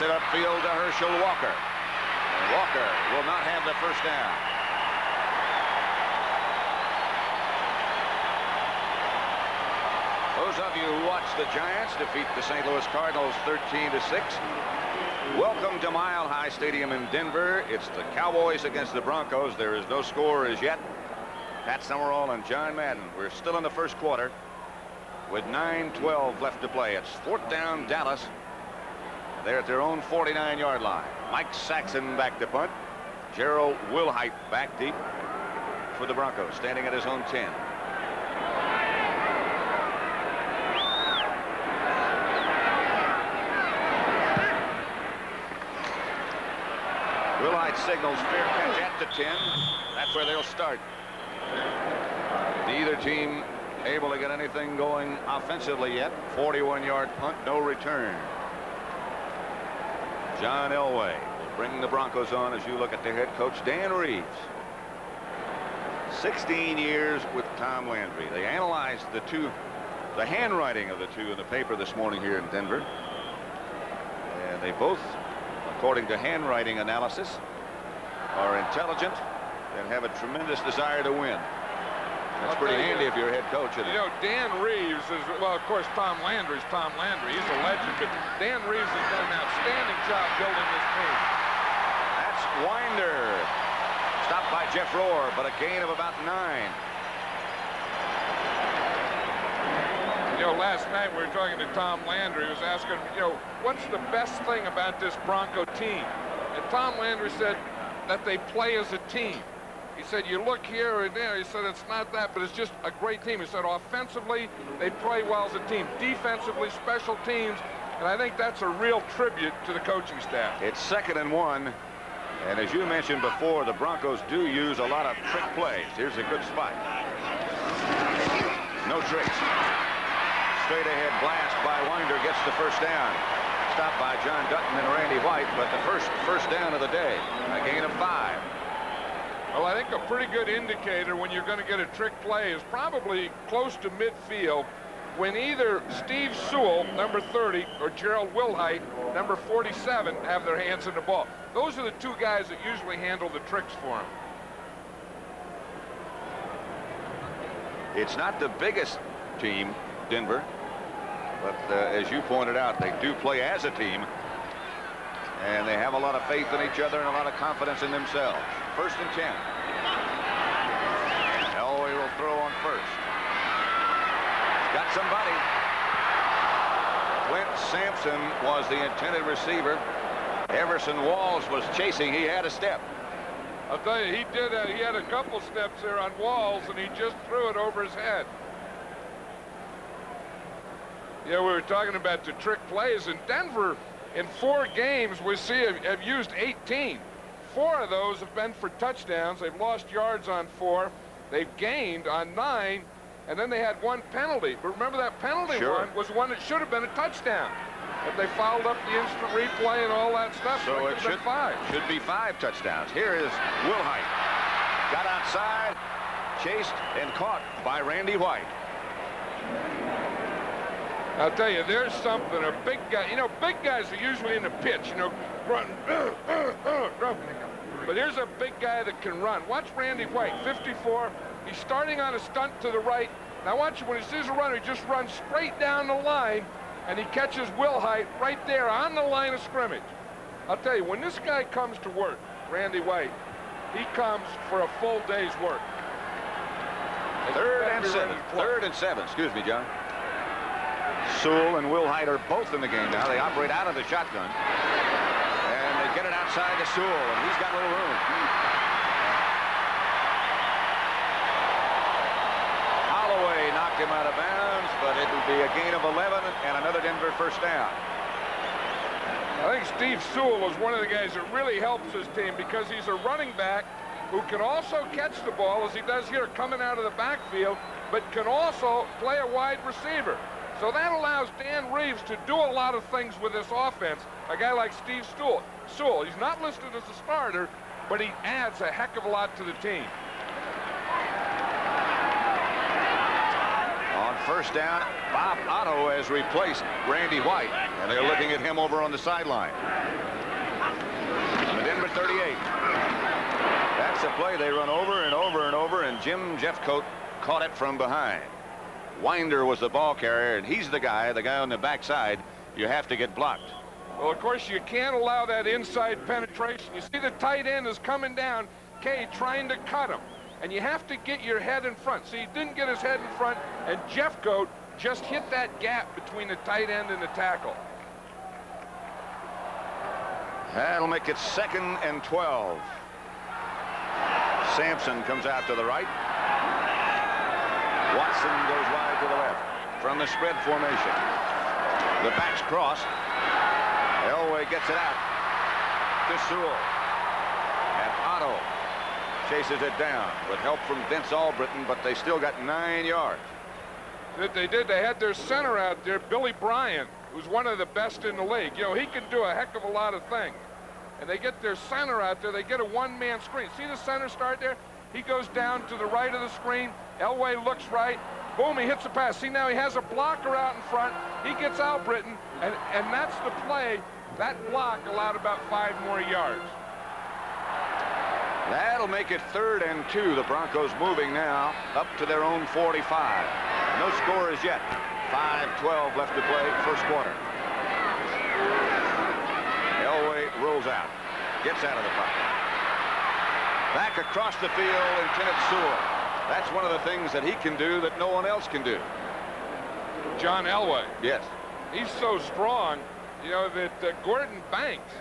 it upfield to Herschel Walker. And Walker will not have the first down. Those of you who watched the Giants defeat the St. Louis Cardinals 13-6. Welcome to Mile High Stadium in Denver. It's the Cowboys against the Broncos. There is no score as yet. Pat Summerall and John Madden. We're still in the first quarter with 9:12 left to play. It's 4th down Dallas. They're at their own 49-yard line. Mike Saxon back to punt. Gerald Wilhite back deep for the Broncos, standing at his own 10. Wilhite signals fair catch at the 10. That's where they'll start. Neither team able to get anything going offensively yet. 41-yard punt, no return. John Elway will bring the Broncos on as you look at their head coach, Dan Reeves. 16 years with Tom Landry. They analyzed the handwriting of the two in the paper this morning here in Denver. And they both, according to handwriting analysis, are intelligent and have a tremendous desire to win. That's pretty handy if you're a head coach. You know, Dan Reeves is, well, of course, Tom Landry's Tom Landry. He's a legend, but Dan Reeves has done an outstanding job building this team. That's Winder. Stopped by Jeff Rohr, but a gain of about 9. You know, last night we were talking to Tom Landry. He was asking, you know, what's the best thing about this Bronco team? And Tom Landry said that they play as a team. He said, you look here and there. He said, it's not that, but it's just a great team. He said, offensively, they play well as a team. Defensively, special teams. And I think that's a real tribute to the coaching staff. It's 2nd and 1. And as you mentioned before, the Broncos do use a lot of trick plays. Here's a good spot. No tricks. Straight ahead blast by Winder gets the first down. Stopped by John Dutton and Randy White, but the first down of the day. A gain of 5. Well, I think a pretty good indicator when you're going to get a trick play is probably close to midfield when either Steve Sewell, number 30, or Gerald Wilhite, number 47, have their hands in the ball. Those are the two guys that usually handle the tricks for him. It's not the biggest team, Denver, but as you pointed out, they do play as a team, and they have a lot of faith in each other and a lot of confidence in themselves. 1st and 10. Elway will throw on first. Got somebody. Clint Sampson was the intended receiver. Everson Walls was chasing. He had a step. I'll tell you, he did. He had a couple steps there on Walls, and he just threw it over his head. Yeah, we were talking about the trick plays. In Denver, in 4 games, we see have used 18. 4 of those have been for touchdowns. They've lost yards on 4. They've gained on 9. And then they had 1 penalty. But remember, that penalty one was one that should have been a touchdown. But they fouled up the instant replay and all that stuff. So it should be 5 touchdowns. Here is Wilhite. Got outside, chased, and caught by Randy White. I'll tell you, there's something, a big guy, you know, big guys are usually in the pitch, you know, running. But here's a big guy that can run. Watch Randy White, 54. He's starting on a stunt to the right. Now watch him, when he sees a runner, he just runs straight down the line, and he catches Wilhite right there on the line of scrimmage. I'll tell you, when this guy comes to work, Randy White, he comes for a full day's work. 3rd and 7, excuse me, John. Sewell and Wilhite are both in the game now. They operate out of the shotgun. And they get it outside to Sewell, and he's got a little room. Holloway knocked him out of bounds, but it will be a gain of 11 and another Denver first down. I think Steve Sewell is one of the guys that really helps his team because he's a running back who can also catch the ball, as he does here, coming out of the backfield, but can also play a wide receiver. So that allows Dan Reeves to do a lot of things with this offense. A guy like Steve Sewell, he's not listed as a starter, but he adds a heck of a lot to the team. On first down. Bob Otto has replaced Randy White, and they're looking at him over on the sideline. The Denver 38. That's a play they run over and over and over, and Jim Jeffcoat caught it from behind. Winder was the ball carrier, and he's the guy on the backside you have to get blocked. Well, of course, you can't allow that inside penetration. You see the tight end is coming down, Kay trying to cut him. And you have to get your head in front. See, he didn't get his head in front, and Jeffcoat just hit that gap between the tight end and the tackle. That'll make it 2nd and 12. Sampson comes out to the right. Watson goes wide to the left from the spread formation. The backs cross. Elway gets it out to Sewell. And Otto chases it down with help from Vince Albritton, but they still got 9 yards. They did. They had their center out there, Billy Bryan, who's one of the best in the league. You know, he can do a heck of a lot of things. And they get their center out there. They get a one-man screen. See the center start there? He goes down to the right of the screen. Elway looks right. Boom, he hits the pass. See, now he has a blocker out in front. He gets Albritton, and that's the play. That block allowed about 5 more yards. That'll make it 3rd and 2. The Broncos moving now up to their own 45. No score as yet. 5:12 left to play, first quarter. Elway rolls out, gets out of the pocket. Back across the field, Lieutenant Sewell. That's one of the things that he can do that no one else can do. John Elway. Yes. He's so strong, you know, that Gordon Banks,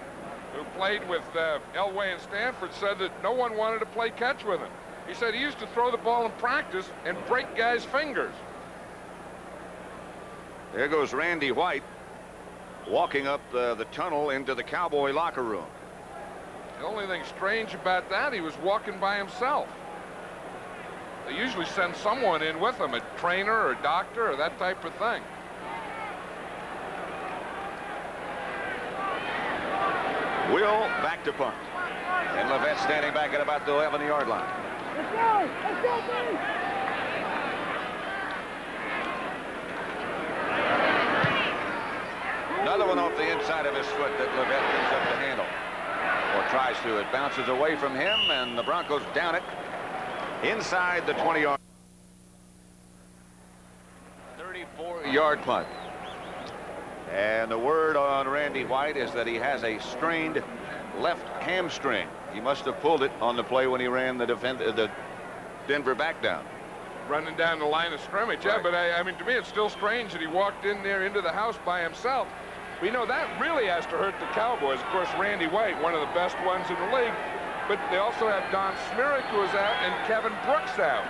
who played with Elway and Stanford, said that no one wanted to play catch with him. He said he used to throw the ball in practice and break guys' fingers. There goes Randy White walking up the tunnel into the Cowboy locker room. The only thing strange about that, he was walking by himself. They usually send someone in with him, a trainer or a doctor or that type of thing. Will back to punt. And Levette standing back at about the 11-yard line. Let's go! Let's go, buddy! Another one off the inside of his foot that Levette picks up to handle. Or tries to. It bounces away from him, and the Broncos down it inside the 20-yard. 34-yard punt. And the word on Randy White is that he has a strained left hamstring. He must have pulled it on the play when he ran the Denver back down. Running down the line of scrimmage, yeah, Right. but I mean, to me, it's still strange that he walked in there into the house by himself. We know that really has to hurt the Cowboys. Of course, Randy White, one of the best ones in the league, but they also have Don Smirek, who is out, and Kevin Brooks out.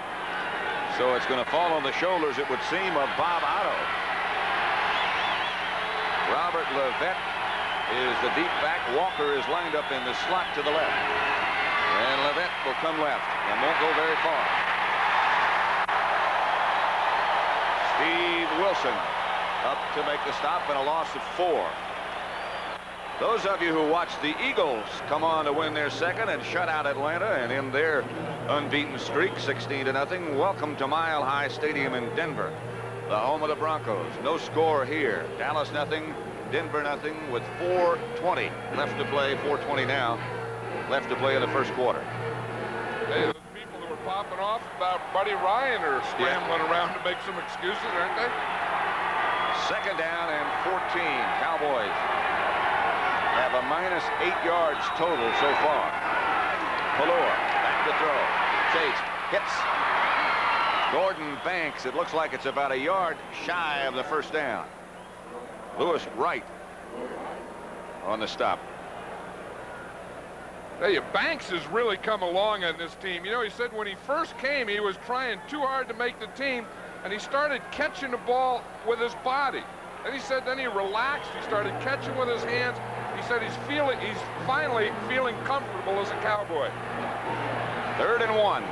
So it's going to fall on the shoulders, it would seem, of Bob Otto. Robert Levette is the deep back. Walker is lined up in the slot to the left. And Levette will come left and won't go very far. Steve Wilson up to make the stop, and a loss of 4. Those of you who watched the Eagles come on to win their second and shut out Atlanta and end their unbeaten streak 16-0, welcome to Mile High Stadium in Denver, the home of the Broncos. No score here. Dallas nothing, Denver nothing, with 4:20 left to play. 4:20 now left to play in the first quarter. Hey, those people that were popping off about Buddy Ryan are scrambling around to make some excuses, aren't they? Second down and 14. Cowboys have a minus 8 yards total so far. Pelor back to throw. Chase hits Gordon Banks. It looks like it's about a yard shy of the first down. Lewis Wright on the stop. Hey, Banks has really come along on this team. You know, he said when he first came, he was trying too hard to make the team, and he started catching the ball with his body. And he said then he relaxed. He started catching with his hands. He said he's finally feeling comfortable as a Cowboy. 3rd and 1.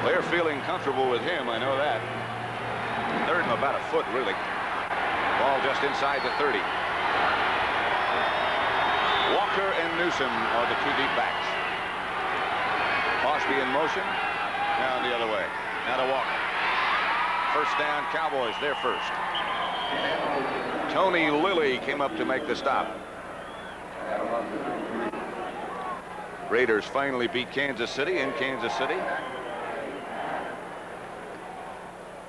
They're feeling comfortable with him, I know that. 3rd and about a foot, really. Ball just inside the 30. Walker and Newsom are the 2 deep backs. Crosby in motion. Down the other way. Now to Walker. First down, Cowboys. They're first. Tony Lilly came up to make the stop. Raiders finally beat Kansas City in Kansas City.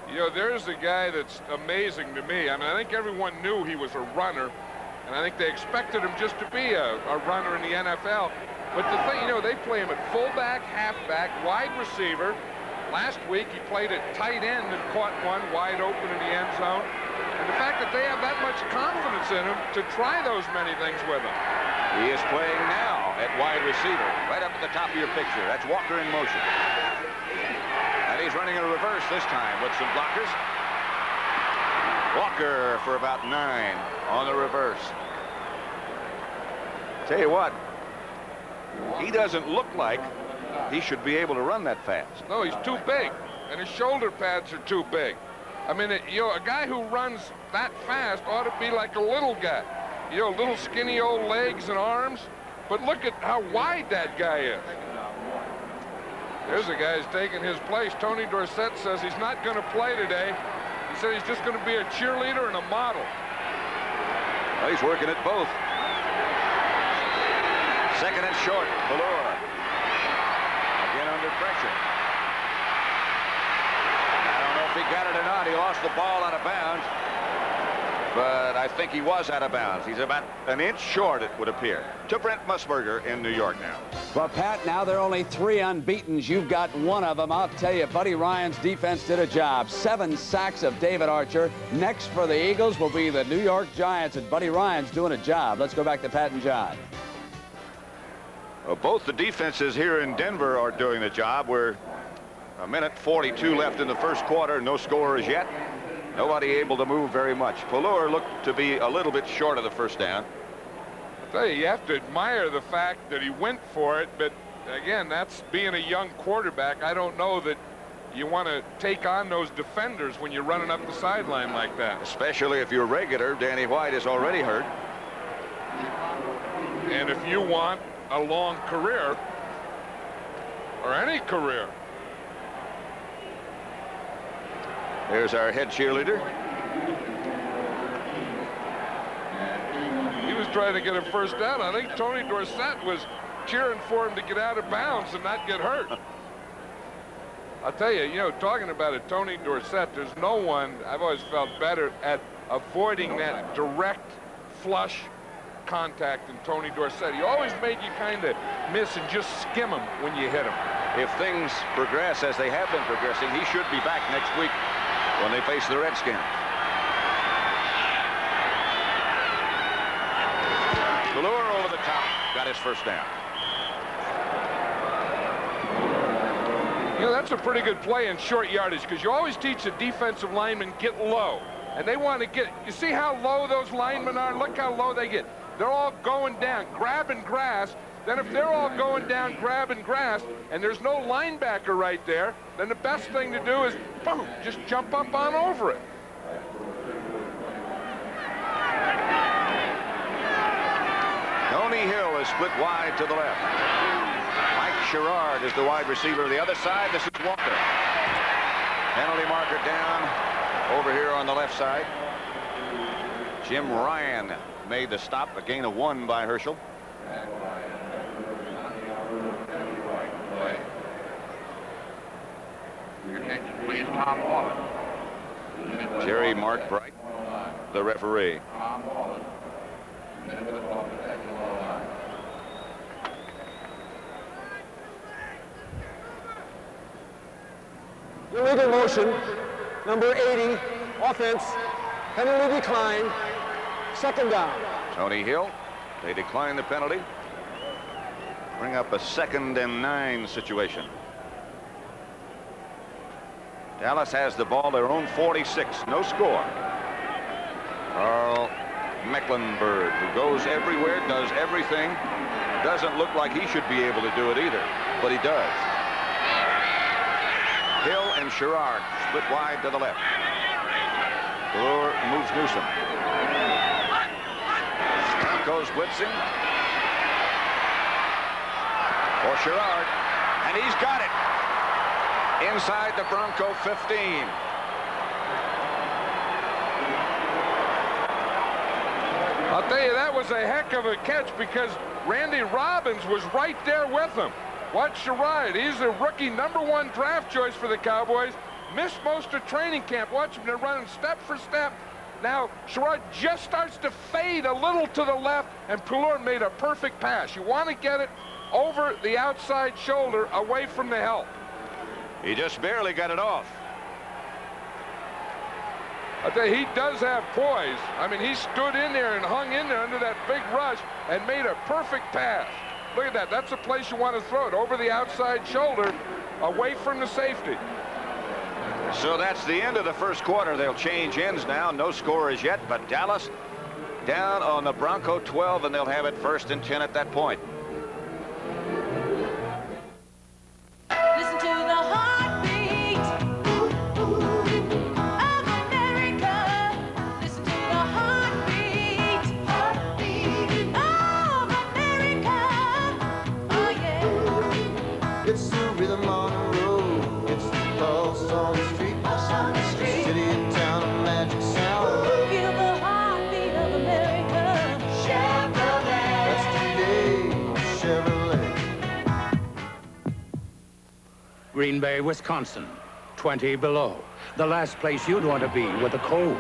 You know, there's a guy that's amazing to me. I mean, I think everyone knew he was a runner, and I think they expected him just to be a runner in the NFL. But the thing, you know, they play him at fullback, halfback, wide receiver. Last week, he played at tight end and caught one wide open in the end zone. And the fact that they have that much confidence in him to try those many things with him. He is playing now at wide receiver, right up at the top of your picture. That's Walker in motion. And he's running a reverse this time with some blockers. Walker for about 9 on the reverse. Tell you what, he doesn't look like he should be able to run that fast. No, he's too big, and his shoulder pads are too big. I mean, you know, a guy who runs that fast ought to be like a little guy. You know, little skinny old legs and arms. But look at how wide that guy is. There's a guy who's taking his place. Tony Dorsett says he's not going to play today. He said he's just going to be a cheerleader and a model. Well, he's working at both. Second and short, Valor. Again under pressure. I don't know if he got it or not. He lost the ball out of bounds. But I think he was out of bounds. He's about an inch short, it would appear. To Brent Musburger in New York now. Well, Pat, now there are only 3 unbeatens. You've got one of them. I'll tell you, Buddy Ryan's defense did a job. 7 sacks of David Archer. Next for the Eagles will be the New York Giants, and Buddy Ryan's doing a job. Let's go back to Pat and John. Well, both the defenses here in Denver are doing the job. We're a minute 42 left in the first quarter. No score as yet. Nobody able to move very much. Valor looked to be a little bit short of the first down. I tell you have to admire the fact that he went for it, but again, that's being a young quarterback. I don't know that you want to take on those defenders when you're running up the sideline like that. Especially if you're regular. Danny White is already hurt. And if you want a long career, or any career. There's our head cheerleader. He was trying to get a first down. I think Tony Dorsett was cheering for him to get out of bounds and not get hurt. I'll tell you, you know, talking about it, Tony Dorsett, there's no one I've always felt better at avoiding that direct flush contact than Tony Dorsett. He always made you kind of miss and just skim him when you hit him. If things progress as they have been progressing, he should be back next week when they face the Redskins. Valor over the top, got his first down. You know, that's a pretty good play in short yardage because you always teach the defensive linemen get low. And they want to get, you see how low those linemen are? Look how low they get. They're all going down, grabbing grass. Then if they're all going down, grabbing grass, and there's no linebacker right there, then the best thing to do is, boom, just jump up on over it. Tony Hill is split wide to the left. Mike Sherrard is the wide receiver. The other side, this is Walker. Penalty marker down over here on the left side. Jim Ryan made the stop. A gain of 1 by Herschel. Please, Tom Wallace. Jerry Mark Bright, the referee. Tom Wallace. Illegal motion, number 80, offense, penalty decline, second down. Tony Hill, they decline the penalty. Bring up a 2nd and 9 situation. Dallas has the ball, their own 46, no score. Carl Mecklenburg, who goes everywhere, does everything. Doesn't look like he should be able to do it either, but he does. Hill and Sherrard split wide to the left. Valor moves Newsom. Broncos blitzing. For Sherrard, and he's got it. inside the Bronco 15. I'll tell you, that was a heck of a catch because Randy Robbins was right there with him. Watch Sherrod. He's a rookie #1 draft choice for the Cowboys. Missed most of training camp. Watch him. They're running step for step. Now, Sherrod just starts to fade a little to the left, and Poulor made a perfect pass. You want to get it over the outside shoulder, away from the help. He just barely got it off. I tell you, he does have poise. I mean, he stood in there and hung in there under that big rush and made a perfect pass. Look at that. That's the place you want to throw it, over the outside shoulder, away from the safety. So that's the end of the first quarter. They'll change ends now. No score as yet, but Dallas down on the Bronco 12, and they'll have it 1st and 10 at that point. Listen to the heartbeat of America. Listen to the heartbeat of America. Oh, yeah. It's the rhythm on the road. It's the pulse on the street. Pulse on the street. City and town, a magic sound. Feel the heartbeat of America. Chevrolet. That's today, Chevrolet. Green Bay, Wisconsin, 20 below. The last place you'd want to be with a cold,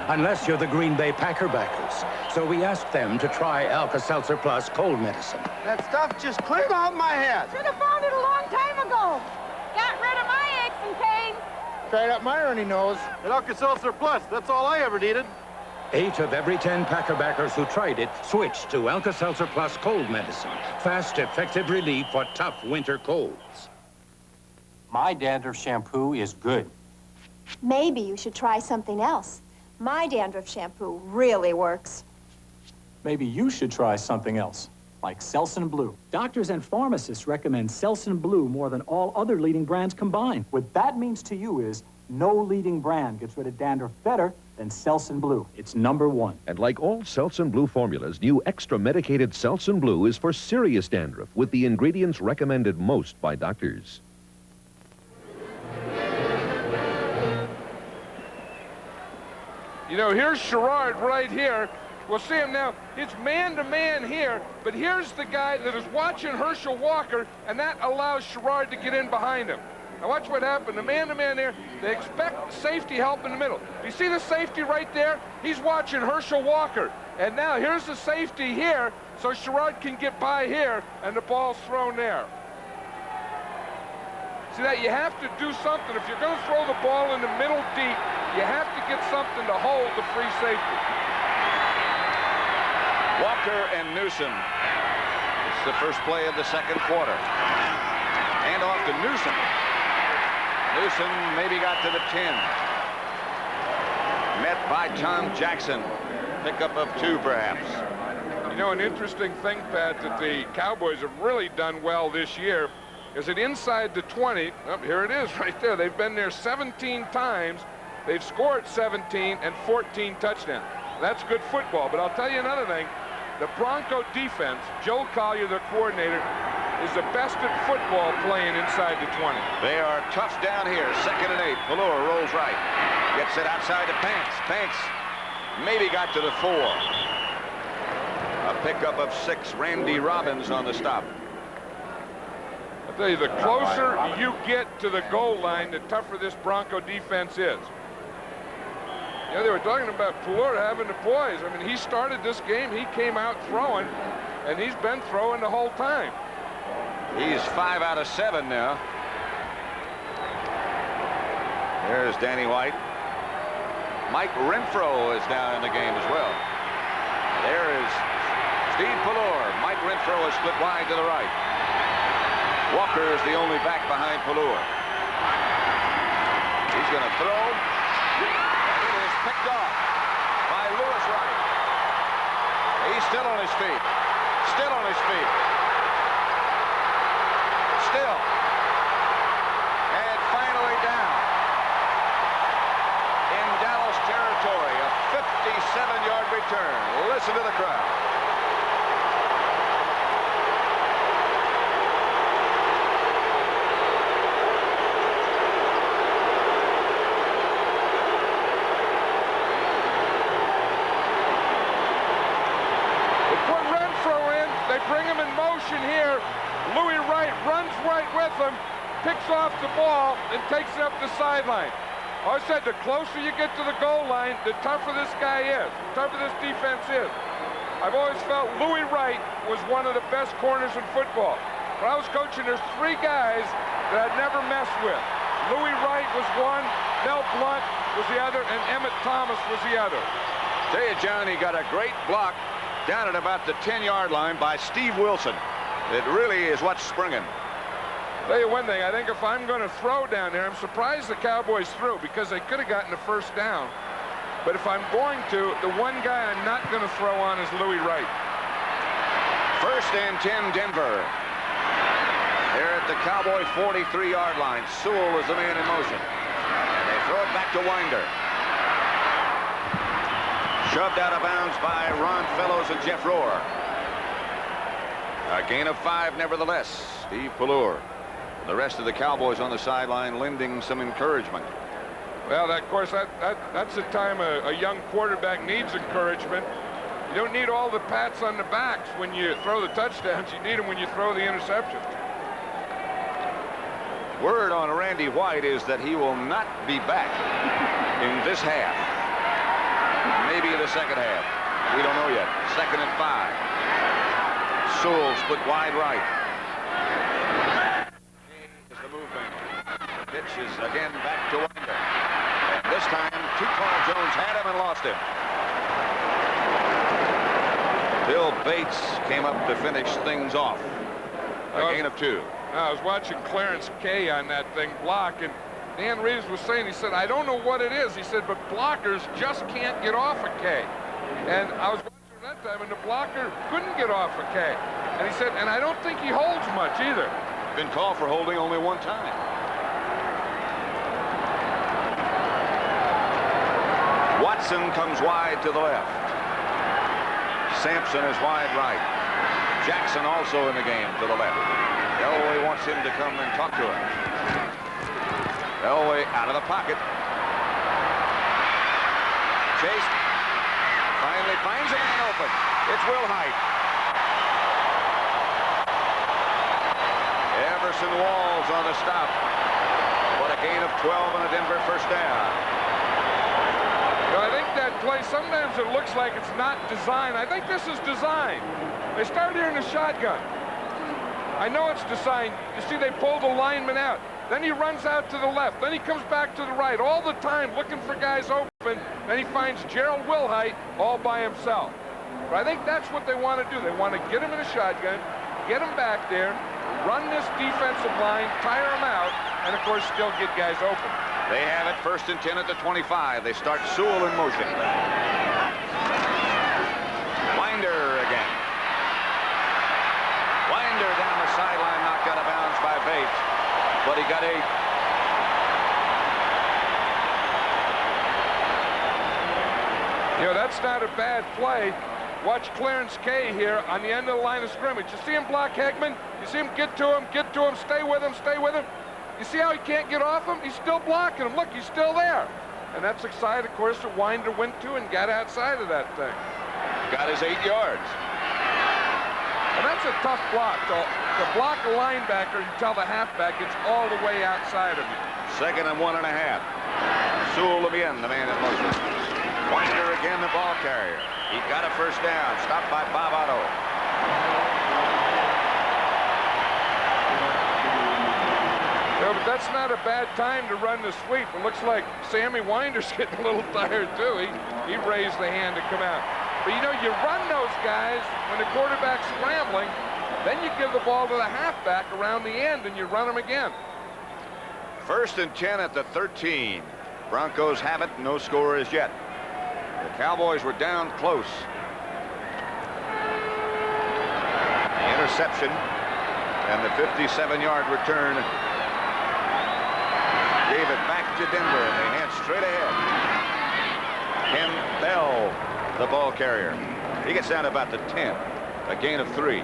unless you're the Green Bay Packer backers. So we asked them to try Alka-Seltzer Plus cold medicine. That stuff just cleared out my head. Should have found it a long time ago. Got rid of my aches and pains. Tried out my runny nose. An Alka-Seltzer Plus, that's all I ever needed. 8 of every 10 Packer backers who tried it switched to Alka-Seltzer Plus cold medicine. Fast, effective relief for tough winter colds. My dandruff shampoo is good. Maybe you should try something else. My dandruff shampoo really works. Maybe you should try something else, like Selsun Blue. Doctors and pharmacists recommend Selsun Blue more than all other leading brands combined. What that means to you is no leading brand gets rid of dandruff better than Selsun Blue. It's #1. And like all Selsun Blue formulas, new extra medicated Selsun Blue is for serious dandruff with the ingredients recommended most by doctors. You know, here's Sherrod right here. We'll see him now. It's man-to-man here, but here's the guy that is watching Herschel Walker, and that allows Sherrod to get in behind him. Now watch what happened. The man-to-man there, they expect safety help in the middle. You see the safety right there? He's watching Herschel Walker. And now here's the safety here, so Sherrod can get by here, and the ball's thrown there. See that? You have to do something. If you're going to throw the ball in the middle deep, you have to get something to hold the free safety. Walker and Newsom. It's the first play of the second quarter. Hand off to Newsom. Newsom maybe got to the 10. Met by Tom Jackson. Pickup of 2, perhaps. You know, an interesting thing, Pat, that the Cowboys have really done well this year is that inside the 20, oh, here it is right there. They've been there 17 times. They've scored 17 and 14 touchdowns. That's good football. But I'll tell you another thing. The Bronco defense, Joe Collier, the coordinator, is the best at football playing inside the 20. They are tough down here. 2nd and 8. Poulor rolls right. Gets it outside to Pants. Pants maybe got to the 4. A pickup of 6. Randy Robbins on the stop. I'll tell you, the closer you get to the goal line, the tougher this Bronco defense is. You know, they were talking about Poulor having the poise. I mean, he started this game, he came out throwing, and he's been throwing the whole time. He's 5 out of 7 now. There's Danny White. Mike Renfro is down in the game as well. There is Steve Poulor. Mike Renfro is split wide to the right. Walker is the only back behind Poulor. He's going to throw. It is picked off by Lewis Wright. He's still on his feet. Still on his feet. Still. And finally down. In Dallas territory, a 57-yard return. Listen to the crowd. bring him in motion here. Louis Wright runs right with him, picks off the ball, and takes it up the sideline. I said the closer you get to the goal line, the tougher this guy is, the tougher this defense is. I've always felt Louis Wright was one of the best corners in football. When I was coaching, there's 3 guys that I'd never mess with. Louis Wright was one, Mel Blount was the other, and Emmett Thomas was the other. Tell you, John, he got a great block down at about the 10-yard line by Steve Wilson. It really is what's springing. Tell you one thing, I think if I'm going to throw down there, I'm surprised the Cowboys threw because they could have gotten a first down. But if I'm going to, the one guy I'm not going to throw on is Louis Wright. 1st and 10, Denver. They're at the Cowboy 43-yard line. Sewell is the man in motion. And they throw it back to Winder. Shoved out of bounds by Ron Fellows and Jeff Rohr. A gain of 5 nevertheless. Steve Pallure. The rest of the Cowboys on the sideline lending some encouragement. Well, of course, that's the time a young quarterback needs encouragement. You don't need all the pats on the backs when you throw the touchdowns. You need them when you throw the interceptions. Word on Randy White is that he will not be back in this half. Maybe the second half. We don't know yet. 2nd and 5. Sewell split wide right. Is the movement. Pitches again back to Winder. And this time, Carl Jones had him and lost him. Bill Bates came up to finish things off. A gain of 2. I was watching Clarence Kay on that thing block, and Dan Reeves was saying, he said, I don't know what it is. He said, but blockers just can't get off a K. And I was watching that time, and the blocker couldn't get off a K. And he said, and I don't think he holds much either. Been called for holding only 1 time. Watson comes wide to the left. Sampson is wide right. Jackson also in the game to the left. Elway wants him to come and talk to him. Elway out of the pocket. Chase finally finds a man open. It's Will Height. Everson Walls on the stop. What a gain of 12 on a Denver first down. I think that play, sometimes it looks like it's not designed. I think this is designed. They start here in the shotgun. I know it's designed. You see, they pull the lineman out. Then he runs out to the left. Then he comes back to the right all the time looking for guys open. Then he finds Gerald Wilhite all by himself. But I think that's what they want to do. They want to get him in a shotgun, get him back there, run this defensive line, tire him out, and, of course, still get guys open. They have it 1st and 10 at the 25. They start Sewell in motion. Winder again. Winder down the sideline, knocked out of bounds by Bates. But he got 8. You know, that's not a bad play. Watch Clarence Kay here on the end of the line of scrimmage. You see him block Hegman? You see him get to him, stay with him, stay with him. You see how he can't get off him? He's still blocking him. Look, he's still there. And that's the side, of course, that Winder went to and got outside of that thing. Got his 8 yards. And that's a tough block. To block a linebacker, you tell the halfback it's all the way outside of you. 2nd and 1.5. Sewell again, the man in motion. Winder again, the ball carrier. He got a first down. Stopped by Bob Otto. Yeah, but that's not a bad time to run the sweep. It looks like Sammy Winder's getting a little tired, too. He raised the hand to come out. But, you know, you run those guys when the quarterback's scrambling, then you give the ball to the halfback around the end, and you run them again. 1st and 10 at the 13. Broncos have it. No score as yet. The Cowboys were down close. The interception and the 57-yard return gave it back to Denver. They hand straight ahead. Ken Bell, the ball carrier. He gets down to about the 10. A gain of 3.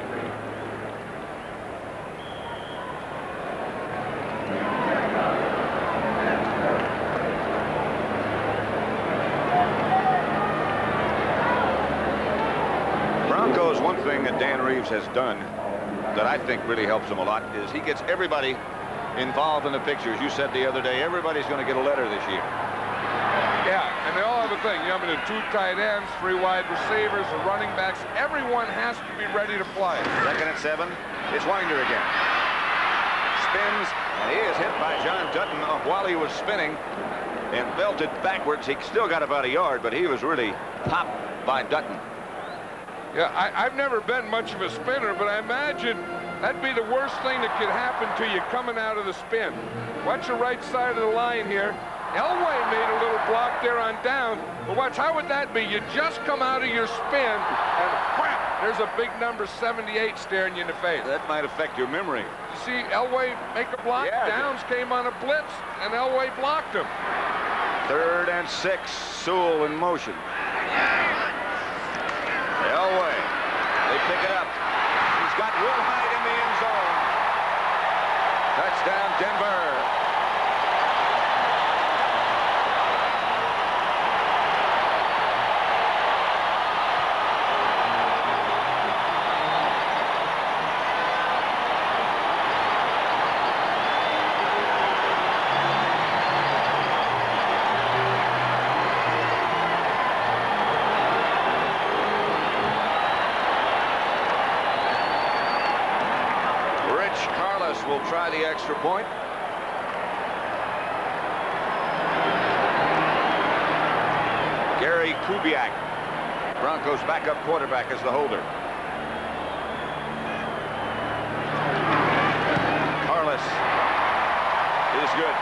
Broncos, one thing that Dan Reeves has done that I think really helps him a lot is he gets everybody involved in the picture. As you said the other day, everybody's going to get a letter this year. Yeah, and they all have a thing. You have 2 tight ends, 3 wide receivers, the running backs. Everyone has to be ready to play. 2nd and 7. It's Winder again. Spins, and he is hit by John Dutton while he was spinning and belted backwards. He still got about a yard, but he was really popped by Dutton. Yeah, I've never been much of a spinner, but I imagine that'd be the worst thing that could happen to you coming out of the spin. Watch the right side of the line here. Elway made a little block there on down, but watch, how would that be? You just come out of your spin, and whap, there's a big number 78 staring you in the face. That might affect your memory. You see Elway make a block? Yeah, Downs came on a blitz, and Elway blocked him. 3rd and 6. Sewell in motion. Elway. They pick it up. He's got Will Hyde in the end zone. Touchdown, Denver. Will try the extra point. Gary Kubiak, Broncos backup quarterback, is the holder. Carlos is good.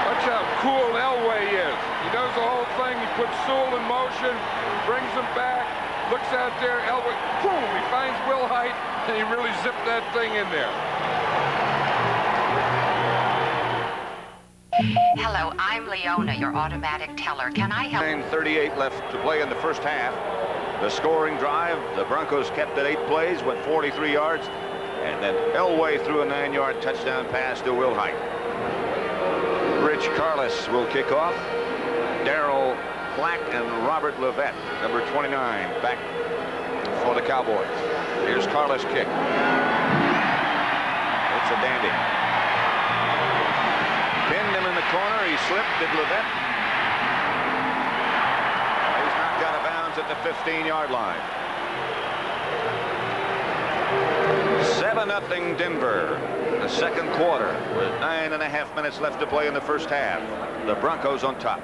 Watch how cool Elway is. He does the whole thing. He puts Sewell in motion, brings him back. Looks out there, Elway, boom, he finds Will Hyde, and he really zipped that thing in there. Hello, I'm Leona, your automatic teller. Can I help? 9:38 left to play in the first half. The scoring drive, the Broncos kept it 8 plays, went 43 yards, and then Elway threw a 9-yard touchdown pass to Will Hyde. Rich Carlos will kick off. Darryl Flack and Robert Levette, number 29, back for the Cowboys. Here's Carlos' kick. It's a dandy. Pinned him in the corner. He slipped. Did Levette? He's knocked out of bounds at the 15-yard line. 7-0 Denver. The second quarter with 9.5 minutes left to play in the first half. The Broncos on top.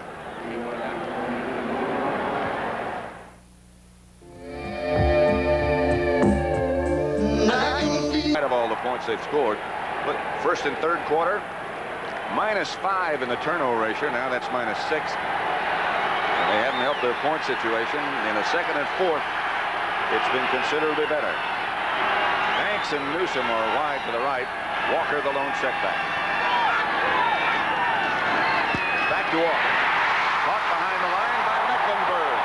Of all the points they've scored. Look, first and third quarter, -5 in the turnover ratio. Now that's -6. They haven't helped their point situation. In the second and fourth, it's been considerably better. Banks and Newsom are wide to the right. Walker the lone setback. Back to Walker. Caught behind the line by Mecklenburg.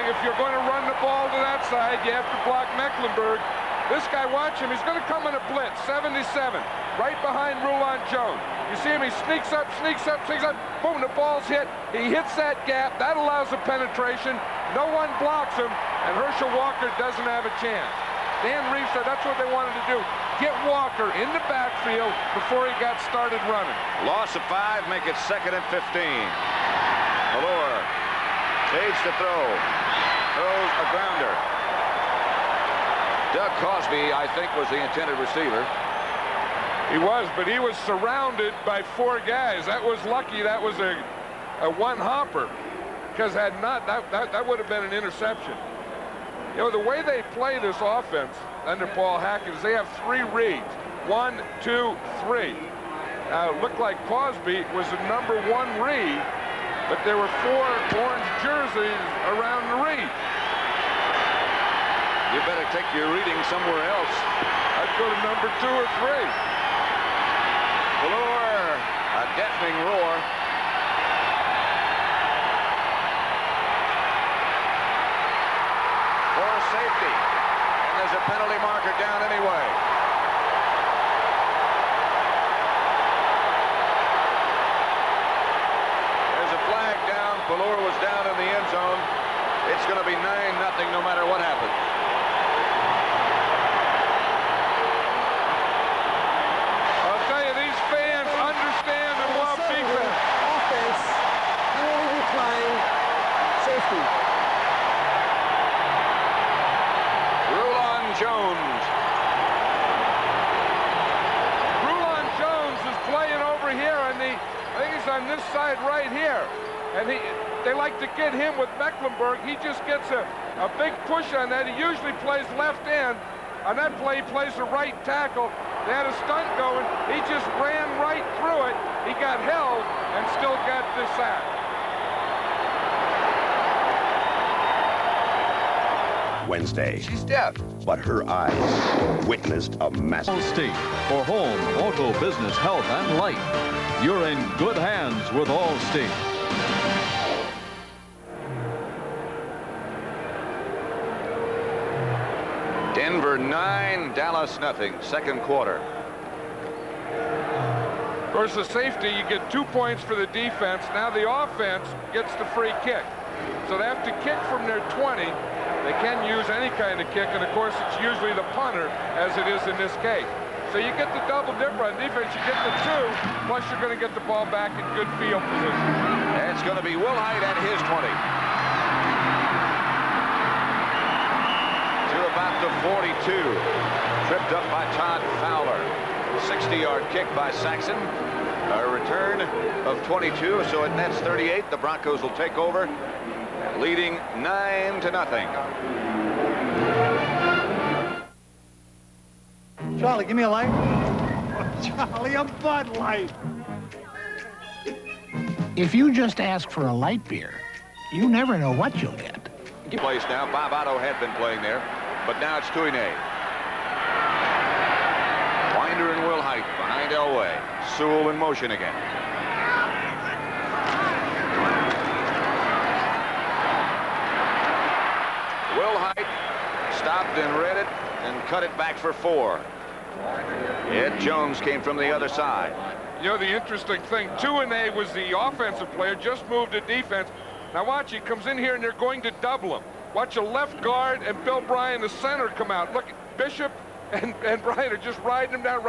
If you're going to run the ball to that side, you have to block Mecklenburg. This guy, watch him. He's going to come in a blitz. 77, right behind Rulon Jones. You see him, he sneaks up. Boom, the ball's hit. He hits that gap. That allows the penetration. No one blocks him, and Herschel Walker doesn't have a chance. Dan Reeves said that's what they wanted to do. Get Walker in the backfield before he got started running. Loss of 5, make it 2nd and 15. Allure fades to throw. Throws a grounder. Doug Cosby, I think, was the intended receiver. He was, but he was surrounded by 4 guys. That was lucky. That was a one-hopper. Because had not, that would have been an interception. You know, the way they play this offense under Paul Hackett is they have 3 reads. 1, 2, 3. Now, it looked like Cosby was the number 1 read, but there were 4 orange jerseys around the read. You better take your reading somewhere else. I'd go to number 2 or 3. Allure, a deafening roar. For safety. And there's a penalty marker down anyway. It's going to be 9-0 no matter what happens. I'll tell you, these fans understand and love defense. Offense, penalty decline, safety. Rulon Jones. Rulon Jones is playing over here on the, I think he's on this side right here. And they like to get him with Mecklenburg. He just gets a big push on that. He usually plays left end. On that play, he plays the right tackle. They had a stunt going. He just ran right through it. He got held and still got this sack. Wednesday. She's deaf. But her eyes witnessed a massive Allstate for home, auto, business, health, and life. You're in good hands with Allstate. Denver 9, Dallas nothing. Second quarter. Versus safety, you get 2 points for the defense. Now the offense gets the free kick. So they have to kick from their 20. They can use any kind of kick, and of course it's usually the punter, as it is in this case. So you get the double dipper on defense, you get the 2, plus you're going to get the ball back in good field position. It's going to be Will Height at his 20. To about the 42. Tripped up by Todd Fowler. 60-yard kick by Saxon. A return of 22, so it nets 38. The Broncos will take over, leading 9-0. Charlie, give me a light. Charlie, a Bud Light. If you just ask for a light beer, you never know what you'll get. Place now. Bob Otto had been playing there, but now it's Tuine. Winder and Will Height behind Elway. Sewell in motion again. Will Height stopped and read it and cut it back for 4. Ed Jones came from the other side. You know, the interesting thing, Tuine was the offensive player, just moved to defense. Now watch, he comes in here and they're going to double him. Watch a left guard and Bill Bryan, the center, come out. Look, Bishop and Bryan are just riding him down.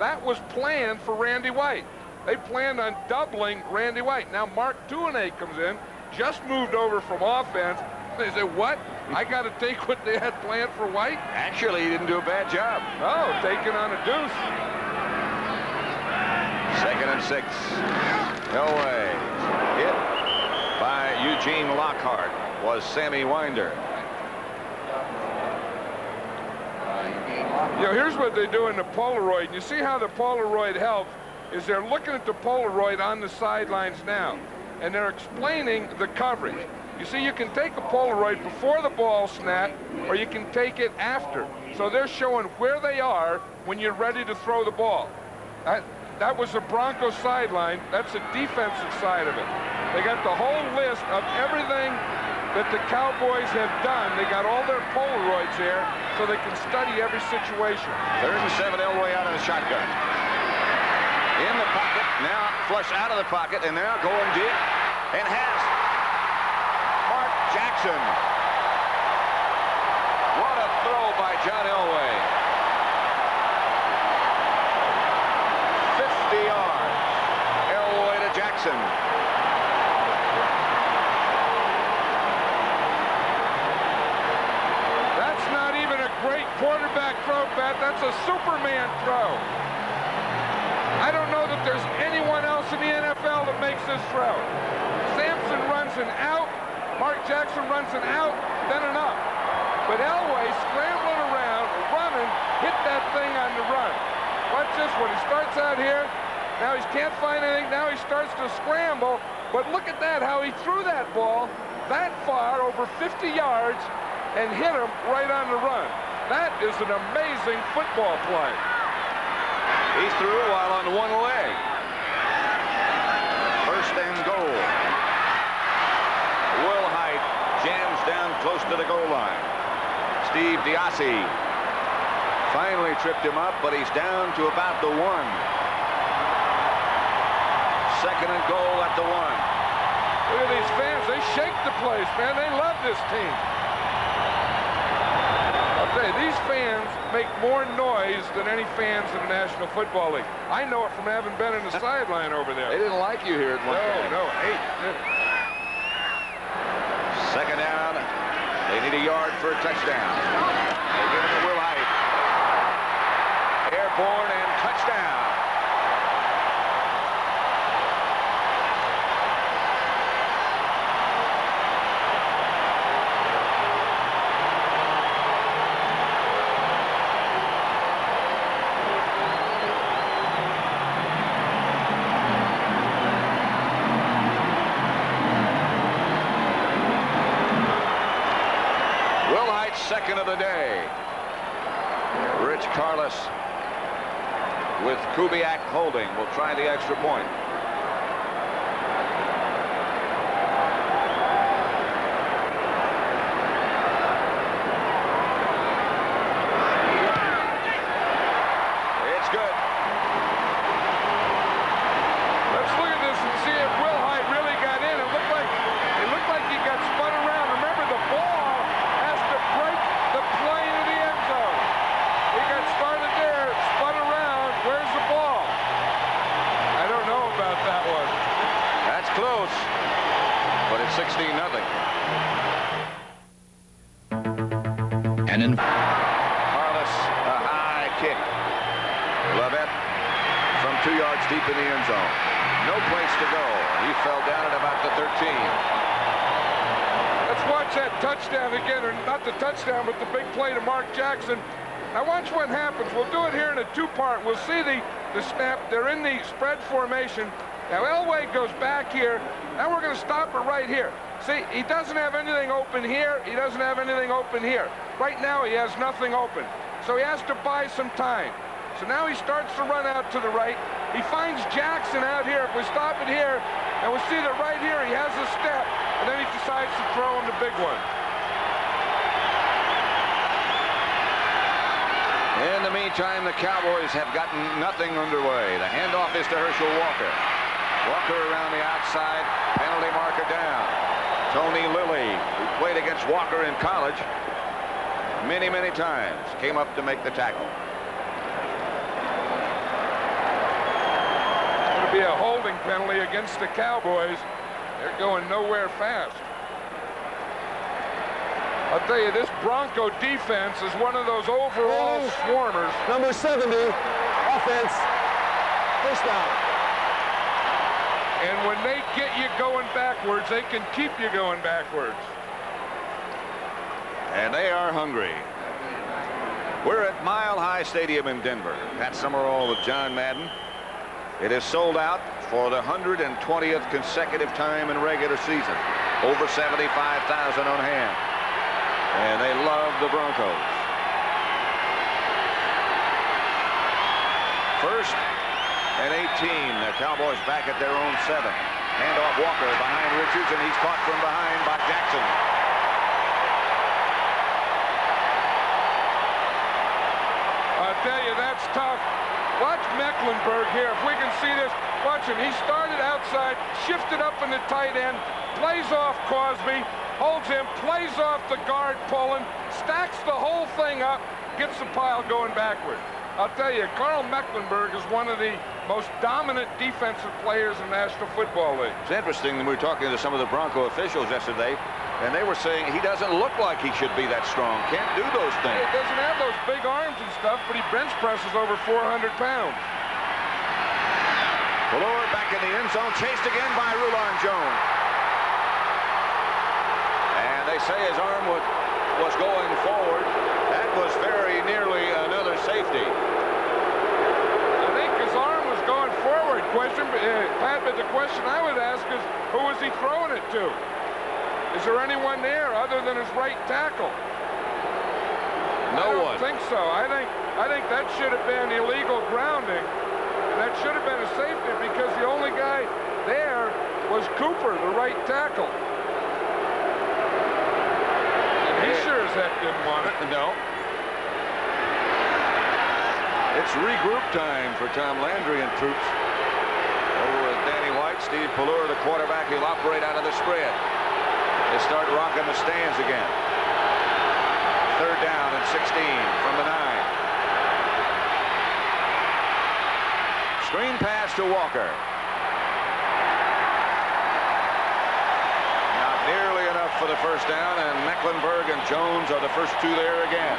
That was planned for Randy White. They planned on doubling Randy White. Now Mark Tuine comes in, just moved over from offense. They said, what? I got to take what they had planned for White? Actually, he didn't do a bad job. Oh, taking on a deuce. 2nd and 6. Elway hit by Eugene Lockhart was Sammy Winder. You know, here's what they do in the Polaroid. You see how the Polaroid helps is they're looking at the Polaroid on the sidelines now, and they're explaining the coverage. You see, you can take a Polaroid before the ball snap, or you can take it after. So they're showing where they are when you're ready to throw the ball. That was the Broncos sideline. That's the defensive side of it. They got the whole list of everything that the Cowboys have done. They got all their Polaroids there so they can study every situation. 3rd and 7, Elway out of the shotgun. In the pocket, now flush out of the pocket, and now going deep, and has Mark Jackson. What a throw by John Elway. 50 yards. Elway to Jackson. That's not even a great quarterback throw, Pat. That's a Superman throw. I don't know that there's anyone else in the NFL that makes this throw. Sampson runs an out. Mark Jackson runs an out, then an up. But Elway scrambling around, running, hit that thing on the run. Watch this one. He starts out here. Now he can't find anything. Now he starts to scramble. But look at that, how he threw that ball that far, over 50 yards, and hit him right on the run. That is an amazing football play. He threw while on one leg. 1st and goal. Will Height jams down close to the goal line. Steve Diassi finally tripped him up, but he's down to about the 1. 2nd and goal at the 1. Look at these fans. They shake the place, man. They love this team. I'll tell you, these fans make more noise than any fans in the National Football League. I know it from having been in the sideline over there. They didn't like you here at one time. No, hey. Second down. They need a yard for a touchdown. They give it to Will Height. Airborne and touchdown. Second of the day. Rich Carlos with Kubiak holding will try the extra point. It's good. Let's look at this and see if Will Height really got in. It looked like he got spun around. Remember, the ball has to break the plane of the end zone. He got started there, spun around. Where's the ball? I don't know about that one. That's close, but it's 16-0. And in Carlos, a high kick. Lovett from 2 yards deep in the end zone. No place to go. He fell down at about the 13. Let's watch that touchdown again, or not the touchdown, but the big play to Mark Jackson. Now watch what happens. We'll do it here in a two-part. We'll see the snap. They're in the spread formation. Now Elway goes back here. Now we're going to stop it right here. See, he doesn't have anything open here. He doesn't have anything open here. Right now he has nothing open. So he has to buy some time. So now he starts to run out to the right. He finds Jackson out here. If we stop it here, and we see that right here he has a step, and then he decides to throw him the big one. In the meantime, the Cowboys have gotten nothing underway. The handoff is to Herschel Walker. Walker around the outside, penalty marker down. Tony Lilly, who played against Walker in college many, many times, came up to make the tackle. Be a holding penalty against the Cowboys. They're going nowhere fast. I'll tell you, this Bronco defense is one of those overall swarmers. Number 70, offense, first down. And when they get you going backwards, they can keep you going backwards. And they are hungry. We're at Mile High Stadium in Denver. Pat Summerall with John Madden. It is sold out for the 120th consecutive time in regular season. Over 75,000 on hand. And they love the Broncos. First and 18. The Cowboys back at their own 7. Handoff Walker behind Richards, and he's caught from behind by Jackson. I'll tell you, that's tough. Watch Mecklenburg here. If we can see this, watch him. He started outside, shifted up in the tight end, plays off Cosby, holds him, plays off the guard pulling, stacks the whole thing up, gets the pile going backward. I'll tell you, Carl Mecklenburg is one of the most dominant defensive players in the National Football League. It's interesting, we were talking to some of the Bronco officials yesterday, and they were saying he doesn't look like he should be that strong. Can't do those things. He doesn't have those big arms and stuff, but he bench presses over 400 pounds. Valor back in the end zone, chased again by Rulon Jones. And they say his arm was going forward. That was very nearly another safety. I think his arm was going forward. Pat, but the question I would ask is, who was he throwing it to? Is there anyone there other than his right tackle? No one. I don't think so. I think that should have been illegal grounding. And that should have been a safety because the only guy there was Cooper, the right tackle. And he sure as heck didn't want it. No. It's regroup time for Tom Landry and troops over at Danny White. Steve Pallure, the quarterback, he'll operate out of the spread. They start rocking the stands again. 3rd down and 16 from the 9. Screen pass to Walker. Not nearly enough for the first down, and Mecklenburg and Jones are the first 2 there again.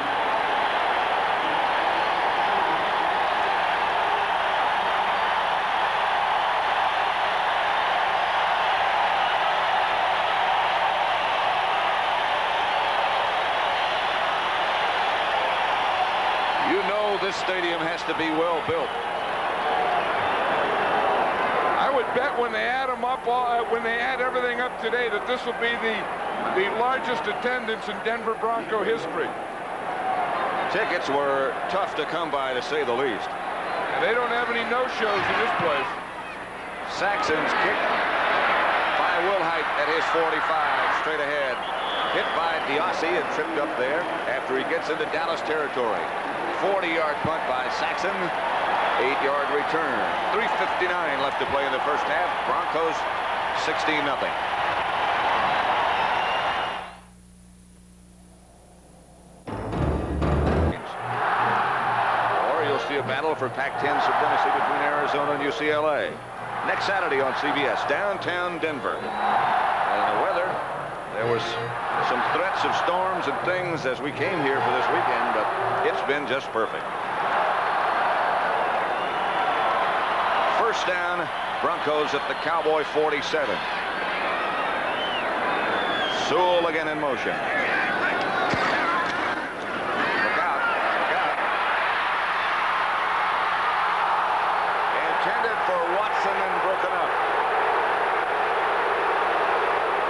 You know this stadium has to be well built. I would bet when they add them up, when they add everything up today, that this will be the largest attendance in Denver Bronco history. Tickets were tough to come by, to say the least. And they don't have any no-shows in this place. Saxon's kick by Wilhite at his 45, straight ahead. Hit by Diossi and tripped up there after he gets into Dallas territory. 40-yard punt by Saxon. 8-yard return. 3:59 left to play in the first half. Broncos 16-0. Or you'll see a battle for Pac-10 supremacy between Arizona and UCLA. Next Saturday on CBS, downtown Denver. And the weather, there was some threats of storms and things as we came here for this weekend, but it's been just perfect. First down, Broncos at the Cowboy 47. Sewell again in motion. Look out, look out. Intended for Watson and broken up.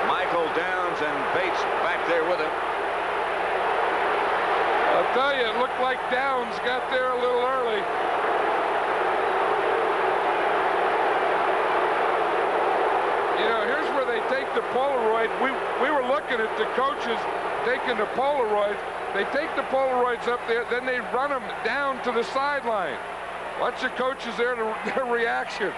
Michael Downs and Bates back there with him. I'll tell you, it looked like Downs got there a little early. You know, here's where they take the Polaroid. We were looking at the coaches taking the Polaroids. They take the Polaroids up there, then they run them down to the sideline. Watch the coaches there, their reaction.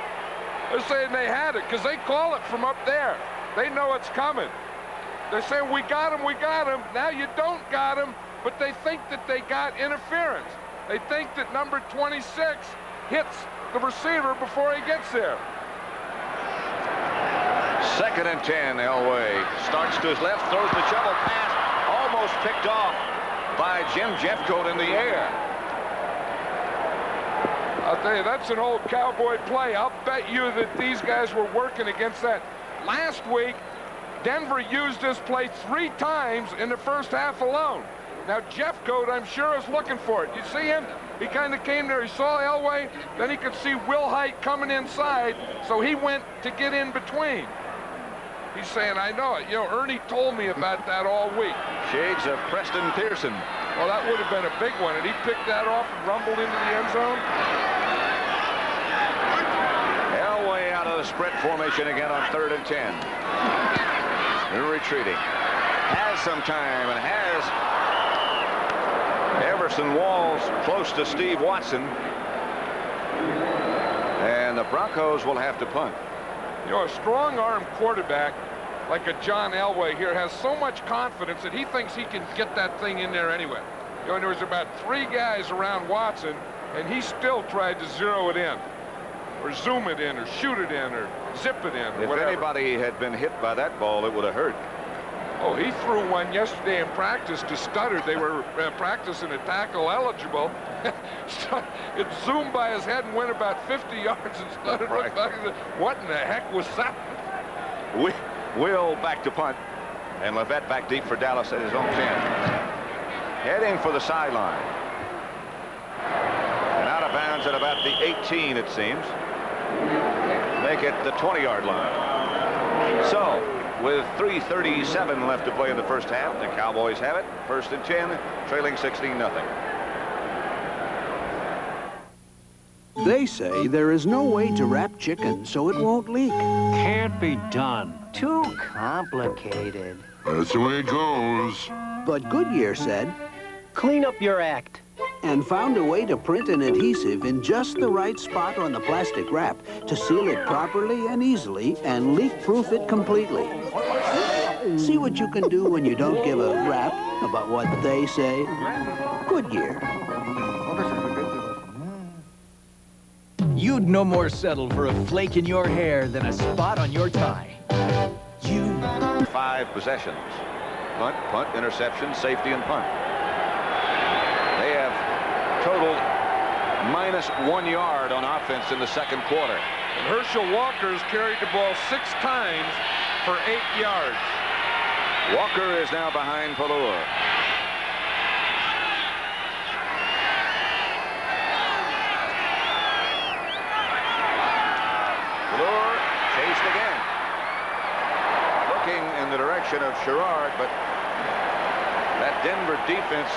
They're saying they had it because they call it from up there. They know it's coming. They're saying, we got him, we got him. Now you don't got him, but they think that they got interference. They think that number 26 hits the receiver before he gets there. 2nd and 10, Elway starts to his left, throws the shovel pass, almost picked off by Jim Jeffcoat in the air. I'll tell you, that's an old Cowboy play. I'll bet you that these guys were working against that. Last week, Denver used this play 3 times in the first half alone. Now, Jeffcoat, I'm sure, is looking for it. You see him? He kind of came there. He saw Elway. Then he could see Wilhite coming inside, so he went to get in between. He's saying, I know it. You know, Ernie told me about that all week. Shades of Preston Pearson. Well, that would have been a big one. And he picked that off and rumbled into the end zone. Elway out of the spread formation again on 3rd and 10. They're retreating. Has some time and has Everson Walls close to Steve Watson. And the Broncos will have to punt. You know, a strong-arm quarterback like a John Elway here has so much confidence that he thinks he can get that thing in there anyway. You know, there was about 3 guys around Watson, and he still tried to zero it in, or zoom it in, or shoot it in, or zip it in, or if whatever. anybody had been hit by that ball, it would have hurt. Oh, he threw one yesterday in practice to Studdard. They were practicing a tackle eligible. It zoomed by his head and went about 50 yards, and Studdard looked back and said, what in the heck was that? Will back to punt, and Levette back deep for Dallas at his own 10. Heading for the sideline. And out of bounds at about the 18, it seems. Make it the 20-yard line. So, with 3:37 left to play in the first half, the Cowboys have it. 1st and 10, trailing 16-0. They say there is no way to wrap chicken so it won't leak. Can't be done. Too complicated. That's the way it goes. But Goodyear said, Clean up your act. and found a way to print an adhesive in just the right spot on the plastic wrap to seal it properly and easily and leak-proof it completely. See what you can do when you don't give a rap about what they say? Goodyear. You'd no more settle for a flake in your hair than a spot on your tie. 5 possessions. Punt, punt, interception, safety, and punt. They have totaled -1 yard on offense in the second quarter. And Herschel Walker's carried the ball 6 times for 8 yards. Walker is now behind Pallur. Pallur chased again. Looking in the direction of Sherrard, but that Denver defense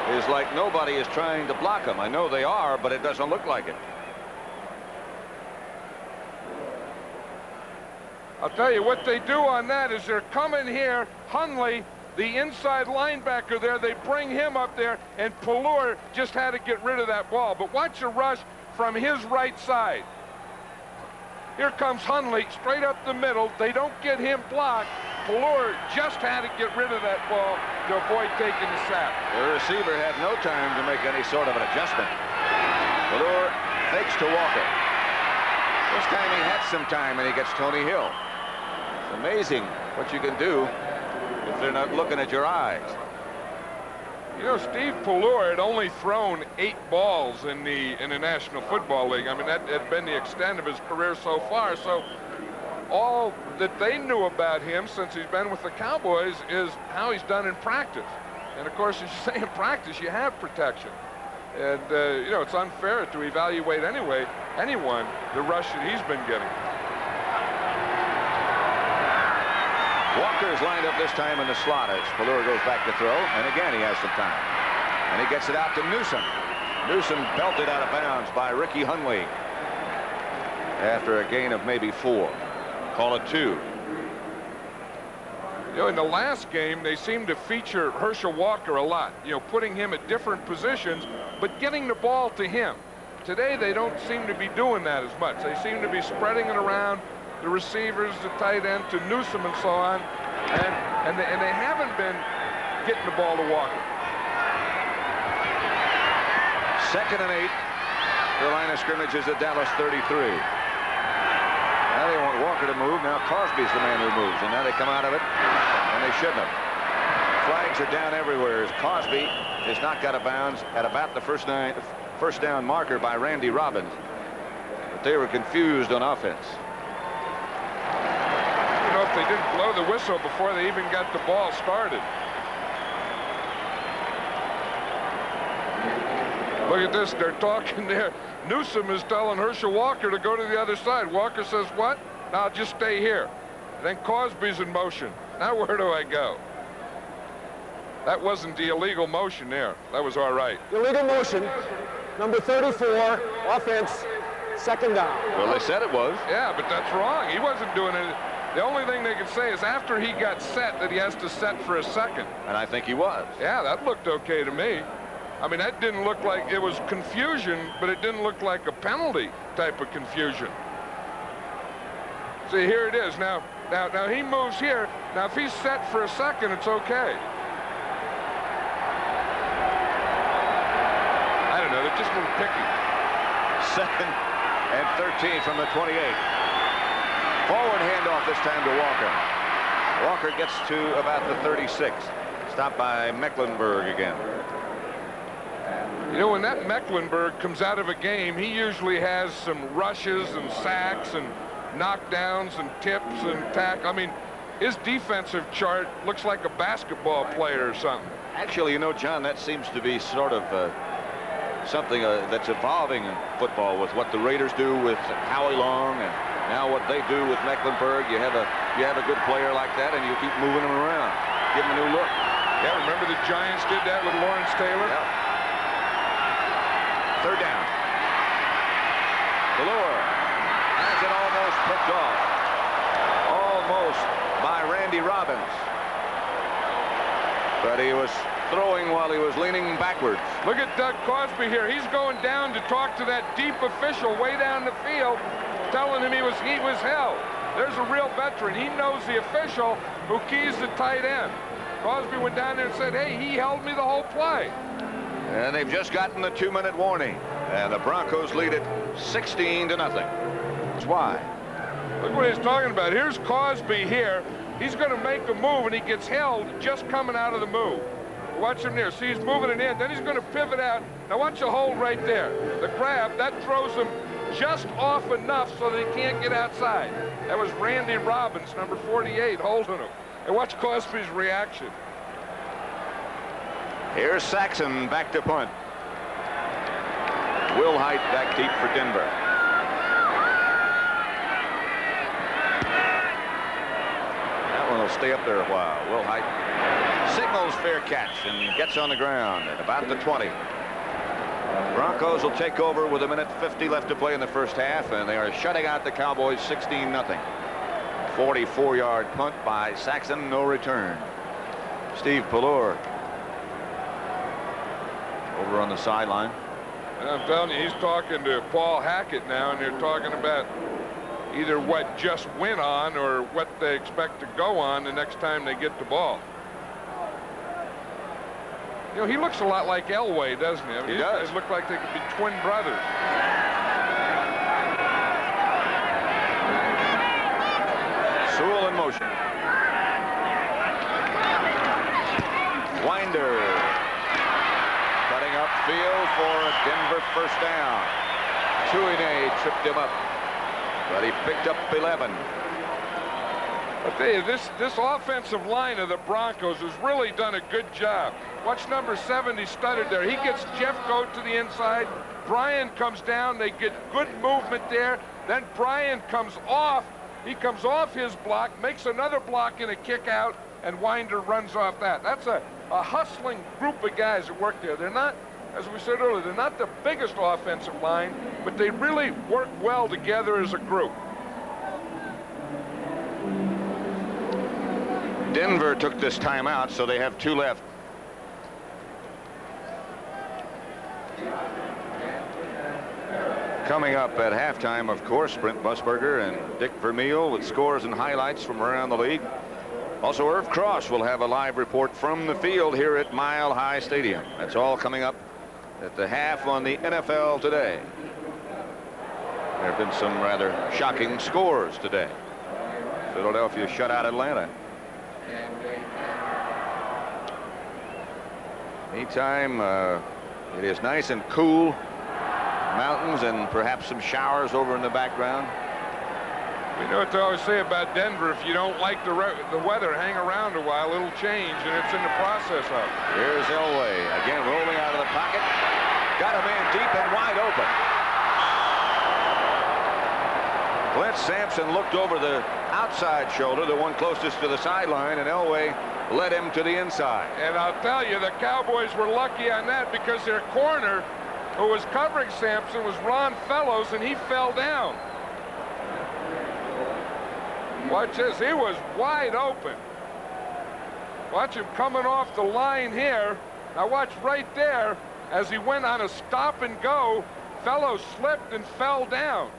is like nobody is trying to block him. I know they are, but it doesn't look like it. I'll tell you what they do on that is they're coming here. Hundley, the inside linebacker there, they bring him up there, and Pallur just had to get rid of that ball. But watch the rush from his right side. Here comes Hundley straight up the middle. They don't get him blocked. Pallur just had to get rid of that ball to avoid taking the sack. The receiver had no time to make any sort of an adjustment. Pallur fakes to Walker. This time he had some time, and he gets Tony Hill. It's amazing what you can do if they're not looking at your eyes. You know, Steve Pallur had only thrown 8 balls in the National Football League. I mean, that had been the extent of his career so far. So all that they knew about him since he's been with the Cowboys is how he's done in practice. And of course, as you say, in practice, you have protection. And, you know, it's unfair to evaluate anyone, the rush that he's been getting. Walker's lined up this time in the slot as Pallur goes back to throw, and again he has some time. And he gets it out to Newsom. Newsom belted out of bounds by Ricky Hundley after a gain of maybe 4. Call it 2. You know, in the last game, they seemed to feature Herschel Walker a lot, you know, putting him at different positions, but getting the ball to him. Today, they don't seem to be doing that as much. They seem to be spreading it around the receivers, the tight end, to Newsom and so on, and they haven't been getting the ball to Walker. 2nd and 8. The line of scrimmage is at Dallas 33. Now they want Walker to move. Now Cosby's the man who moves, and now they come out of it, and they shouldn't have. Flags are down everywhere as Cosby is knocked out of bounds at about the first down marker by Randy Robbins. But they were confused on offense. You know, if they didn't blow the whistle before they even got the ball started. Look at this, they're talking there. Newsom is telling Herschel Walker to go to the other side. Walker says, what? No, I'll just stay here. Then Cosby's in motion. Now where do I go? That wasn't the illegal motion there. That was all right. Illegal motion, number 34, offense, 2nd down. Well, they said it was. Yeah, but that's wrong. He wasn't doing it. The only thing they could say is after he got set that he has to set for a second. And I think he was. Yeah, that looked okay to me. I mean, that didn't look like it was confusion, but it didn't look like a penalty type of confusion. See, here it is. Now he moves here. Now, if he's set for a second, it's okay. I don't know. They're just a little picky. 2nd and 13 from the 28. Forward handoff this time to Walker. Walker gets to about the 36. Stopped by Mecklenburg again. You know, when that Mecklenburg comes out of a game, he usually has some rushes and sacks and knockdowns and tips and tack. I mean, his defensive chart looks like a basketball player or something. Actually, you know, John, that seems to be sort of something that's evolving in football with what the Raiders do with Howie Long and now what they do with Mecklenburg. You have a good player like that, and you keep moving him around, give him a new look. Yeah, remember the Giants did that with Lawrence Taylor? Yeah. 3rd down. Pallur has it almost picked off. Almost by Randy Robbins. But he was throwing while he was leaning backwards. Look at Doug Cosby here. He's going down to talk to that deep official way down the field, telling him he was held. There's a real veteran. He knows the official who keys the tight end. Cosby went down there and said, hey, he held me the whole play. And they've just gotten the 2-minute warning. And the Broncos lead it 16-0. That's why. Look what he's talking about. Here's Cosby here. He's going to make a move, and he gets held just coming out of the move. Watch him there. See, he's moving it in. Then he's going to pivot out. Now watch the hold right there. The grab, that throws him just off enough so that he can't get outside. That was Randy Robbins, number 48, holding him. And watch Cosby's reaction. Here's Saxon back to punt. Will Height back deep for Denver. That one will stay up there a while. Will Height signals fair catch and gets on the ground at about the 20. Broncos will take over with 1:50 left to play in the first half, and they are shutting out the Cowboys 16-0. 44-yard punt by Saxon, no return. Steve Pallor over on the sideline. And I'm telling you, he's talking to Paul Hackett now, and they're talking about either what just went on or what they expect to go on the next time they get the ball. You know, he looks a lot like Elway, doesn't he? I mean, he does. They look like they could be twin brothers. Sewell in motion. Winder cutting upfield for a Denver first down. Tuine tripped him up, but he picked up 11. I'll tell you, this offensive line of the Broncos has really done a good job. Watch number 70 stuttered there. He gets Jeff Goat to the inside. Brian comes down. They get good movement there. Then Brian comes off. He comes off his block, makes another block in a kick out, and Winder runs off that. That's a hustling group of guys that work there. They're not, as we said earlier, they're not the biggest offensive line, but they really work well together as a group. Denver took this timeout, so they have 2 left. Coming up at halftime, of course, Brent Busberger and Dick Vermeil with scores and highlights from around the league. Also, Irv Cross will have a live report from the field here at Mile High Stadium. That's all coming up at the half on the NFL Today. There have been some rather shocking scores today. Philadelphia shut out Atlanta. Meantime, it is nice and cool. Mountains and perhaps some showers over in the background. We know what they always say about Denver. If you don't like the weather, hang around a while. It'll change, and it's in the process of. Here's Elway again, rolling out of the pocket. Got a man deep and wide open. Clint Sampson looked over the outside shoulder, the one closest to the sideline, and Elway led him to the inside. And I'll tell you, the Cowboys were lucky on that because their corner, who was covering Sampson, was Ron Fellows, and he fell down. Watch this. He was wide open. Watch him coming off the line here. Now watch right there. As he went on a stop and go, Fellows slipped and fell down.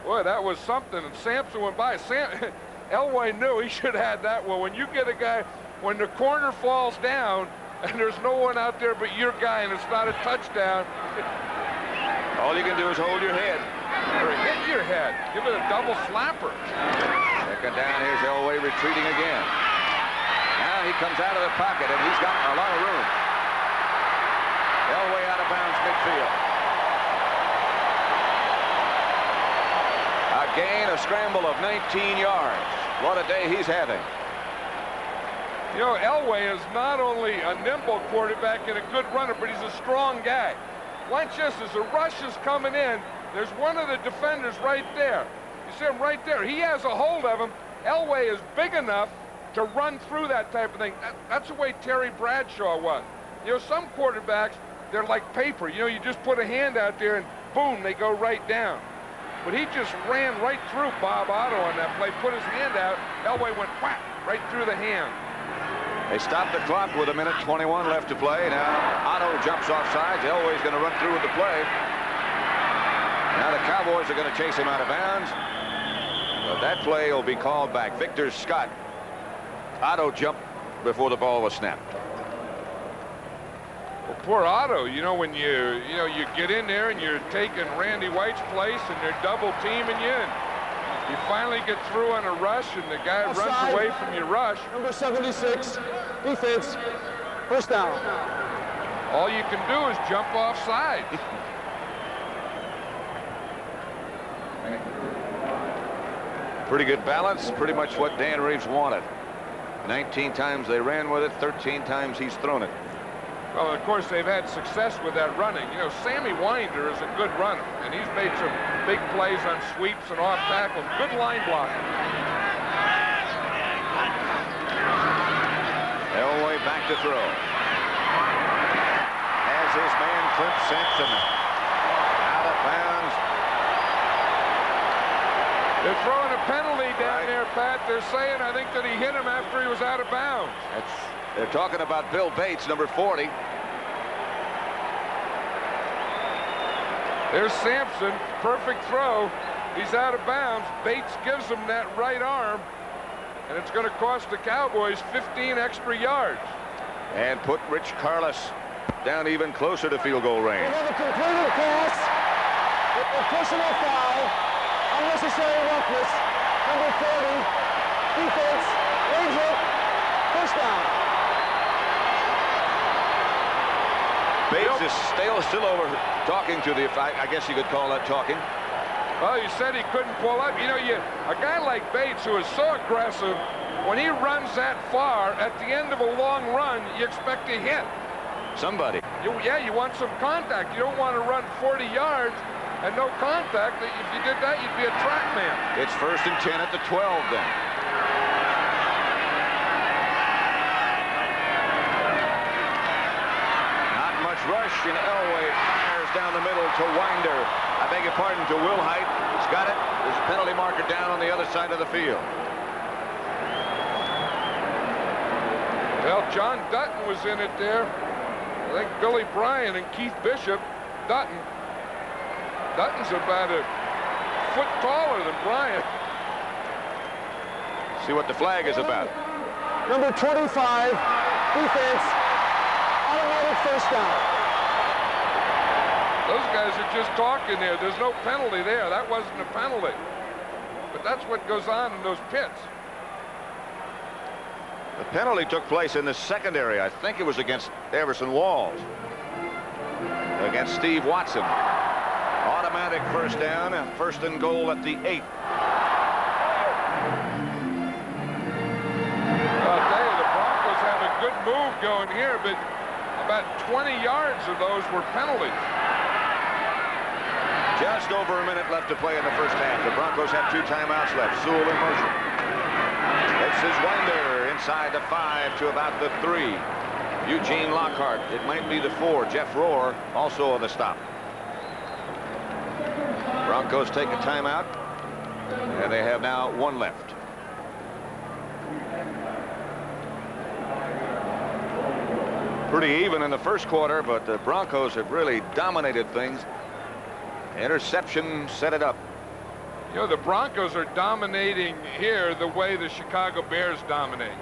Boy, that was something. And Sampson went by. Elway knew he should have had that one. When you get a guy, when the corner falls down, and there's no one out there but your guy, and it's not a touchdown. All you can do is hold your head. Or hit your head. Give it a double slapper. Second down, here's Elway retreating again. Now he comes out of the pocket, and he's got a lot of room. Elway out of bounds midfield. A gain, a scramble of 19 yards. What a day he's having. You know, Elway is not only a nimble quarterback and a good runner, but he's a strong guy. Watch this, as the rush is coming in, there's one of the defenders right there. You see him right there. He has a hold of him. Elway is big enough to run through that type of thing. That's the way Terry Bradshaw was. You know, some quarterbacks, they're like paper. You know, you just put a hand out there and boom, they go right down. But he just ran right through Bob Otto on that play, put his hand out. Elway went whack right through the hand. They stopped the clock with 1:21 left to play. Now Otto jumps off sides. Elway's going to run through with the play. Now the Cowboys are going to chase him out of bounds. But that play will be called back. Victor Scott. Otto jumped before the ball was snapped. Well, poor Otto, you know, when you get in there and you're taking Randy White's place and they're double teaming you, and you finally get through on a rush and the guy runs away from your rush. Number 76, defense, first down. All you can do is jump off sides. Pretty good balance, pretty much what Dan Reeves wanted. 19 times they ran with it, 13 times he's thrown it. Well, of course, they've had success with that running. You know, Sammy Winder is a good runner, and he's made some big plays on sweeps and off tackles. Good line blocking. Elway back to throw. Has his man Clint Sampson out of bounds. They're throwing a penalty down there, Pat. They're saying, I think, that he hit him after he was out of bounds. They're talking about Bill Bates, number 40. There's Sampson, perfect throw. He's out of bounds. Bates gives him that right arm, and it's going to cost the Cowboys 15 extra yards. And put Rich Carlos down even closer to field goal range. Another completed pass. A personal foul. Unnecessary roughness. Number 40. Defense. Range it. First down. Bates is still over talking to the, I guess you could call that talking. Well, he said he couldn't pull up. You know, a guy like Bates, who is so aggressive, when he runs that far, at the end of a long run, you expect to hit somebody. Yeah, you want some contact. You don't want to run 40 yards and no contact. If you did that, you'd be a track man. It's 1st and 10 at the 12 then. Not much rush, and Elway fires down the middle to Winder. I beg your pardon, to Wilhite. He's got it. There's a penalty marker down on the other side of the field. Well, John Dutton was in it there. I think Billy Bryan and Keith Bishop. Dutton's about a foot taller than Bryan. See what the flag is about. Number 25, defense, automatic first down. Those guys are just talking there. There's no penalty there. That wasn't a penalty. But that's what goes on in those pits. The penalty took place in the secondary. I think it was against Everson Walls. Against Steve Watson. Automatic first down, and 1st and goal at the 8. I'll tell you, the Broncos have a good move going here, but about 20 yards of those were penalties. Just over a minute left to play in the first half. The Broncos have 2 timeouts left. Sewell in motion. This is Winder inside the 5 to about the 3. Eugene Lockhart. It might be the 4. Jeff Rohr also on the stop. Broncos take a timeout, and they have now 1 left. Pretty even in the first quarter, but the Broncos have really dominated things. Interception set it up. You know, the Broncos are dominating here the way the Chicago Bears dominate.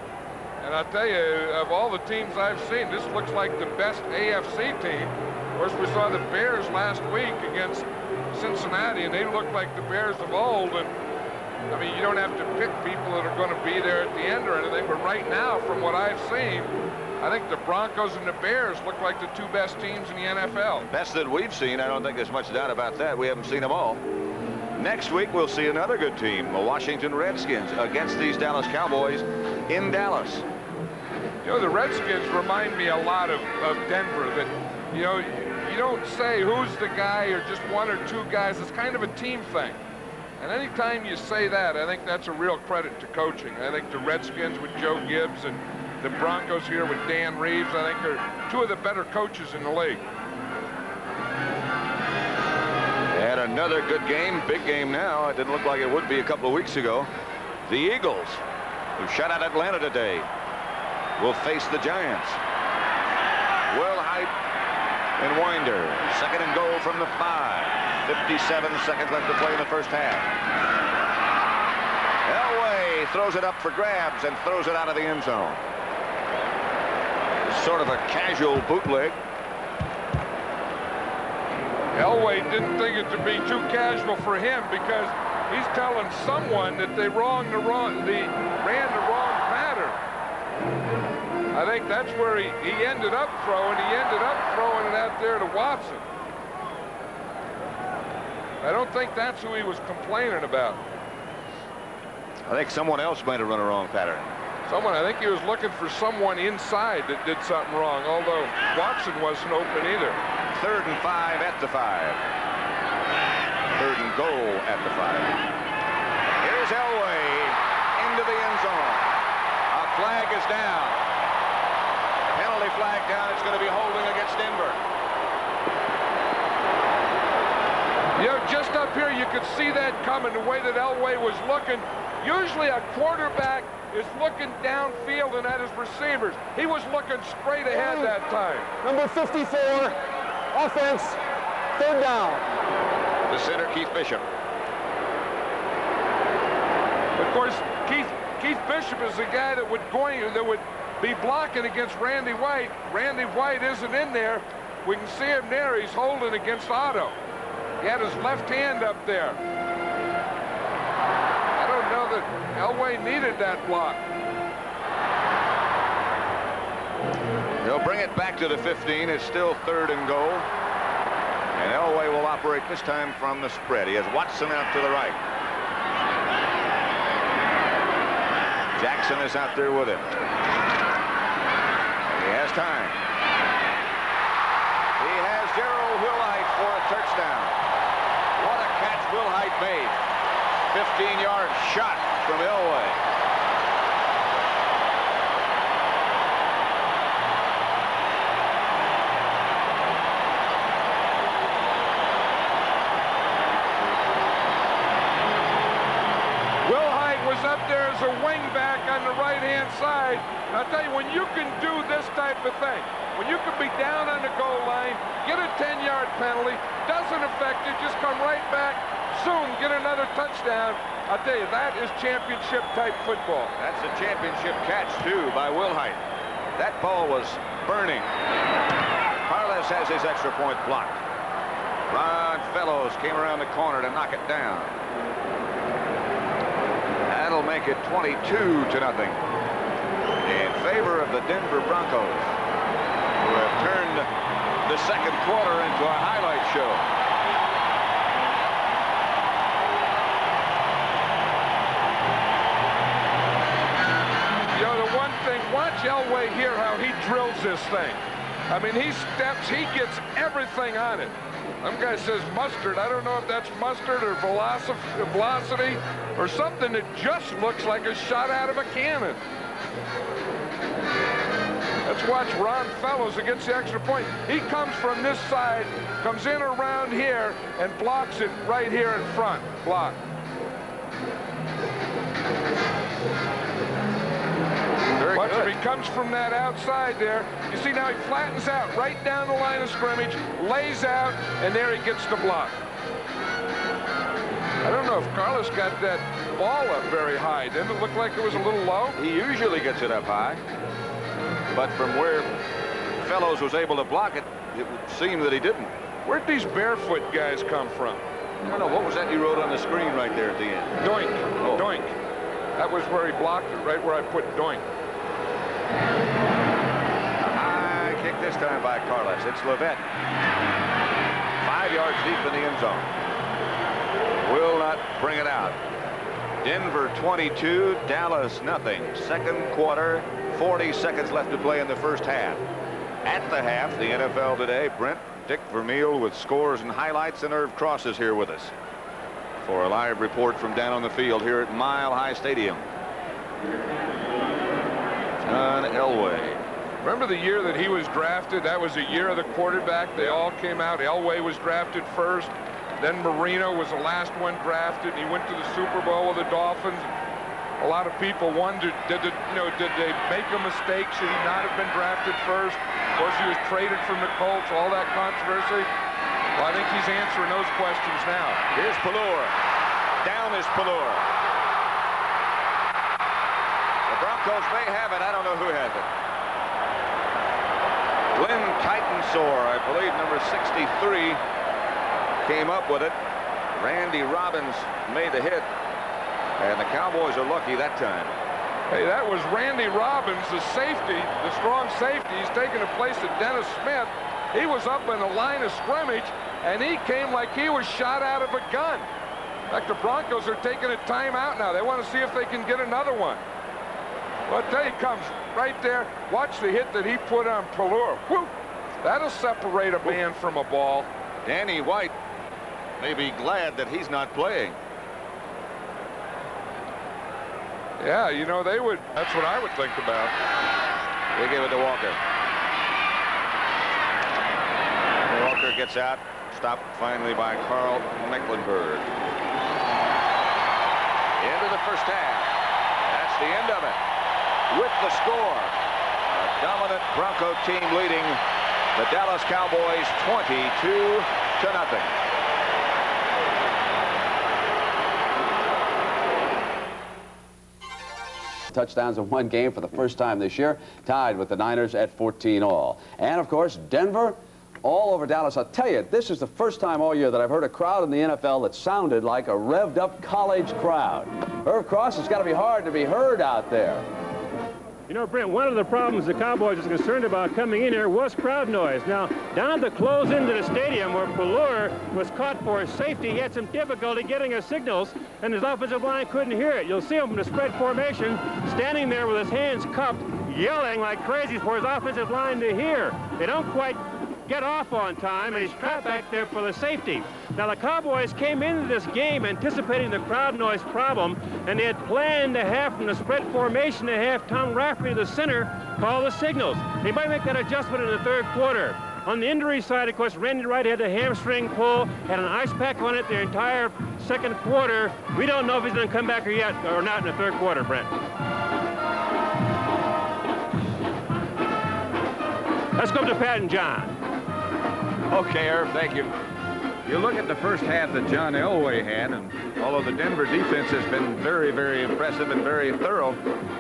And I'll tell you, of all the teams I've seen, this looks like the best AFC team. Of course, we saw the Bears last week against Cincinnati, and they look like the Bears of old. And I mean, you don't have to pick people that are going to be there at the end or anything, but right now, from what I've seen, I think the Broncos and the Bears look like the 2 best teams in the NFL. Best that we've seen. I don't think there's much doubt about that. We haven't seen them all. Next week, we'll see another good team, the Washington Redskins, against these Dallas Cowboys in Dallas. You know, the Redskins remind me a lot of Denver. That, you know, you don't say who's the guy or just 1 or 2 guys. It's kind of a team thing. And anytime you say that, I think that's a real credit to coaching. I think the Redskins with Joe Gibbs and the Broncos here with Dan Reeves, I think, are 2 of the better coaches in the league. And another good game, big game now. It didn't look like it would be a couple of weeks ago. The Eagles, who shut out Atlanta today. will face the Giants. Will Height and Winder. 2nd and goal from the 5. 57 seconds left to play in the first half. Elway throws it up for grabs and throws it out of the end zone. Sort of a casual bootleg. Elway didn't think it to be too casual for him because he's telling someone that they ran the wrong pattern. I think that's where he ended up throwing. He ended up throwing it out there to Watson. I don't think that's who he was complaining about. I think someone else might have run a wrong pattern. I think he was looking for someone inside that did something wrong, although Watson wasn't open either. 3rd and 5 at the 5. 3rd and goal at the 5. Here's Elway into the end zone. A flag is down. Penalty flag down. It's going to be holding against Denver. You know, just up here you could see that coming, the way that Elway was looking. Usually a quarterback is looking downfield and at his receivers. He was looking straight ahead that time. Number 54, offense, 3rd down. The center, Keith Bishop. Of course, Keith Bishop is the guy that would be blocking against Randy White. Randy White isn't in there. We can see him there. He's holding against Otto. He had his left hand up there. I don't know that Elway needed that block. They'll bring it back to the 15. It's still 3rd and goal. And Elway will operate this time from the spread. He has Watson out to the right. Jackson is out there with him. He has time. He has Gerald Wilhite for a touchdown. What a catch Wilhite made. 15-yard shot from Elway. Wilhite was up there as a wingback on the right-hand side. I'll tell you, when you can do this type of thing, when you can be down on the goal line, get a 10-yard penalty, doesn't affect you, just come right back, soon get another touchdown. I'll tell you, that is championship-type football. That's a championship catch, too, by Wilhite. That ball was burning. Carles has his extra point blocked. Ron Fellows came around the corner to knock it down. That'll make it 22-0 in favor of the Denver Broncos, who have turned the second quarter into a highlight show. You know, the one thing, watch Elway here how he drills this thing. I mean, he steps, he gets everything on it. Some guy says mustard. I don't know if that's mustard or velocity or something that just looks like a shot out of a cannon. Let's watch Ron Fellows against the extra point. He comes from this side, comes in around here, and blocks it right here in front. Block. Watch him. He comes from that outside there. You see now he flattens out right down the line of scrimmage, lays out, and there he gets the block. I don't know if Carlos got that ball up very high. Didn't it look like it was a little low? He usually gets it up high. But from where Fellows was able to block it, it would seem that he didn't. Where'd these barefoot guys come from? I don't know. What was that you wrote on the screen right there at the end? Doink. Oh. Doink. That was where he blocked it, right where I put doink. High kick this time by Carlos. It's Levette. 5 yards deep in the end zone. Will not bring it out. Denver 22, Dallas nothing. Second quarter, 40 seconds left to play in the first half. At the half, the NFL Today, Brent Dick Vermeil with scores and highlights, and Irv Cross is here with us for a live report from down on the field here at Mile High Stadium. John Elway. Remember the year that he was drafted? That was the year of the quarterback. They all came out. Elway was drafted first. Then Marino was the last one drafted. He went to the Super Bowl with the Dolphins. a lot of people wondered, did they make a mistake? Should he not have been drafted first? Was he was traded from the Colts? All that controversy. Well, I think he's answering those questions now. Here's Pallur. Down is Pallur. The Broncos may have it. I don't know who has it. Glenn Titensore, I believe, number 63, came up with it. Randy Robbins made the hit. And the Cowboys are lucky that time. Hey, that was Randy Robbins, the safety, the strong safety. He's taking the place of Dennis Smith. He was up in the line of scrimmage, and he came like he was shot out of a gun. In fact, the Broncos are taking a timeout now. They want to see if they can get another one. Well, I tell you, he comes right there. Watch the hit that he put on Pallur. Whoop! That'll separate a man from a ball. Danny White may be glad that he's not playing. Yeah, you know, they would. That's what I would think about. They give it to Walker. Walker gets out. Stopped finally by Carl Mecklenburg. Into the first half. That's the end of it. With the score, a dominant Bronco team leading the Dallas Cowboys 22-0. Touchdowns in one game for the first time this year, tied with the Niners at 14 all. And of course, Denver all over Dallas. I'll tell you, this is the first time all year that I've heard a crowd in the NFL that sounded like a revved up college crowd. Irv Cross, it's got to be hard to be heard out there. You know, Brent, one of the problems the Cowboys is concerned about coming in here was crowd noise. Now, down at the close end of the stadium where Pallur was caught for his safety, he had some difficulty getting his signals, and his offensive line couldn't hear it. You'll see him from the spread formation, standing there with his hands cupped, yelling like crazy for his offensive line to hear. They don't quite get off on time, and he's trapped back there for the safety. Now, the Cowboys came into this game anticipating the crowd noise problem, and they had planned to have, from the spread formation, to have Tom Rafferty, the center, call the signals. They might make that adjustment in the third quarter. On the injury side, of course, Randy Wright had a hamstring pull, had an ice pack on it the entire second quarter. We don't know if he's going to come back or not in the third quarter, Brent. Let's go to Pat and John. Okay, Irv, thank you. You look at the first half that John Elway had, and although the Denver defense has been very, very impressive and very thorough,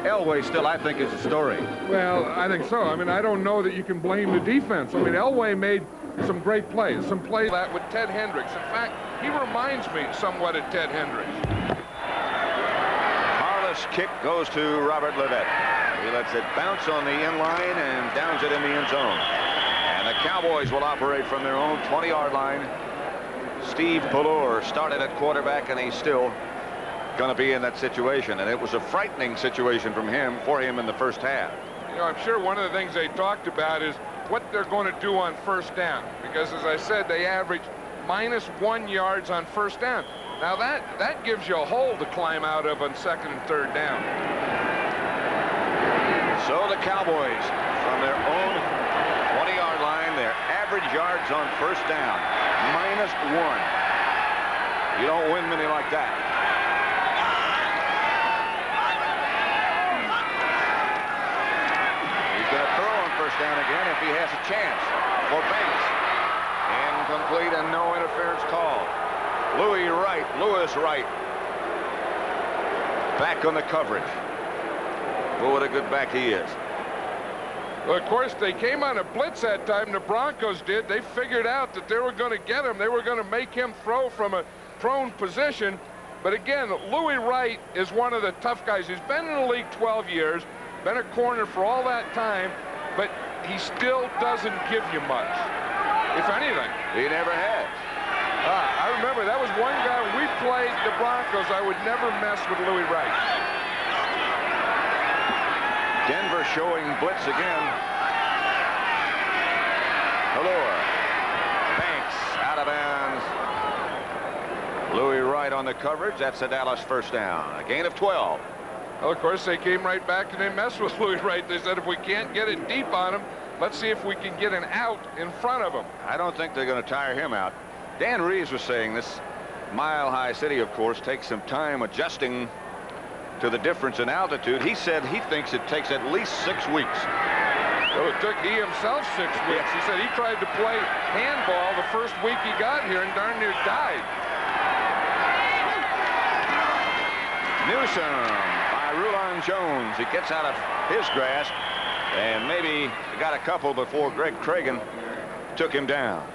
Elway still, I think, is a story. Well, I think so. I mean, I don't know that you can blame the defense. I mean, Elway made some great plays, some plays that with Ted Hendricks. In fact, he reminds me somewhat of Ted Hendricks. Harless kick goes to Robert Ledet. He lets it bounce on the end line and downs it in the end zone. And the Cowboys will operate from their own 20-yard line. Steve Pallur started at quarterback, and he's still going to be in that situation. And it was a frightening situation for him in the first half. You know, I'm sure one of the things they talked about is what they're going to do on first down. Because, as I said, they average -1 yards on first down. Now, that gives you a hole to climb out of on second and third down. So the Cowboys, from their own 20-yard line, their average yards on first down, -1. You don't win many like that. He's going to throw on first down again if he has a chance for Banks. Incomplete and no interference call. Louis Wright back on the coverage. Oh, what a good back he is. Well, of course, they came on a blitz that time, the Broncos did. They figured out that they were going to get him. They were going to make him throw from a prone position. But again, Louis Wright is one of the tough guys. He's been in the league 12 years, been a corner for all that time, but he still doesn't give you much, if anything. He never has. I remember that was one guy when we played the Broncos, I would never mess with Louis Wright. Denver showing blitz again. Pallur. Banks out of bounds. Louis Wright on the coverage. That's a Dallas first down. A gain of 12. Well, of course, they came right back and they messed with Louis Wright. They said if we can't get it deep on him, let's see if we can get an out in front of him. I don't think they're going to tire him out. Dan Reeves was saying this Mile High City, of course, takes some time adjusting to the difference in altitude. He said he thinks it takes at least 6 weeks. Well, it took he himself 6 weeks. He said he tried to play handball the first week he got here and darn near died. Newsom by Rulon Jones. He gets out of his grasp and maybe got a couple before Greg Cragen took him down.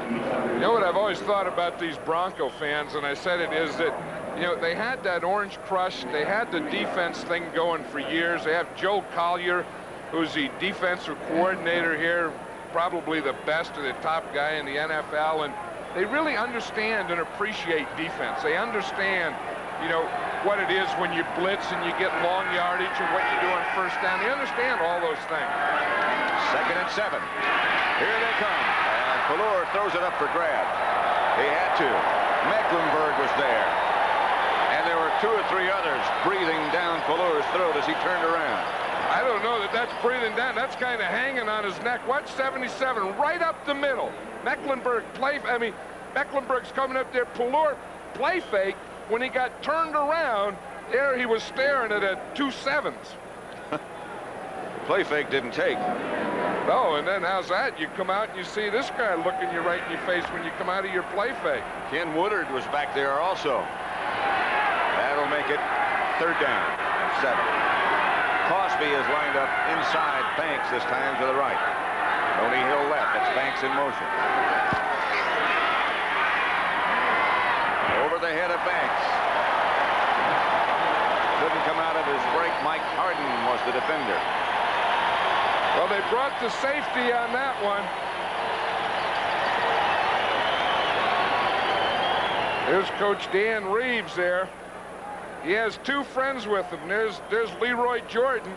You know what I've always thought about these Bronco fans, and I said it, is that, you know, they had that Orange Crush. They had the defense thing going for years. They have Joe Collier, who's the defensive coordinator here, probably the best or the top guy in the NFL, and they really understand and appreciate defense. They understand, you know, what it is when you blitz and you get long yardage and what you do on first down. They understand all those things. 2nd and 7. Here they come. And Pallur throws it up for grabs. He had to. Mecklenburg was there. And there were 2 or 3 others breathing down Pallur's throat as he turned around. I don't know that that's breathing down. That's kind of hanging on his neck. Watch 77 right up the middle. Mecklenburg's coming up there. Pallur play fake. When he got turned around, there he was staring at a 2 7s. Play fake didn't take. No, and then how's that? You come out and you see this guy looking you right in your face when you come out of your play fake. Ken Woodard was back there also. That'll make it 3rd down, 7. Cosby is lined up inside Banks this time to the right. Tony Hill left. It's Banks in motion. Over the head of Banks. Couldn't come out of his break. Mike Harden was the defender. Well, they brought the safety on that one. Here's Coach Dan Reeves there. He has 2 friends with him. There's Leroy Jordan,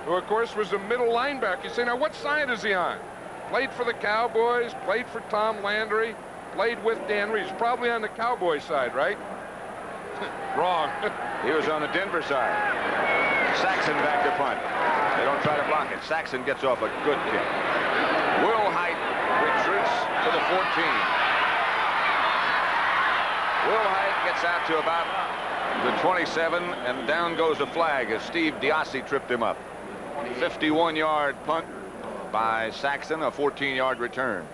who, of course, was a middle linebacker. You say, now, what side is he on? Played for the Cowboys, played for Tom Landry, played with Dan Reeves. Probably on the Cowboy side, right? Wrong. He was on the Denver side. Saxon back to punt. They don't try to block it. Saxon gets off a good kick. Will Height retreats to the 14. Will Height gets out to about the 27, and down goes a flag as Steve Diassi tripped him up. 51-yard punt by Saxon, a 14-yard return.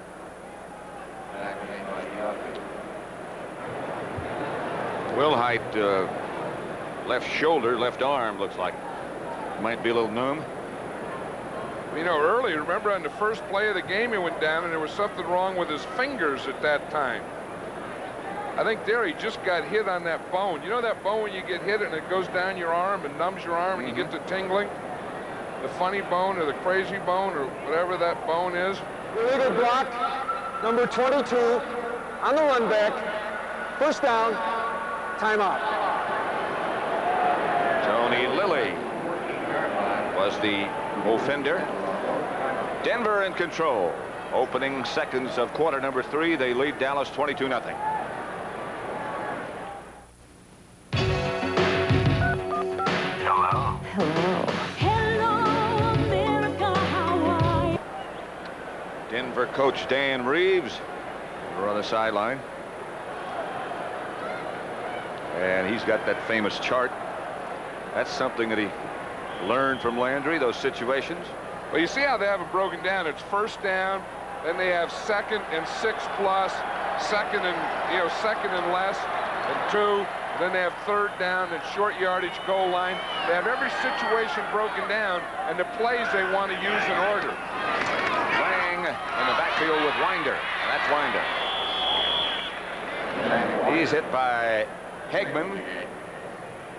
Will Height, left shoulder, left arm, looks like. Might be a little numb. You know, earlier, remember on the first play of the game, he went down and there was something wrong with his fingers at that time. I think there he just got hit on that bone. You know that bone when you get hit and it goes down your arm and numbs your arm and you get the tingling? The funny bone or the crazy bone or whatever that bone is. Illegal block, number 22, on the run back. 1st down, timeout. Tony Lilly was the offender. Denver in control. Opening seconds of quarter number 3. They lead Dallas 22-0. Hello. Hello, America, how are you? Denver coach Dan Reeves, over on the sideline. And he's got that famous chart. That's something that he learned from Landry, those situations. Well, you see how they have it broken down. It's 1st down, then they have 2nd and 6 plus, 2nd and less, and 2. And then they have 3rd down and short yardage goal line. They have every situation broken down and the plays they want to use in order. Lang in the backfield with Winder. And that's Winder. He's hit by Hegman.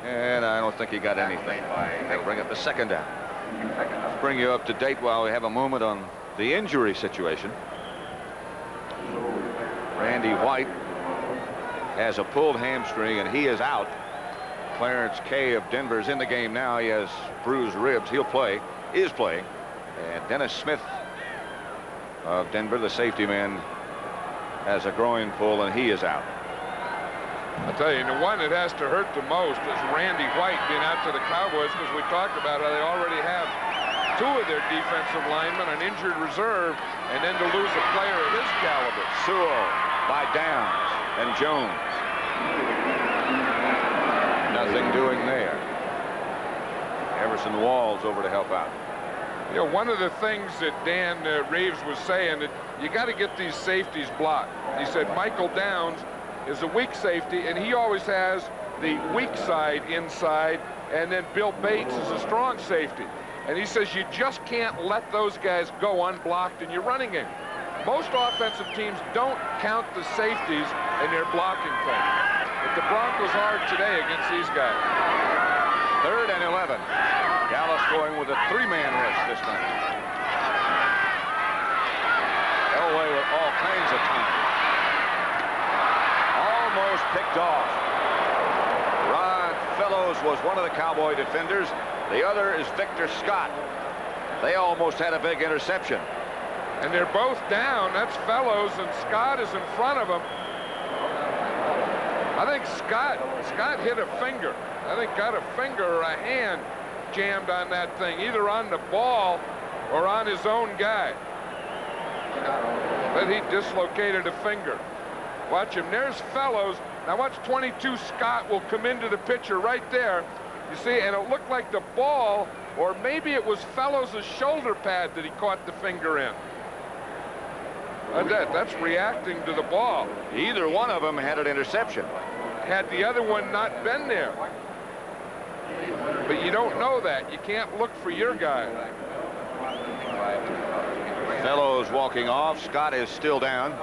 And I don't think he got anything. They'll bring up the 2nd down. Bring you up to date while we have a moment on the injury situation. Randy White has a pulled hamstring and he is out. Clarence Kay of Denver's in the game now. He has bruised ribs. He'll play, is playing. And Dennis Smith of Denver, the safety man, has a groin pull and he is out. I'll tell you, the one that has to hurt the most is Randy White being out to the Cowboys, because we talked about how they already have 2 of their defensive linemen on injured reserve, and then to lose a player of his caliber. Sewell by Downs and Jones. Nothing doing there. Everson Walls over to help out. You know, one of the things that Dan Reeves was saying, that you got to get these safeties blocked. He said Michael Downs is a weak safety, and he always has the weak side inside, and then Bill Bates is a strong safety. And he says you just can't let those guys go unblocked in your running game. Most offensive teams don't count the safeties in their blocking thing. But the Broncos are today against these guys. 3rd and 11. Dallas going with a 3-man rush this time. Elway with all kinds of time. Almost picked off. Ron Fellows was one of the Cowboy defenders. The other is Victor Scott. They almost had a big interception. And they're both down. That's Fellows, and Scott is in front of him. I think Scott hit a finger. I think got a finger or a hand jammed on that thing, either on the ball or on his own guy. But he dislocated a finger. Watch him. There's Fellows. Now watch 22 Scott will come into the picture right there. You see, and it looked like the ball, or maybe it was Fellows' shoulder pad that he caught the finger in. That's reacting to the ball. Either one of them had an interception. Had the other one not been there. But you don't know that. You can't look for your guy. Fellows walking off. Scott is still down.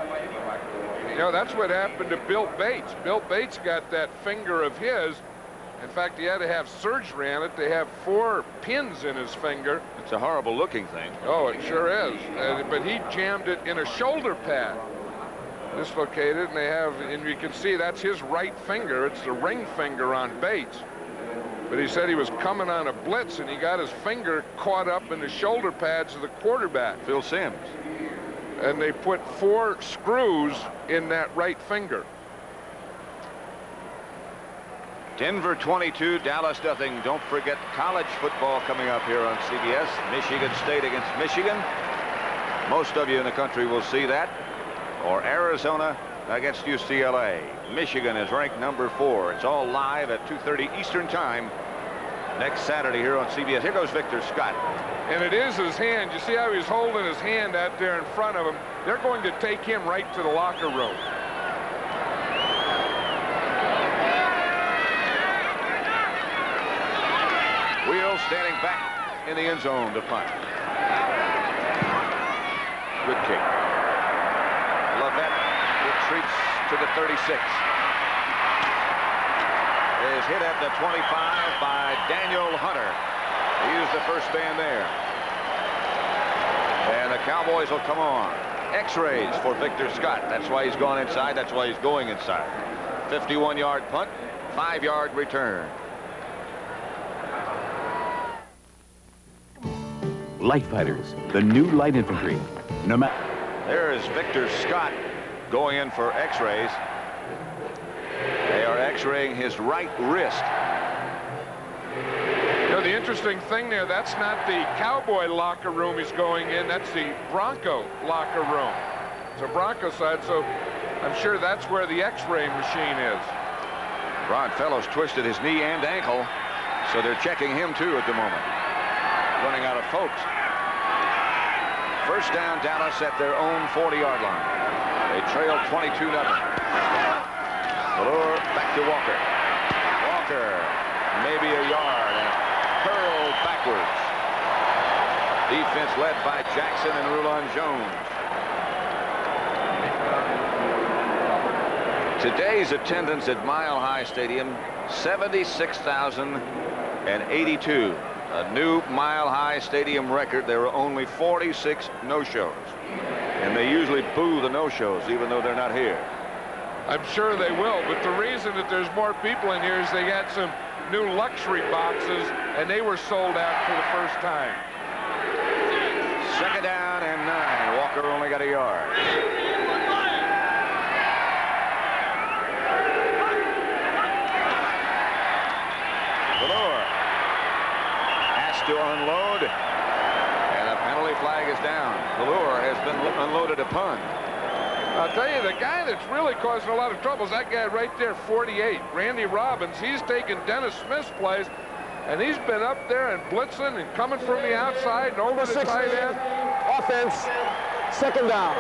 You know, that's what happened to Bill Bates. Bill Bates got that finger of his. In fact, he had to have surgery on it. They have 4 pins in his finger. It's a horrible looking thing. Oh, it sure is. But he jammed it in a shoulder pad. Dislocated, and they have, and you can see that's his right finger. It's the ring finger on Bates. But he said he was coming on a blitz, and he got his finger caught up in the shoulder pads of the quarterback. Phil Simms. And they put 4 screws in that right finger. Denver 22, Dallas nothing. Don't forget college football coming up here on CBS. Michigan State against Michigan. Most of you in the country will see that. Or Arizona against UCLA. Michigan is ranked number 4. It's all live at 2:30 Eastern Time next Saturday here on CBS. Here goes Victor Scott. And it is his hand. You see how he's holding his hand out there in front of him? They're going to take him right to the locker room. Wheels standing back in the end zone to punt. Good kick. Lovett retreats to the 36. Is hit at the 25 by Daniel Hunter. He was the first man there. And the Cowboys will come on. X-rays for Victor Scott. That's why he's gone inside. That's why he's going inside. 51-yard punt, 5-yard return. Light fighters, the new light infantry. No matter. There's Victor Scott going in for X-rays. They are X-raying his right wrist. You know, the interesting thing there, that's not the Cowboy locker room he's going in. That's the Bronco locker room. It's a Bronco side, so I'm sure that's where the X-ray machine is. Ron Fellows twisted his knee and ankle, so they're checking him too at the moment. Running out of folks. First down, Dallas at their own 40-yard line. They trail 22-0. Valor back to Walker. Walker, maybe a yard, and hurled backwards. Defense led by Jackson and Rulon Jones. Today's attendance at Mile High Stadium, 76,082. A new Mile High Stadium record. There were only 46 no-shows. And they usually boo the no-shows, even though they're not here. I'm sure they will, but the reason that there's more people in here is they got some new luxury boxes, and they were sold out for the first time. Second down and 9. Walker only got a yard. To unload, and a penalty flag is down. Valor has been unloaded a punt. I'll tell you, the guy that's really causing a lot of trouble is that guy right there, 48, Randy Robbins. He's taken Dennis Smith's place, and he's been up there and blitzing and coming from the outside and over the tight end. Offense, second down.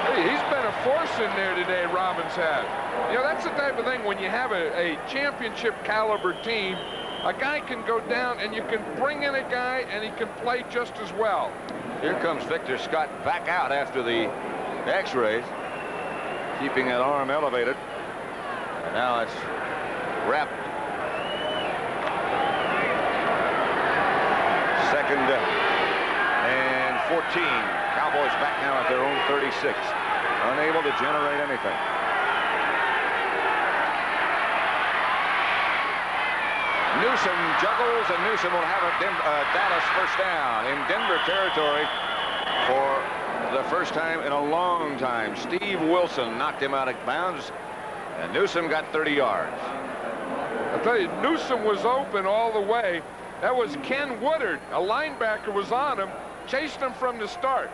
Hey, he's been a force in there today, Robbins has. You know, that's the type of thing when you have a championship caliber team, a guy can go down and you can bring in a guy and he can play just as well. Here comes Victor Scott back out after the X-rays, keeping that arm elevated. And now it's wrapped. Second and 14. Cowboys back now at their own 36. Unable to generate anything. Newsom juggles, and Newsom will have a Dallas first down in Denver territory for the first time in a long time. Steve Wilson knocked him out of bounds, and Newsom got 30 yards. I'll tell you, Newsom was open all the way. That was Ken Woodard. A linebacker was on him, chased him from the start.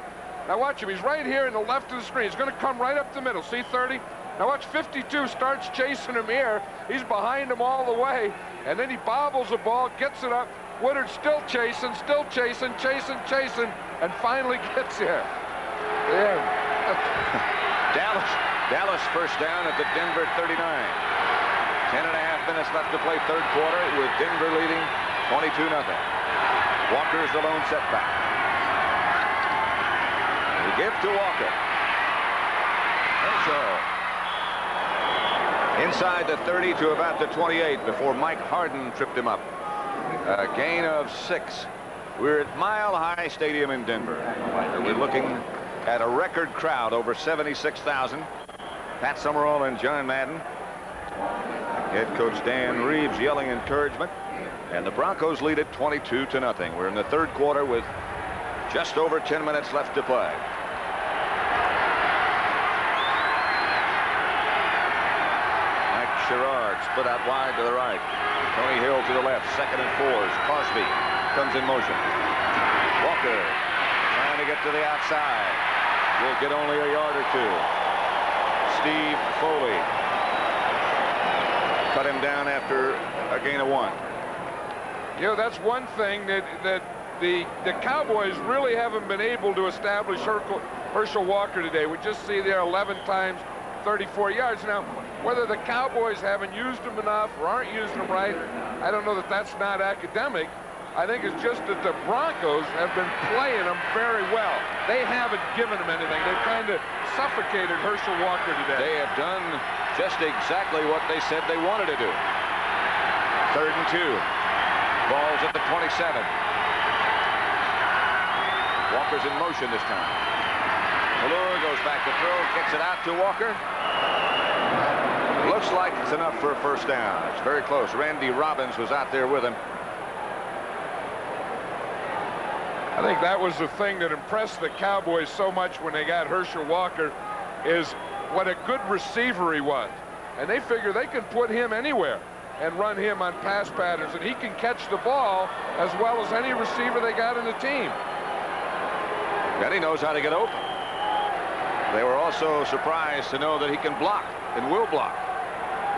Now watch him. He's right here in the left of the screen. He's going to come right up the middle. See 30? Now watch 52 starts chasing him here. He's behind him all the way. And then he bobbles the ball, gets it up. Woodard still chasing, chasing, and finally gets here. Yeah. Dallas first down at the Denver 39. 10.5 minutes left to play third quarter with Denver leading 22-0. Walker's the lone setback. The give to Walker. Herschel. Inside the 30 to about the 28 before Mike Harden tripped him up. A gain of 6. We're at Mile High Stadium in Denver. We're looking at a record crowd, over 76,000. Pat Summerall and John Madden. Head coach Dan Reeves yelling encouragement. And the Broncos lead it 22-0. We're in the third quarter with just over 10 minutes left to play. Sherrard split out wide to the right. Tony Hill to the left. 2nd and 4s. Cosby comes in motion. Walker trying to get to the outside. Will get only a yard or two. Steve Foley cut him down after a gain of 1. You know, that's one thing that the Cowboys really haven't been able to establish Herschel Walker today. We just see there 11 times, 34 yards. Now, whether the Cowboys haven't used him enough or aren't using him right, I don't know that that's not academic. I think it's just that the Broncos have been playing him very well. They haven't given him anything. They've kind of suffocated Herschel Walker today. They have done just exactly what they said they wanted to do. 3rd and 2. Ball's at the 27. Walker's in motion this time. Malure goes back to throw, kicks it out to Walker. Looks like it's enough for a first down. It's very close. Randy Robbins was out there with him. I think that was the thing that impressed the Cowboys so much when they got Herschel Walker, is what a good receiver he was. And they figure they can put him anywhere and run him on pass patterns, and he can catch the ball as well as any receiver they got in the team. And he knows how to get open. They were also surprised to know that he can block and will block.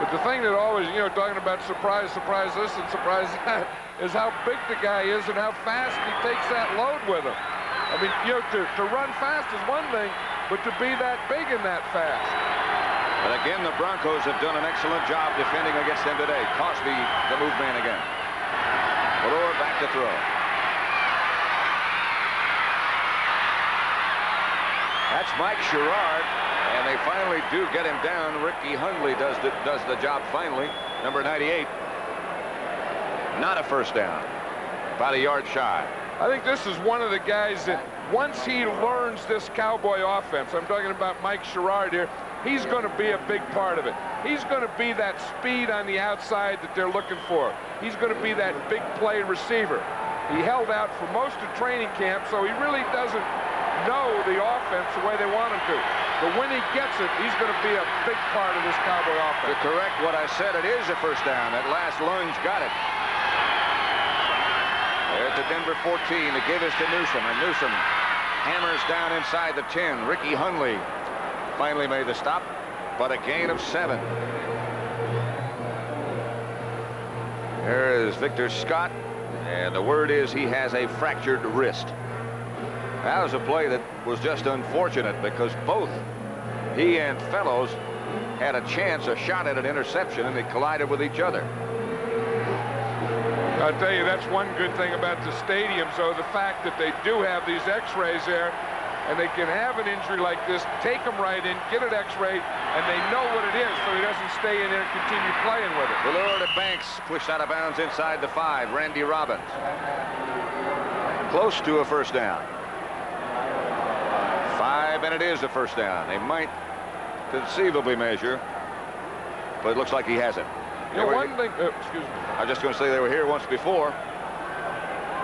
But the thing that always, you know, talking about surprise this and surprise that, is how big the guy is and how fast he takes that load with him. I mean, you know, to run fast is one thing, but to be that big and that fast. But again, the Broncos have done an excellent job defending against him today. Cosby, the move man again. Malure back to throw. That's Mike Sherrard, and they finally do get him down. Ricky Hundley does the job finally. Number 98. Not a first down. About a yard shy. I think this is one of the guys that once he learns this Cowboy offense, I'm talking about Mike Sherrard here, he's going to be a big part of it. He's going to be that speed on the outside that they're looking for. He's going to be that big play receiver. He held out for most of training camp, so he really doesn't know the offense the way they want him to. But when he gets it, he's going to be a big part of this Cowboy offense. To correct what I said, it is a first down. That last lunge got it. There's the Denver 14. The give is to Newsom, and Newsom hammers down inside the 10. Ricky Hundley finally made the stop, but a gain of 7. There is Victor Scott, and the word is he has a fractured wrist. That was a play that was just unfortunate because both he and Fellows had a chance, a shot at an interception, and they collided with each other. I'll tell you, that's one good thing about the stadiums, though, the fact that they do have these x-rays there, and they can have an injury like this, take them right in, get it x-rayed, and they know what it is, so he doesn't stay in there and continue playing with it. Ballure to Banks, pushed out of bounds inside the 5. Randy Robbins. Close to a first down. 5, and it is a first down. They might conceivably measure, but it looks like he hasn't. You know, one thing, excuse me. I was just going to say they were here once before.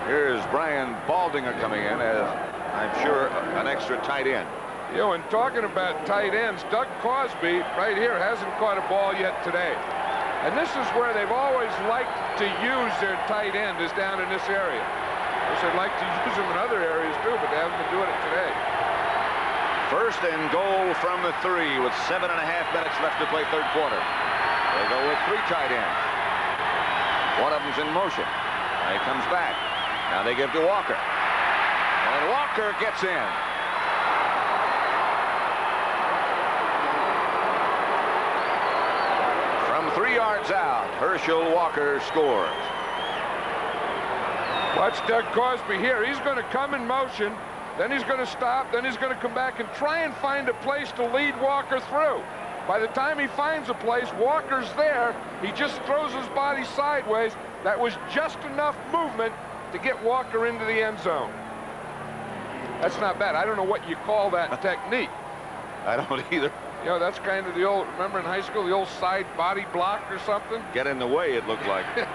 Here's Brian Baldinger coming in as, I'm sure, an extra tight end. You know, and talking about tight ends, Doug Cosby right here hasn't caught a ball yet today. And this is where they've always liked to use their tight end, is down in this area. Of course, they'd like to use them in other areas too, but they haven't been doing it today. First and goal from the 3 with 7.5 minutes left to play third quarter. They go with 3 tight ends. One of them's in motion. Now he comes back. Now they give to Walker. And Walker gets in. From 3 yards out, Herschel Walker scores. Watch Doug Cosby here. He's going to come in motion, then he's going to stop, then he's going to come back and try and find a place to lead Walker through. By the time he finds a place, Walker's there. He just throws his body sideways. That was just enough movement to get Walker into the end zone. That's not bad. I don't know what you call that technique. I don't either. You know, that's kind of the old, remember in high school, the old side body block or something? Get in the way, it looked like. 6'6"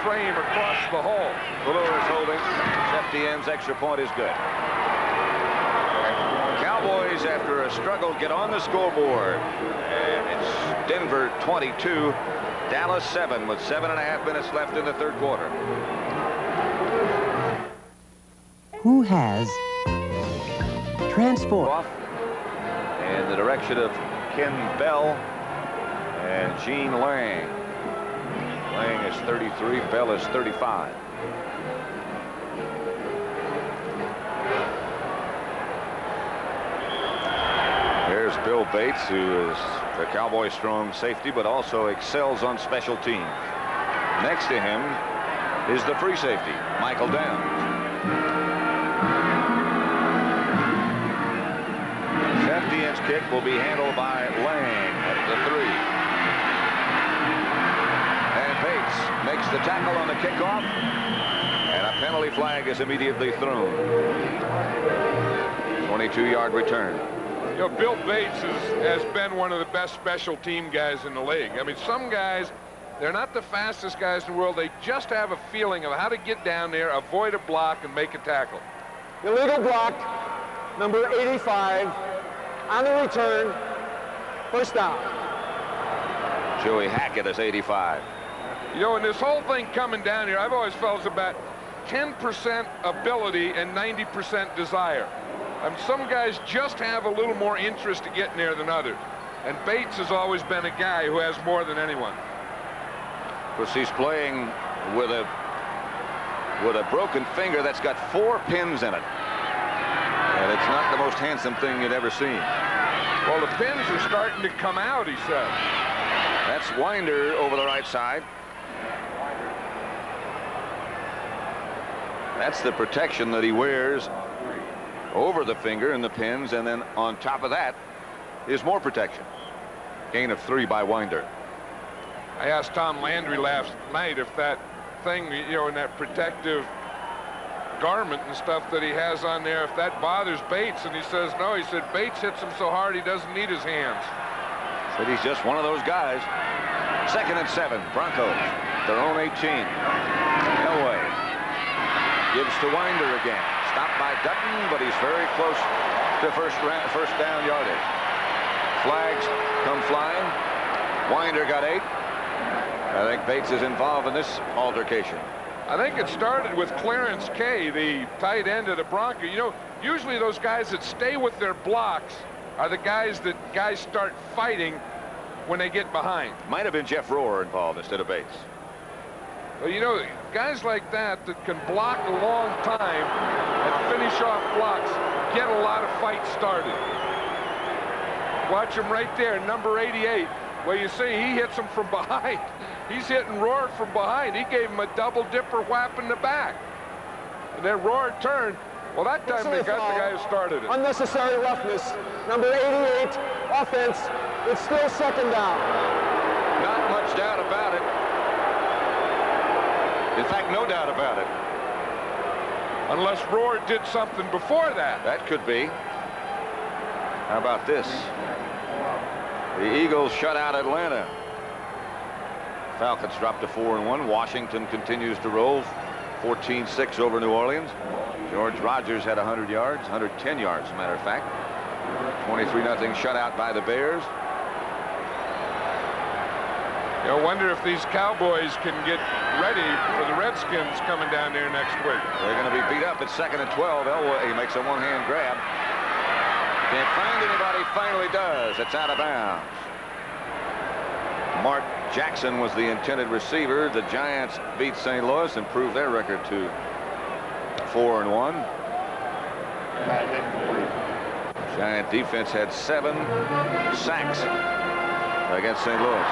frame across the hole. Ballure is holding. Septien's extra point is good. Cowboys, after a struggle, get on the scoreboard. And it's Denver 22, Dallas 7 with 7.5 minutes left in the third quarter. Who has transformed? Off in the direction of Ken Bell and Gene Lang. Lang is 33, Bell is 35. There's Bill Bates, who is the Cowboy strong safety, but also excels on special teams. Next to him is the free safety, Michael Downs. Septien's kick will be handled by Lang at the 3. And Bates makes the tackle on the kickoff, and a penalty flag is immediately thrown. 22-yard return. You know, Bill Bates has been one of the best special team guys in the league. I mean, some guys, they're not the fastest guys in the world. They just have a feeling of how to get down there, avoid a block, and make a tackle. Illegal block, number 85, on the return, first down. Joey Hackett is 85. You know, and this whole thing coming down here, I've always felt it's about 10% ability and 90% desire. Some guys just have a little more interest to get in there than others. And Bates has always been a guy who has more than anyone. Of course, he's playing with a broken finger that's got 4 pins in it. And it's not the most handsome thing you'd ever seen. Well, the pins are starting to come out, he said. That's Winder over the right side. That's the protection that he wears over the finger and the pins, and then on top of that is more protection. Gain of 3 by Winder. I asked Tom Landry last night if that thing, you know, in that protective garment and stuff that he has on there, if that bothers Bates, and he says no. He said Bates hits him so hard he doesn't need his hands. Said he's just one of those guys. 2nd and 7, Broncos, their own 18. Elway gives to Winder again. Stopped by Dutton, but he's very close to first down yardage. Flags come flying. Winder got 8. I think Bates is involved in this altercation. I think it started with Clarence Kay, the tight end of the Broncos. You know, usually those guys that stay with their blocks are the guys that start fighting when they get behind. Might have been Jeff Rohr involved instead of Bates. Well, you know, guys like that can block a long time and finish off blocks, get a lot of fights started. Watch him right there, number 88. Well, you see, he hits him from behind. He's hitting Rohr from behind. He gave him a double dipper whap in the back. And then Rohr turned. Well, that time they got the guy who started it. Unnecessary roughness. Number 88, offense. It's still second down. Not much doubt about it. In fact, no doubt about it. Unless Rohr did something before that. That could be. How about this? The Eagles shut out Atlanta. Falcons dropped to 4-1. Washington continues to roll 14-6 over New Orleans. George Rogers had 100 yards, 110 yards, as a matter of fact. 23-0 shutout by the Bears. I wonder if these Cowboys can get ready for the Redskins coming down there next week. They're going to be beat up at 2nd and 12. Elway makes a one-hand grab. Can't find anybody, finally does. It's out of bounds. Mark Jackson was the intended receiver. The Giants beat St. Louis, improved their record to 4-1. Giant defense had 7 sacks against St. Louis.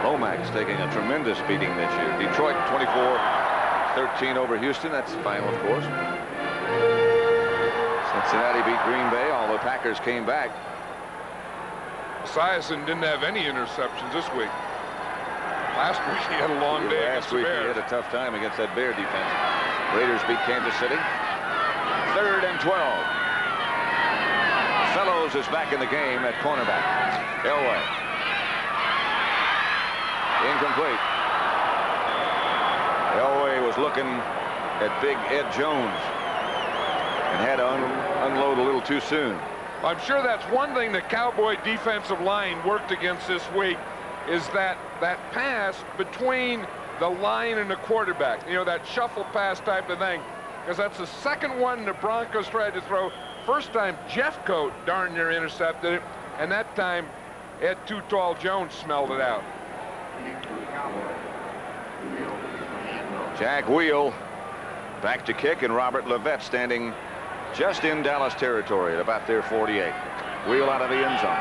Lomax taking a tremendous beating this year. Detroit 24-13 over Houston. That's the final, of course. Cincinnati beat Green Bay, although Packers came back. Esiason didn't have any interceptions this week. Last week he had a long day against the Bears. He had a tough time against that Bear defense. Raiders beat Kansas City. 3rd and 12. Fellows is back in the game at cornerback. Elway. Incomplete. Elway was looking at big Ed Jones and had to unload a little too soon. I'm sure that's one thing the Cowboy defensive line worked against this week, is that pass between the line and the quarterback. You know, that shuffle pass type of thing. Because that's the second one the Broncos tried to throw. First time Jeffcoat darn near intercepted it, and that time Ed Too Tall Jones smelled it out. Jack Wheel back to kick, and Robert Levette standing just in Dallas territory at about their 48. Wheel out of the end zone.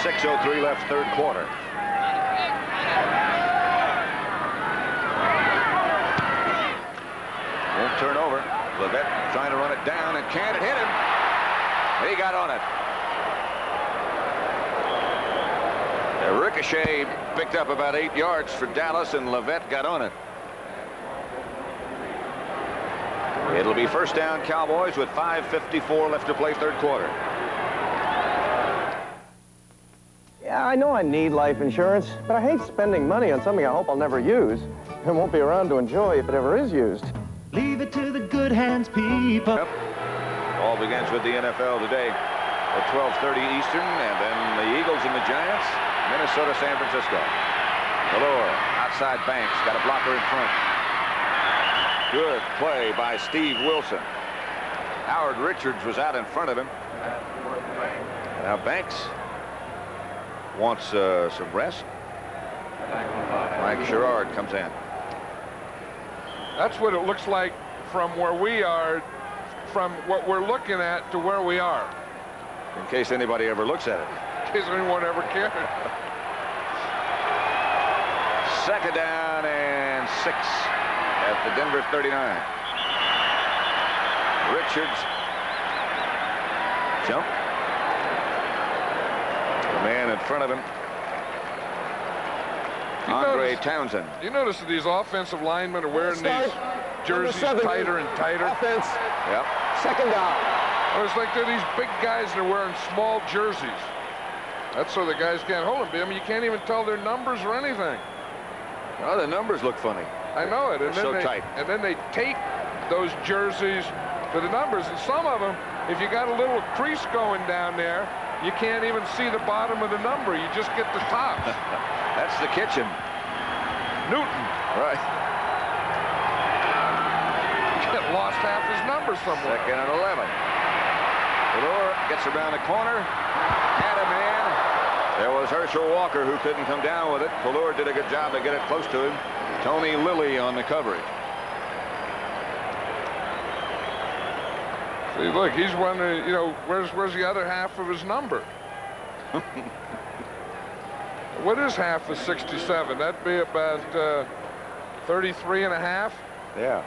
6:03 left, 3rd quarter. Won't turn over. Levette trying to run it down, and can't hit him. He got on it. The ricochet picked up about 8 yards for Dallas, and Levette got on it. It'll be first down Cowboys with 5:54 left to play, 3rd quarter. Yeah, I know I need life insurance, but I hate spending money on something I hope I'll never use and won't be around to enjoy if it ever is used. Leave it to the good hands, people. Yep. All begins with the NFL today at 12:30 Eastern, and then the Eagles and the Giants, Minnesota, San Francisco. Valor, outside Banks, got a blocker in front. Good play by Steve Wilson. Howard Richards was out in front of him. Now Banks wants some rest. Mike Sherrard comes in. That's what it looks like from where we are, from what we're looking at to where we are. In case anybody ever looks at it. In case anyone ever cared. 2nd down and 6 at the Denver 39. Richards. Jump. The man in front of him. Andre Townsend. You notice that these offensive linemen are wearing these jerseys tighter and tighter? Offense. Yep. 2nd down. Well, it's like they're these big guys and they're wearing small jerseys. That's so the guys can't hold them. I mean, you can't even tell their numbers or anything. Oh, the numbers look funny. I know it. And they're so tight. And then they tape those jerseys to the numbers. And some of them, if you got a little crease going down there, you can't even see the bottom of the number. You just get the top. That's the kitchen. Newton. Right. You get lost half his number somewhere. Second and 11. Valor gets around the corner. Had a man. There was Herschel Walker who couldn't come down with it. Valor did a good job to get it close to him. Tony Lilly on the coverage. See, look, he's wondering, you know, where's the other half of his number? What is half of 67? That'd be about 33 and a half. Yeah.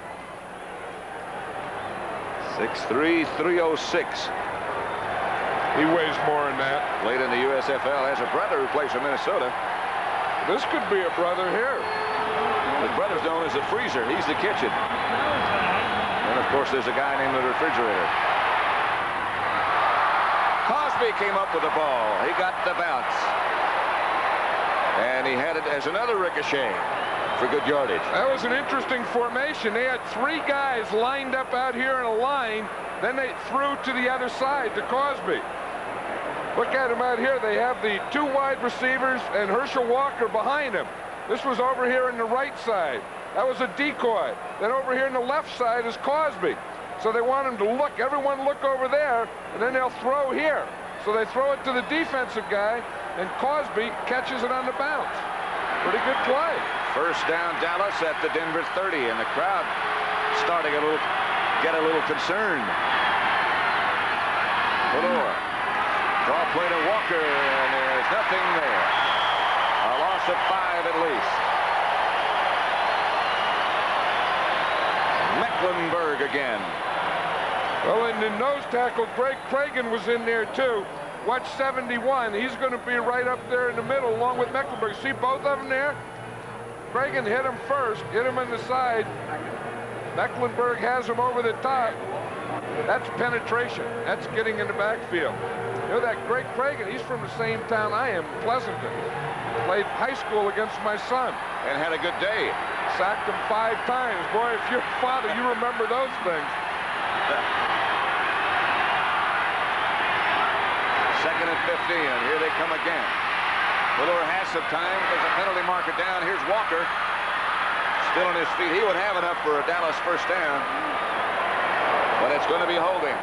6'3", 306. He weighs more than that. Played in the USFL. Has a brother who plays for Minnesota. This could be a brother here. His brother's known as the freezer. He's the kitchen. And of course, there's a guy named the refrigerator. Cosby came up with the ball. He got the bounce. And he had it as another ricochet for good yardage. That was an interesting formation. They had 3 guys lined up out here in a line. Then they threw to the other side to Cosby. Look at him out here. They have the 2 wide receivers and Herschel Walker behind him. This was over here in the right side. That was a decoy. Then over here in the left side is Cosby. So they want him to look. Everyone look over there, and then they'll throw here. So they throw it to the defensive guy, and Cosby catches it on the bounce. Pretty good play. First down, Dallas at the Denver 30, and the crowd starting to get a little concerned. Valor. Draw play to Walker, and there's nothing there. A loss of 5 at least. Mecklenburg again. Well, and the nose tackle, Greg Cragen was in there too. Watch 71. He's going to be right up there in the middle along with Mecklenburg. See both of them there? Cragen hit him first, hit him on the side. Mecklenburg has him over the top. That's penetration. That's getting in the backfield. You know that Greg Cragen, he's from the same town I am, Pleasanton. Played high school against my son. And had a good day. Sacked him 5 times. Boy, if you're a father, you remember those things. Second and 15. Here they come again. Valor has some time. There's a penalty marker down. Here's Walker. Still on his feet. He would have enough for a Dallas first down. But it's going to be holding.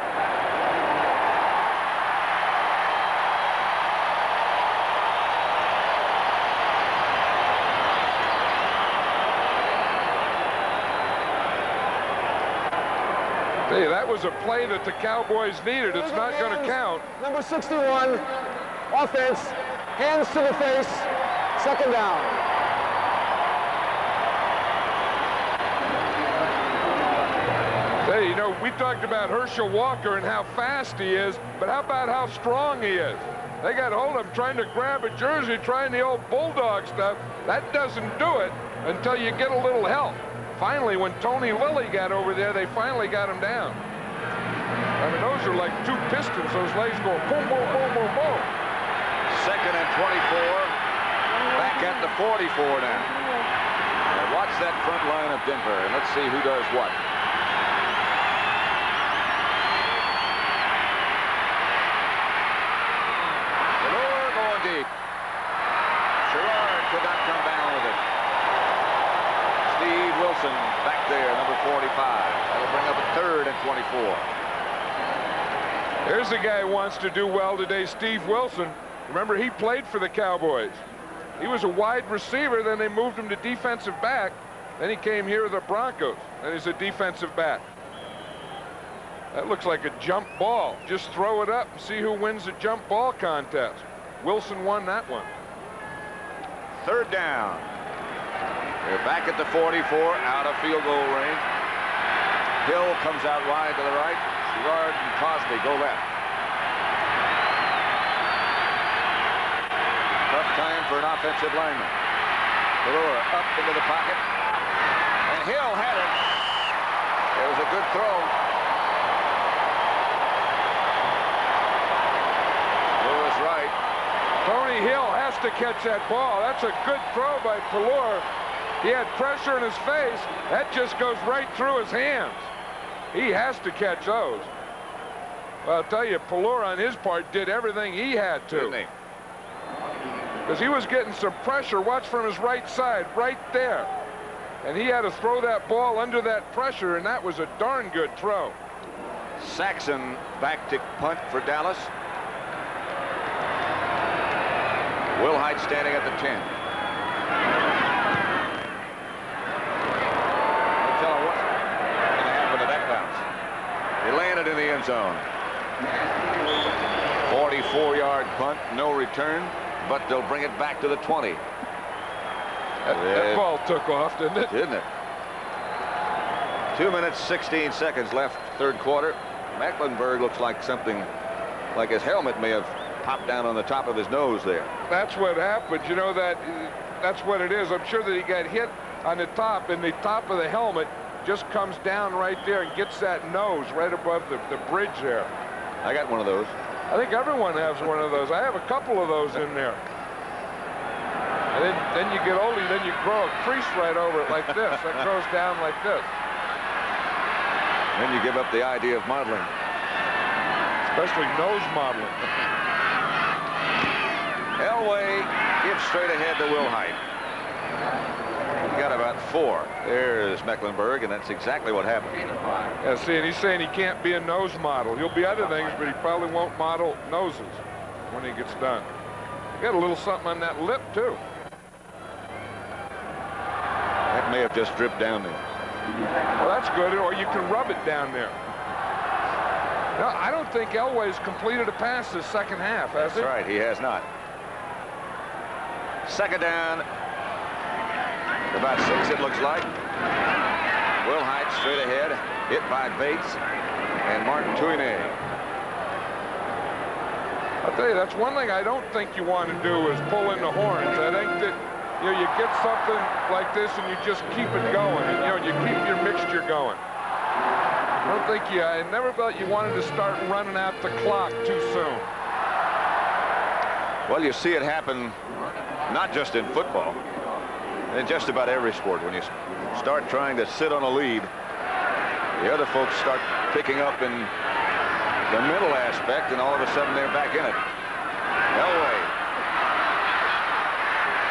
Hey, that was a play that the Cowboys needed. It's not going to count. Number 61, offense, hands to the face, second down. Hey, you know, we talked about Herschel Walker and how fast he is, but how about how strong he is? They got hold of him trying to grab a jersey, trying the old bulldog stuff. That doesn't do it until you get a little help. Finally, when Tony Lilly got over there, they finally got him down. I mean, those are like 2 pistons. Those legs go boom, boom, boom, boom, boom. Second and 24. Back at the 44 now. Now watch that front line of Denver, and let's see who does what. Valor going deep. Sherrard could not come down with it. Steve Wilson back there, number 45. That'll bring up a 3rd and 24. Here's the guy who wants to do well today, Steve Wilson. Remember, he played for the Cowboys. He was a wide receiver, then they moved him to defensive back. Then he came here to the Broncos, and he's a defensive back. That looks like a jump ball. Just throw it up and see who wins the jump ball contest. Wilson won that one. 3rd down. They're back at the 44, out of field goal range. Hill comes out wide to the right. Sherrard and Cosby go left. Tough time for an offensive lineman. Valor up into the pocket. And Hill had it. It was a good throw. Lewis right. Tony Hill has to catch that ball. That's a good throw by Valor. He had pressure in his face. That just goes right through his hands. He has to catch those. Well, I'll tell you, Valor on his part did everything he had to. Didn't he? Because he was getting some pressure. Watch from his right side, right there. And he had to throw that ball under that pressure, and that was a darn good throw. Saxon back to punt for Dallas. Will Height standing at the 10. Tell him what's going to happen to that bounce. He landed in the end zone. 44-yard punt, no return, but they'll bring it back to the 20. That ball took off, didn't it? Didn't it? 2 minutes, 16 seconds left, third quarter. Mecklenburg looks like something like his helmet may have popped down on the top of his nose there. That's what happened. You know, that's what it is. I'm sure that he got hit on the top, and the top of the helmet just comes down right there and gets that nose right above the bridge there. I got one of those. I think everyone has one of those. I have a couple of those in there. And then you get older, then you grow a crease right over it like this. That goes down like this. Then you give up the idea of modeling. Especially nose modeling. Elway gives straight ahead to Will Height. He got about 4. There's Mecklenburg, and that's exactly what happened. Yeah, see, and he's saying he can't be a nose model. He'll be other things, but he probably won't model noses when he gets done. He got a little something on that lip, too. That may have just dripped down there. Well, that's good, or you can rub it down there. No, I don't think Elway's completed a pass this second half, has he? That's right, he has not. Second down. About 6, it looks like. Will Height straight ahead, hit by Bates and Martin Tuine. I'll tell you, that's one thing I don't think you want to do is pull in the horns. I think that, you know, you get something like this and you just keep it going, and, you know, you keep your mixture going. I never thought you wanted to start running out the clock too soon. Well, you see it happen not just in football, in just about every sport. When you start trying to sit on a lead, the other folks start picking up in the middle aspect, and all of a sudden they're back in it. Elway.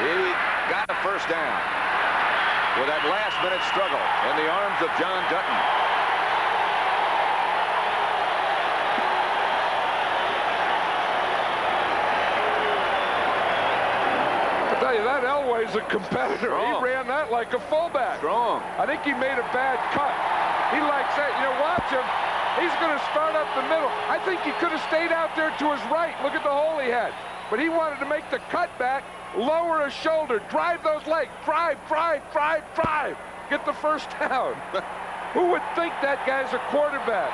He got a first down with that last-minute struggle in the arms of John Dutton. That Elway's a competitor. Strong. He ran that like a fullback. Strong. I think he made a bad cut. He likes that. You know, watch him. He's going to start up the middle. I think he could have stayed out there to his right. Look at the hole he had. But he wanted to make the cut back, lower his shoulder, drive those legs, drive. Get the first down. Who would think that guy's a quarterback?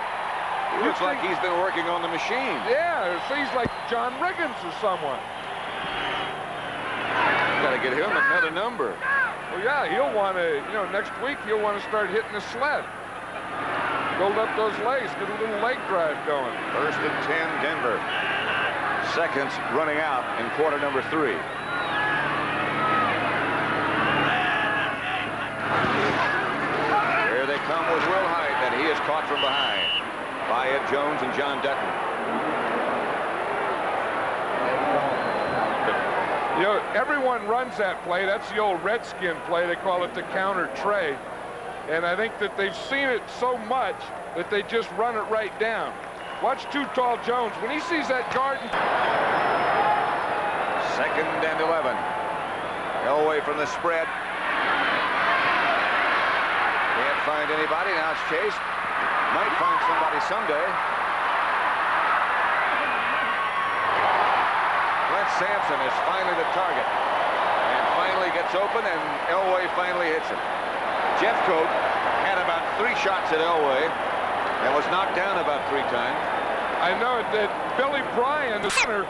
He looks like he's been working on the machine. Yeah, he's like John Riggins or someone. Got to get him another number. Well, yeah, he'll want to, you know, next week he'll want to start hitting the sled. Build up those legs, get a little leg drive going. First and 10, Denver. Seconds running out in quarter number 3. Here they come with Will Height, and he is caught from behind by Ed Jones and John Dutton. You know, everyone runs that play. That's the old Redskin play. They call it the counter trade. And I think that they've seen it so much that they just run it right down. Watch Too Tall Jones. When he sees that guard. Second and 11. Elway from the spread. Can't find anybody. Now it's Chase. Might find somebody someday. Sampson is finally the target and finally gets open, and Elway finally hits him. Jeffcoat had about 3 shots at Elway and was knocked down about 3 times. I know that Billy Bryan, the center,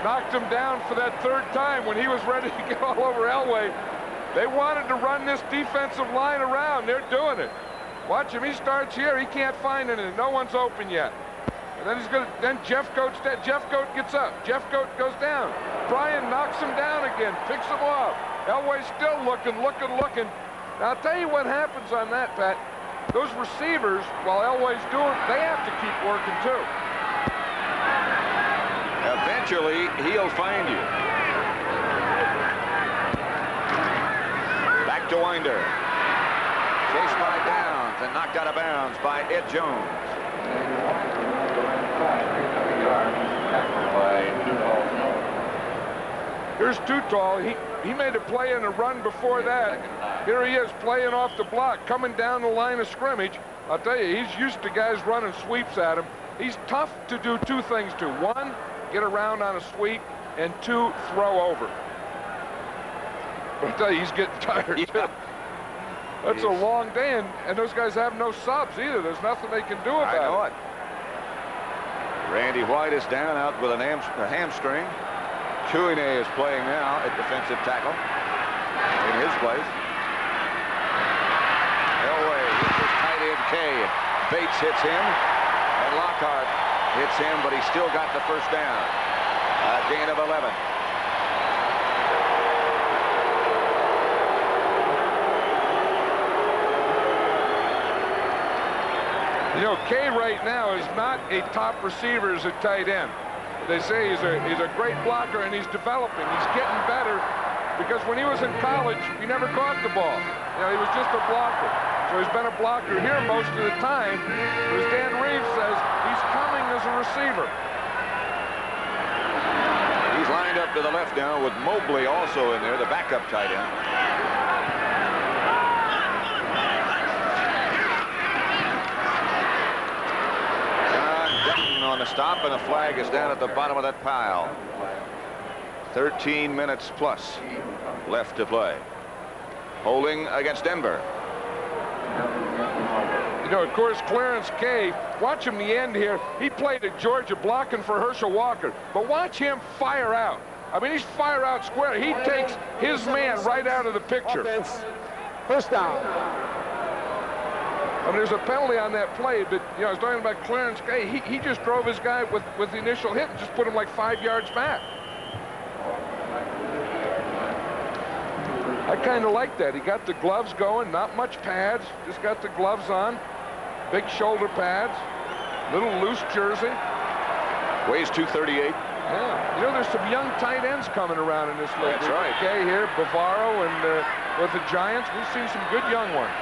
knocked him down for that 3rd time when he was ready to get all over Elway. They wanted to run this defensive line around. They're doing it. Watch him. He starts here. He can't find anything. No one's open yet. And then he's going to, then Jeffcoat gets up. Jeffcoat goes down. Bryan knocks him down again, picks him off. Elway's still looking. Now, I'll tell you what happens on that, Pat. Those receivers, while Elway's doing, they have to keep working, too. Eventually, he'll find you. Back to Winder. Chased by Downs and knocked out of bounds by Ed Jones. Here's Too Tall. He made a play in a run before that. Here he is playing off the block, coming down the line of scrimmage. I'll tell you, he's used to guys running sweeps at him. He's tough to do two things to. One, get around on a sweep, and two, throw over. But I'll tell you, he's getting tired, too. That's a long day, and those guys have no subs either. There's nothing they can do about it. I know it. Randy White is down out with a hamstring. Chouiney is playing now at defensive tackle in his place. Elway with his tight end K. Bates hits him, and Lockhart hits him, but he still got the first down. A gain of 11. You know, K right now is not a top receiver as a tight end. They say he's a great blocker, and he's developing. He's getting better because when he was in college, he never caught the ball. You know, he was just a blocker. So he's been a blocker here most of the time. But as Dan Reeves says, he's coming as a receiver. He's lined up to the left now with Mobley also in there, the backup tight end. On the stop, and the flag is down at the bottom of that pile. 13 minutes plus left to play. Holding against Denver. You know, of course, Clarence K, watch him the end here. He played at Georgia blocking for Herschel Walker, but watch him fire out. I mean, he's fire out square. He takes his man right out of the picture. Offense. First down. I mean, there's a penalty on that play, but, you know, I was talking about Clarence K. He just drove his guy with the initial hit and just put him like 5 yards back. I kind of like that. He got the gloves going, not much pads, just got the gloves on, big shoulder pads, little loose jersey. Weighs 238. Yeah, you know, there's some young tight ends coming around in this league. That's right. K here, Bavaro, and with the Giants, we've seen some good young ones.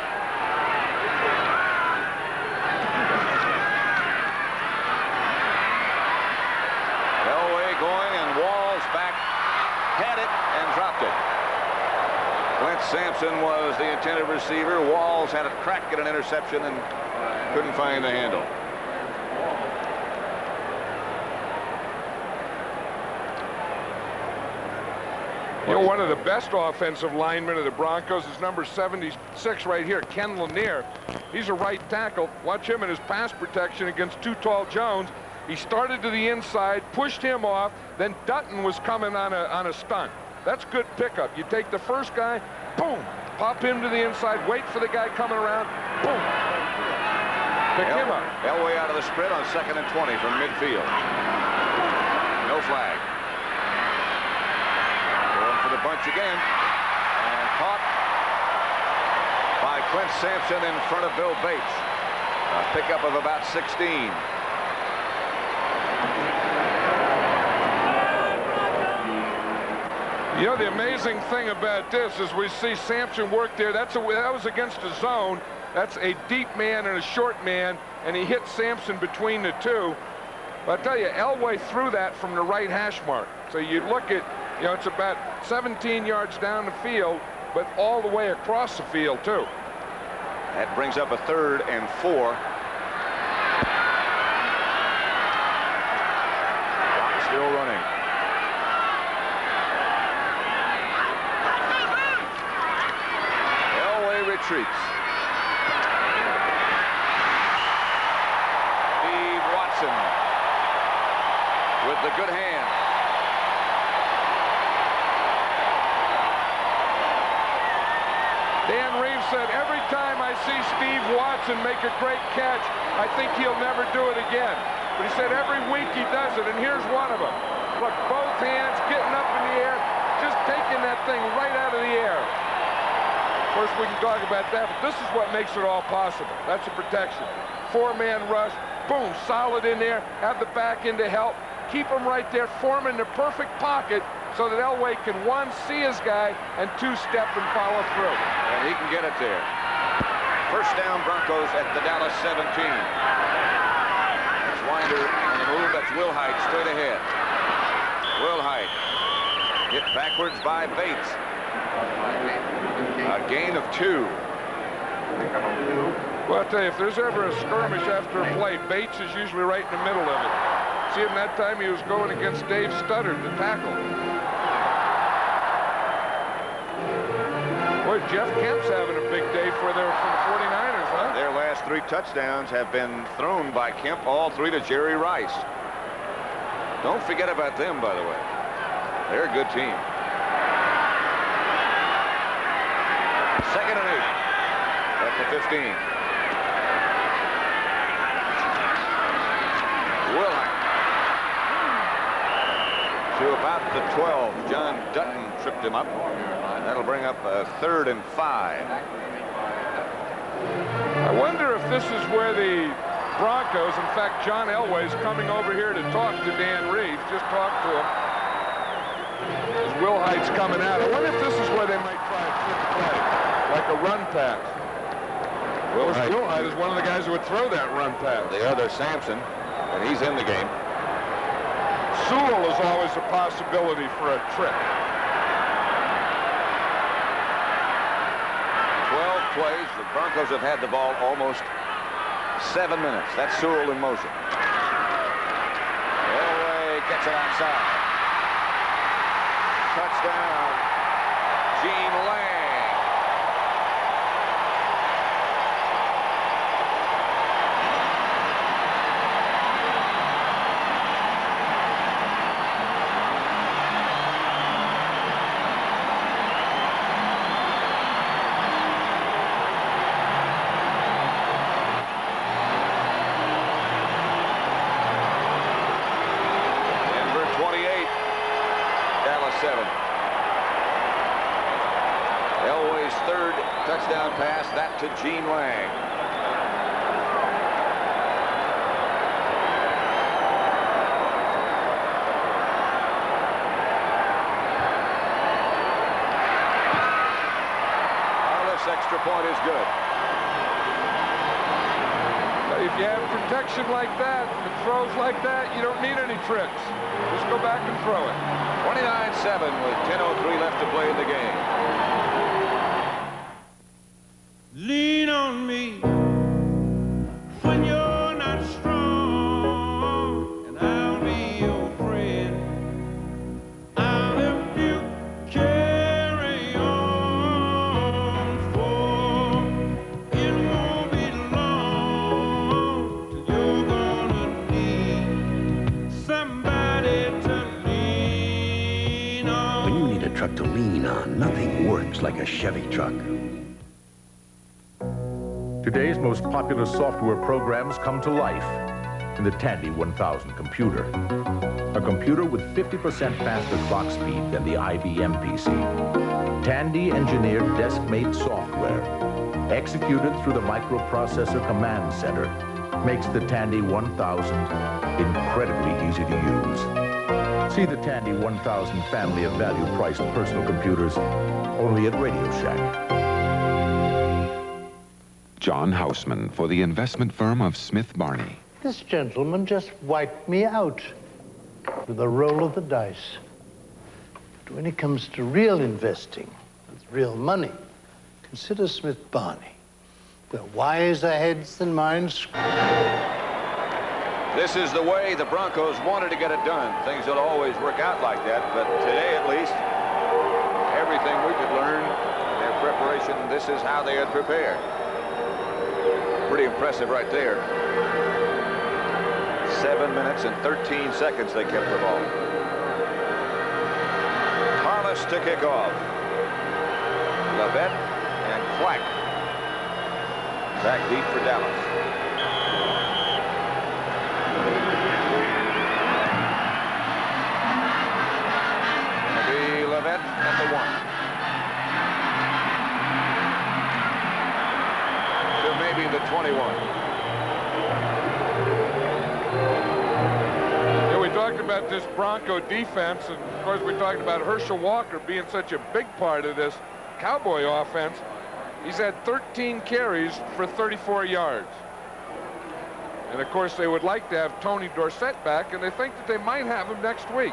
Had it and dropped it. Clint Sampson was the intended receiver. Walls had a crack at an interception and couldn't find the handle. You know, one of the best offensive linemen of the Broncos is number 76 right here, Ken Lanier. He's a right tackle. Watch him in his pass protection against Too Tall Jones. He started to the inside, pushed him off, then Dutton was coming on a stunt. That's good pickup. You take the first guy, boom, pop him to the inside, wait for the guy coming around, boom, pick him up. Elway out of the sprint on 2nd and 20 from midfield. No flag. Going for the bunch again, and caught by Clint Sampson in front of Bill Bates. A pickup of about 16. You know, the amazing thing about this is we see Sampson work there. That was against a zone. That's a deep man and a short man, and he hit Sampson between the two. But I tell you, Elway threw that from the right hash mark. So you look at, you know, it's about 17 yards down the field, but all the way across the field, too. That brings up a 3rd and 4. Clock still running. Retreats. Steve Watson with the good hand. Dan Reeves said, every time I see Steve Watson make a great catch, I think he'll never do it again. But he said every week he does it, and here's one of them. Look, both hands getting up in the air, just taking that thing right out of the air. Of course, we can talk about that, but this is what makes it all possible. That's the protection. 4-man rush, boom, solid in there, have the back end to help, keep him right there, forming the perfect pocket so that Elway can, 1, see his guy, and 2, step and follow through. And he can get it there. First down, Broncos at the Dallas 17. It's Winder on the move. That's Wilhite straight ahead. Wilhite hit backwards by Bates. A gain of 2. Well, I'll tell you, if there's ever a skirmish after a play, Bates is usually right in the middle of it. See him that time, he was going against Dave Studdard to tackle. Boy, Jeff Kemp's having a big day for the 49ers, huh? Their last 3 touchdowns have been thrown by Kemp, all 3 to Jerry Rice. Don't forget about them, by the way. They're a good team. 2nd and 8 at the 15. Wilhite to about the 12. John Dutton tripped him up. That'll bring up a 3rd and 5. I wonder if this is where the Broncos, in fact, John Elway's coming over here to talk to Dan Reeves. Just talk to him. As Wilhite's coming out. I wonder if this is where they might try a trick play, like a run pass. Wilhite is one of the guys who would throw that run pass. The other, Sampson, and he's in the game. Sewell is always a possibility for a trick. 12 plays. The Broncos have had the ball almost 7 minutes. That's Sewell in motion. Elway gets it outside. Touchdown, Gene Lang. Denver 28, Dallas 7. Elway's 3rd touchdown pass, that to Gene Lang. This extra point is good. If you have protection like that and throws like that, you don't need any tricks. Just go back and throw it. 29-7 with 10:03 left to play in the game. Lean on me when you're not strong, and I'll be your friend. I'll help you carry on, for it won't be long till you're gonna need somebody to lean on. When you need a truck to lean on, nothing works like a Chevy truck. Today's most popular software programs come to life in the Tandy 1000 computer. A computer with 50% faster clock speed than the IBM PC. Tandy engineered desk-made software, executed through the microprocessor command center, makes the Tandy 1000 incredibly easy to use. See the Tandy 1000 family of value-priced personal computers only at Radio Shack. John Houseman for the investment firm of Smith Barney. This gentleman just wiped me out with a roll of the dice. But when it comes to real investing, with real money, consider Smith Barney. They're wiser heads than mine. This is the way the Broncos wanted to get it done. Things don't always work out like that, but today at least, everything we could learn in their preparation, this is how they had prepared. Pretty impressive right there. 7 minutes and 13 seconds they kept the ball. Harless to kick off. Levette and Quack back deep for Dallas. It'll be Levette at the 1. Maybe the 21. Yeah, we talked about this Bronco defense, and of course we talked about Herschel Walker being such a big part of this Cowboy offense. He's had 13 carries for 34 yards. And of course, they would like to have Tony Dorsett back, and they think that they might have him next week.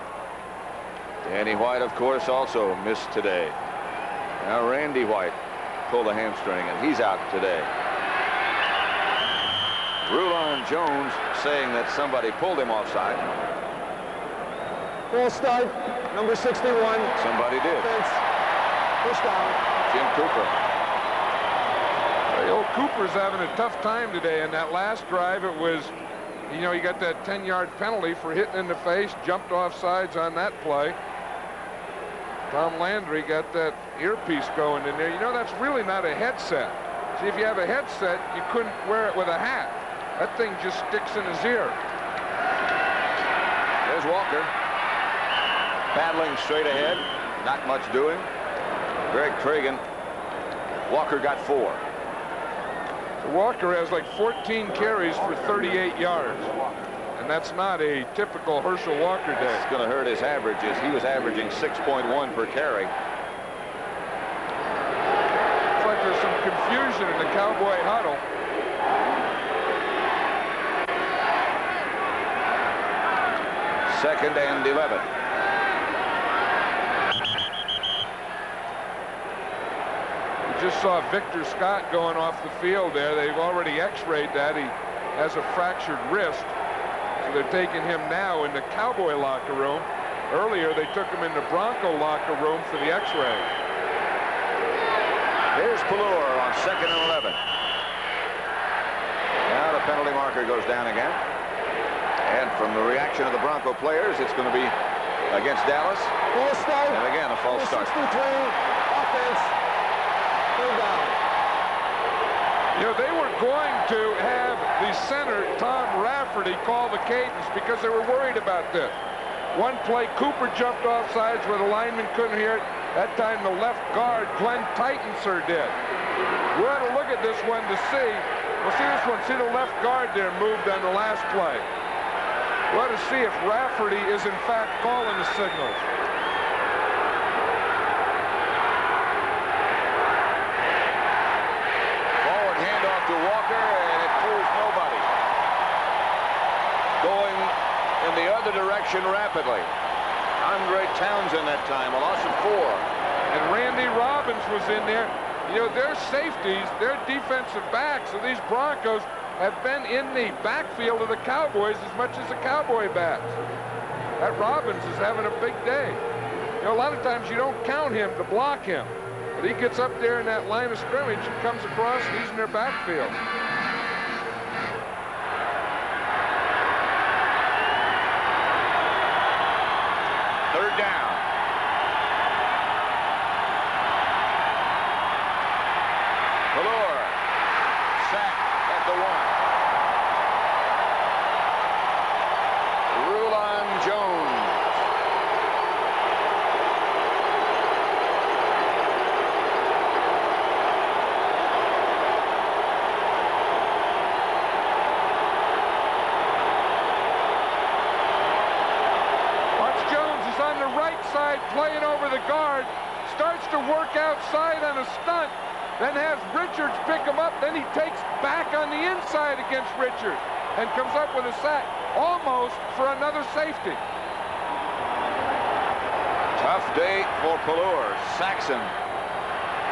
Danny White, of course, also missed today. Now Randy White pulled a hamstring, and he's out today. Rulon Jones saying that somebody pulled him offside. Full start, number 61. Somebody did. Push down. Jim Cooper. The old Cooper's having a tough time today. In that last drive, it was, you know, you got that 10-yard penalty for hitting in the face, jumped off sides on that play. Tom Landry got that earpiece going in there. You know, that's really not a headset. See, if you have a headset, you couldn't wear it with a hat. That thing just sticks in his ear. There's Walker. Battling straight ahead. Not much doing. Greg Tragan. Walker got 4. Walker has like 14 carries for 38 yards. And that's not a typical Herschel Walker day. It's going to hurt his averages. He was averaging 6.1 per carry. Looks like there's some confusion in the Cowboy huddle. Second and 11. We just saw Victor Scott going off the field there. They've already x-rayed that. He has a fractured wrist. So they're taking him now in the Cowboy locker room. Earlier, they took him in the Bronco locker room for the x-ray. Here's Pallur on second and 11. Now the penalty marker goes down again. And from the reaction of the Bronco players, it's going to be against Dallas. False start. And again, a false start. 63, offense. Third down. You know, they were going to have the center, Tom Rafferty, call the cadence because they were worried about this. One play, Cooper jumped off sides where the lineman couldn't hear it. That time the left guard, Glenn Titensor, did. We ought to look at this one to see. Well, see this one. See the left guard there moved on the last play. We ought to see if Rafferty is in fact calling the signals. Forward handoff to Walker, and it fools nobody. Going in the other direction rapidly. Andre Townsend that time, a loss of 4. And Randy Robbins was in there. You know, their safeties, their defensive backs of these Broncos have been in the backfield of the Cowboys as much as the Cowboy backs. That Robbins is having a big day. You know, a lot of times you don't count him to block him. But he gets up there in that line of scrimmage and comes across and he's in their backfield. Third down. Pallur sacked at the 1. Rulon Jones. Side playing over the guard, starts to work outside on a stunt, then has Richards pick him up, then he takes back on the inside against Richards and comes up with a sack, almost for another safety. Tough day for Pallur. Saxon.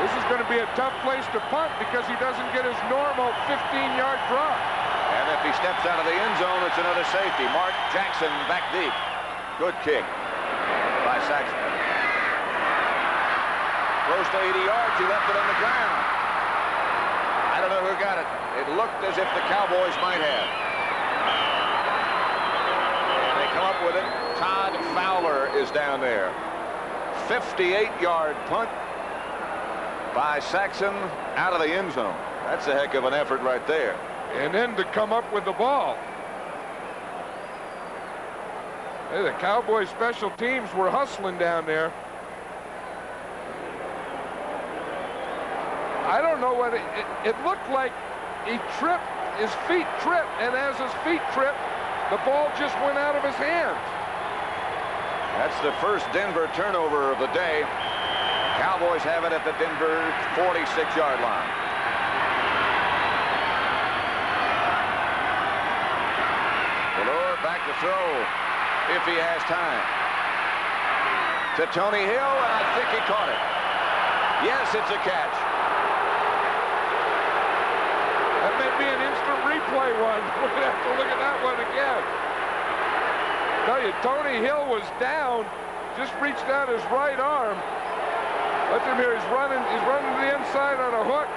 This is going to be a tough place to punt because he doesn't get his normal 15-yard drop. And if he steps out of the end zone, it's another safety. Mark Jackson back deep. Good kick by Saxon. Close to 80 yards, he left it on the ground. I don't know who got it. It looked as if the Cowboys might have. They come up with it. Todd Fowler is down there. 58-yard punt by Saxon out of the end zone. That's a heck of an effort right there. And then to come up with the ball. Hey, the Cowboys special teams were hustling down there. I don't know what it looked like. He tripped, his feet tripped, and as his feet tripped, the ball just went out of his hands. That's the first Denver turnover of the day. Cowboys have it at the Denver 46-yard line. Valor back to throw if he has time. To Tony Hill, and I think he caught it. Yes, it's a catch. That may be an instant replay one. We're going to have to look at that one again. I tell you, Tony Hill was down, just reached out his right arm. Look at him here, he's running to the inside on a hook.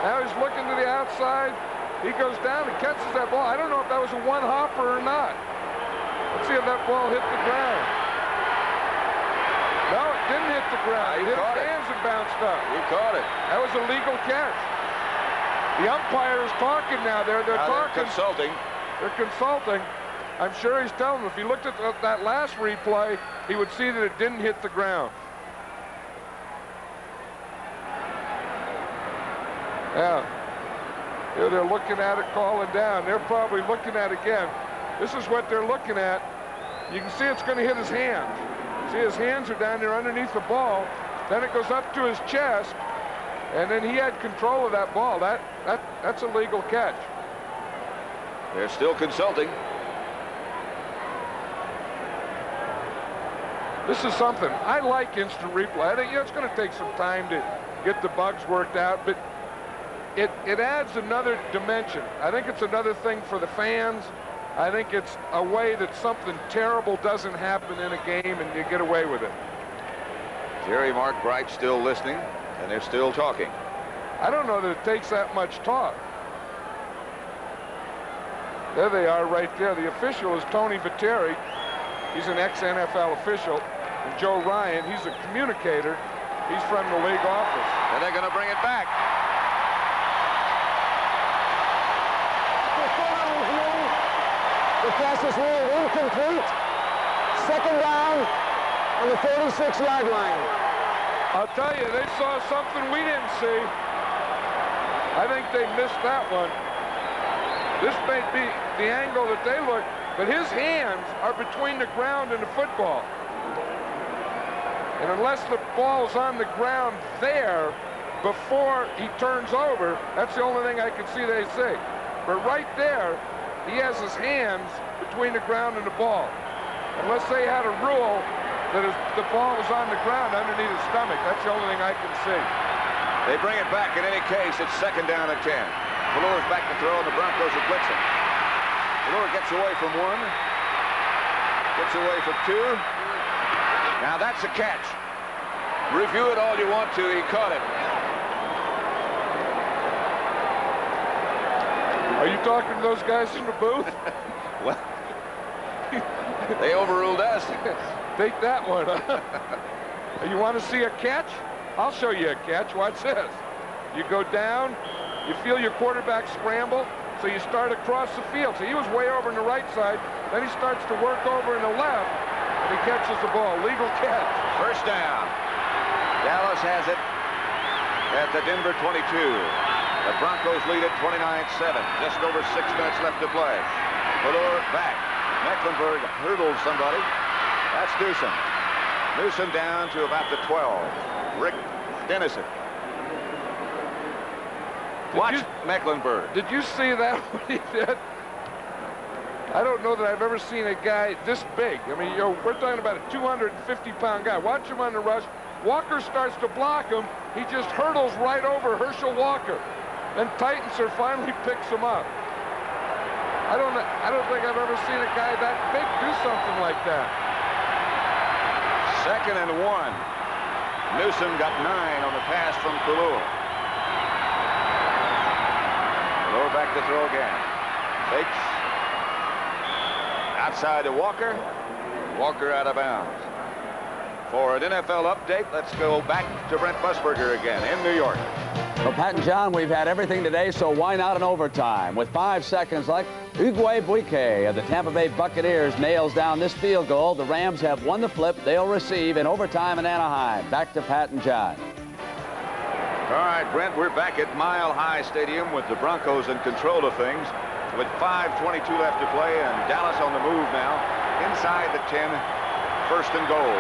Now he's looking to the outside. He goes down and catches that ball. I don't know if that was a one-hopper or not. Let's see if that ball hit the ground. No, it didn't hit the ground. It hit his hands and bounced up. He caught it. That was a legal catch. The umpire is talking now. They're talking. They're consulting. They're consulting. I'm sure he's telling them if he looked at that last replay, he would see that it didn't hit the ground. Yeah. Here they're looking at it, calling down. They're probably looking at it again. This is what they're looking at. You can see it's going to hit his hands. See, his hands are down there underneath the ball. Then it goes up to his chest, and then he had control of that ball. That's a legal catch. They're still consulting. This is something. I like instant replay. I think it's going to take some time to get the bugs worked out, but it adds another dimension. I think it's another thing for the fans. I think it's a way that something terrible doesn't happen in a game and you get away with it. Jerry Mark still listening, and they're still talking. I don't know that it takes that much talk. There they are right there. The official is Tony Viteri. He's an ex-NFL official. And Joe Ryan, he's a communicator. He's from the league office. And they're going to bring it back. The pass is ruled incomplete. Second down on the 46-yard line. I'll tell you, they saw something we didn't see. I think they missed that one. This may be the angle that they look, but his hands are between the ground and the football. And unless the ball's on the ground there before he turns over, that's the only thing I can see they see. But right there, he has his hands between the ground and the ball. Unless they had a rule that the ball was on the ground underneath his stomach, that's the only thing I can see. They bring it back. In any case, it's second down at 10. Valor's back to throw, and the Broncos are blitzing. Valor gets away from one. Gets away from two. Now that's a catch. Review it all you want to. He caught it. Are you talking to those guys in the booth? Well, they overruled us. Take that one. You want to see a catch? I'll show you a catch. Watch this. You go down. You feel your quarterback scramble, so you start across the field. So he was way over on the right side. Then he starts to work over in the left, and he catches the ball. Legal catch. First down. Dallas has it at the Denver 22. The Broncos lead at 29-7. Just over 6 minutes left to play. Valor back. Mecklenburg hurdles somebody. That's Newsom. Newsom down to about the 12. Rick Dennison. Watch Mecklenburg. Did you see that what he did? I don't know that I've ever seen a guy this big. I mean, we're talking about a 250-pound guy. Watch him on the rush. Walker starts to block him. He just hurdles right over Herschel Walker. Then Titans finally picks him up. I don't think I've ever seen a guy that big do something like that. 2nd and 1. Newsom got 9 on the pass from Kulur. Kulur back to throw again. Fakes. Outside to Walker. Walker out of bounds. For an NFL update, let's go back to Brent Musburger again in New York. Well, Pat and John, we've had everything today, so why not an overtime? With 5 seconds left, Ugwe of the Tampa Bay Buccaneers nails down this field goal. The Rams have won the flip. They'll receive in overtime in Anaheim. Back to Pat and John. All right, Brent, we're back at Mile High Stadium with the Broncos in control of things. With 5:22 left to play, and Dallas on the move now. Inside the 10, 1st and goal.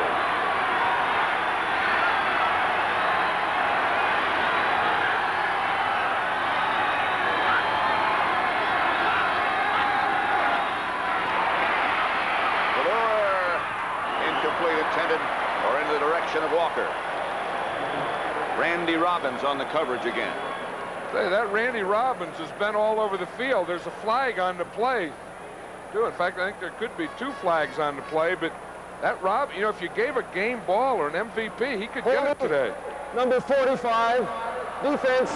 or in the direction of Walker. Randy Robbins on the coverage again. Say, that Randy Robbins has been all over the field. There's a flag on the play, too. In fact, I think there could be 2 flags on the play, but that Rob, you know, if you gave a game ball or an MVP, he could get it today. Number 45, defense,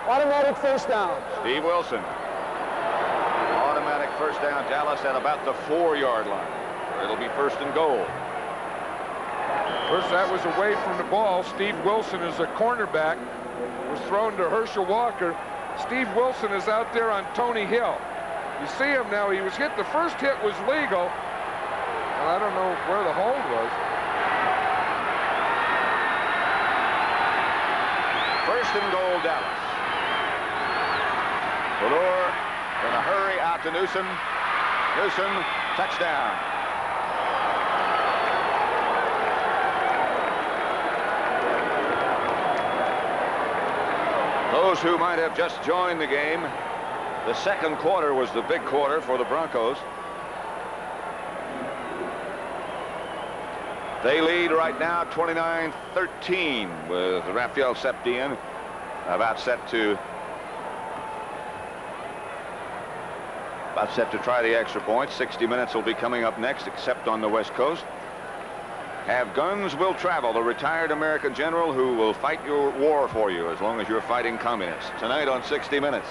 automatic first down. Steve Wilson. Automatic first down, Dallas at about the 4-yard line. It'll be first and goal. First, that was away from the ball. Steve Wilson is a cornerback. Was thrown to Herschel Walker. Steve Wilson is out there on Tony Hill. You see him now. He was hit. The first hit was legal. And I don't know where the hold was. First and goal, Dallas. Valor in a hurry out to Newsom. Newsom, touchdown. Those who might have just joined the game, the second quarter was the big quarter for the Broncos. They lead right now 29-13 with Raphael Septien about set to try the extra point. 60 minutes will be coming up next, except on the West Coast. Have Guns Will Travel, the retired American general who will fight your war for you as long as you're fighting communists. Tonight on 60 Minutes.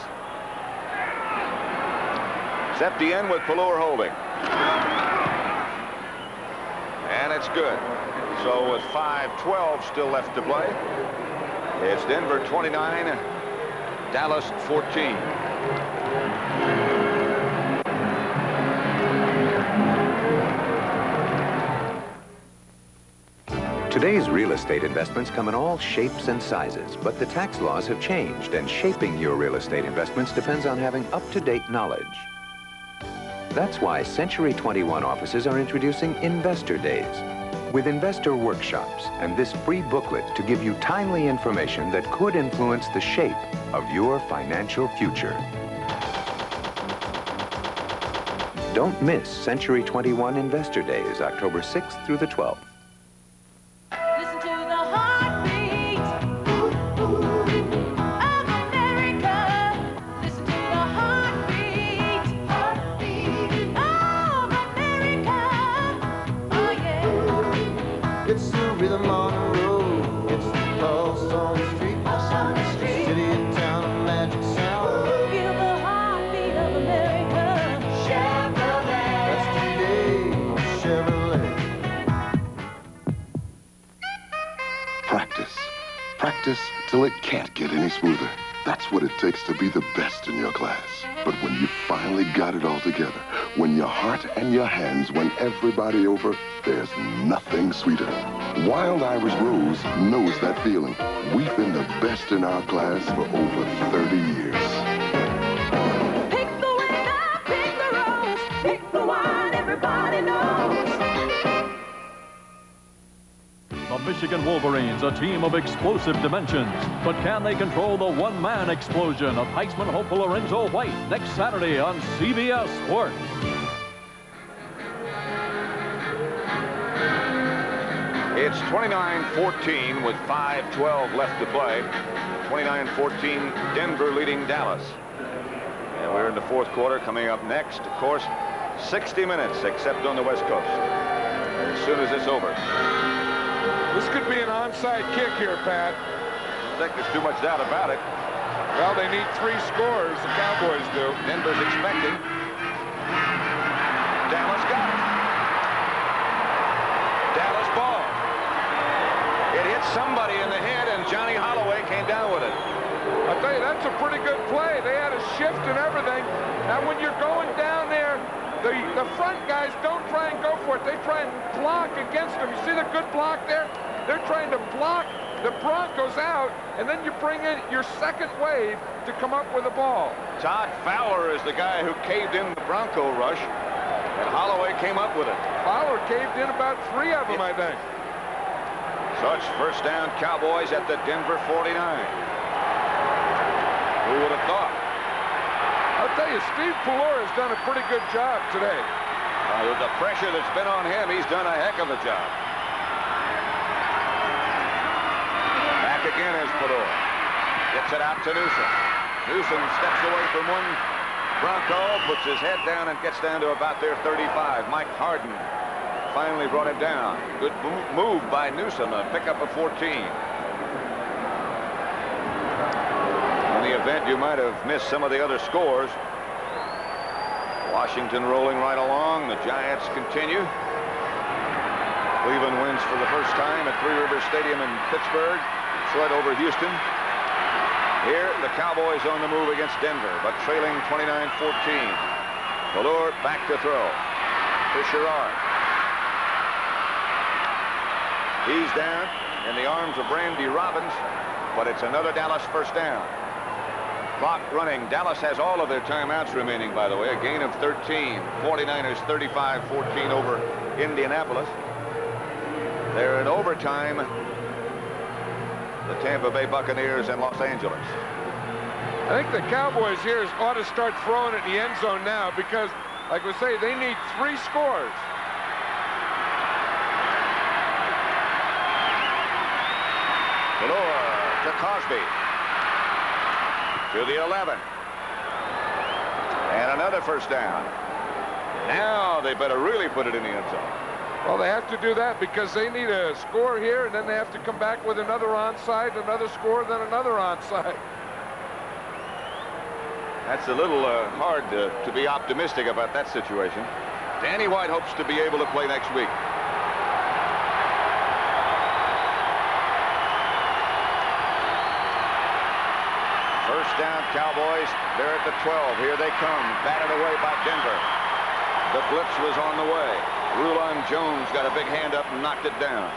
Septien with Pallur holding. And it's good. So with 5:12 still left to play, it's Denver 29, Dallas 14. Today's real estate investments come in all shapes and sizes, but the tax laws have changed, and shaping your real estate investments depends on having up-to-date knowledge. That's why Century 21 offices are introducing Investor Days, with investor workshops and this free booklet to give you timely information that could influence the shape of your financial future. Don't miss Century 21 Investor Days, October 6th through the 12th. Listen to the heartbeat of America. Listen to the heartbeat of America. Oh yeah. It's the rhythm on the road. It's the pulse on the street. Pulse on the street. City and town of magic sound. Feel the heartbeat of America. Chevrolet. That's today on Chevrolet. Practice. Practice till it can't get any smoother. That's what it takes to be the best in your class. But when you finally got it all together, when your heart and your hands won everybody over, there's nothing sweeter. Wild Irish Rose knows that feeling. We've been the best in our class for over 30 years. Pick the winner, pick the rose, pick the one everybody knows. The Michigan Wolverines, a team of explosive dimensions. But can they control the one-man explosion of Heisman hopeful Lorenzo White next Saturday on CBS Sports? It's 29-14 with 5:12 left to play. 29-14, Denver leading Dallas. And we're in the fourth quarter. Coming up next, of course, 60 minutes, except on the West Coast. As soon as it's over. This could be an onside kick here, Pat. I think there's too much doubt about it. Well, they need 3 scores, the Cowboys do. Denver's expecting. Dallas got it. Dallas ball. It hit somebody in the head, and Johnny Holloway came down with it. I'll tell you, that's a pretty good play. They had a shift and everything. Now, when you're going down there, the front guys don't try and go for it. They try and block against them. You see the good block there? They're trying to block the Broncos out, and then you bring in your second wave to come up with the ball. Todd Fowler is the guy who caved in the Bronco rush, and Holloway came up with it. Fowler caved in about 3 of them, I think. So it's first down, Cowboys at the Denver 49. Who would have thought? I'll tell you, Steve Pallur has done a pretty good job today. With the pressure that's been on him, he's done a heck of a job. Gets it out to Newsom. Newsom steps away from one Bronco, puts his head down and gets down to about their 35. Mike Harden finally brought him down. Good move by Newsom, a pickup of 14. In the event you might have missed some of the other scores. Washington rolling right along. The Giants continue. Cleveland wins for the first time at Three Rivers Stadium in Pittsburgh. Detroit over Houston. Here, the Cowboys on the move against Denver, but trailing 29-14. Valor back to throw. To Sherrard. He's down in the arms of Brandy Robbins, but it's another Dallas first down. Clock running. Dallas has all of their timeouts remaining, by the way. A gain of 13. 49ers 35-14 over Indianapolis. They're in overtime. The Tampa Bay Buccaneers in Los Angeles. I think the Cowboys here ought to start throwing it in the end zone now because, like we say, they need 3 scores. Valor to Cosby. To the 11. And another first down. Now they better really put it in the end zone. Well, they have to do that because they need a score here, and then they have to come back with another onside, another score, then another onside. That's a little hard to be optimistic about that situation. Danny White hopes to be able to play next week. First down, Cowboys. They're at the 12. Here they come. Batted away by Denver. The blitz was on the way. Rulon Jones got a big hand up and knocked it down.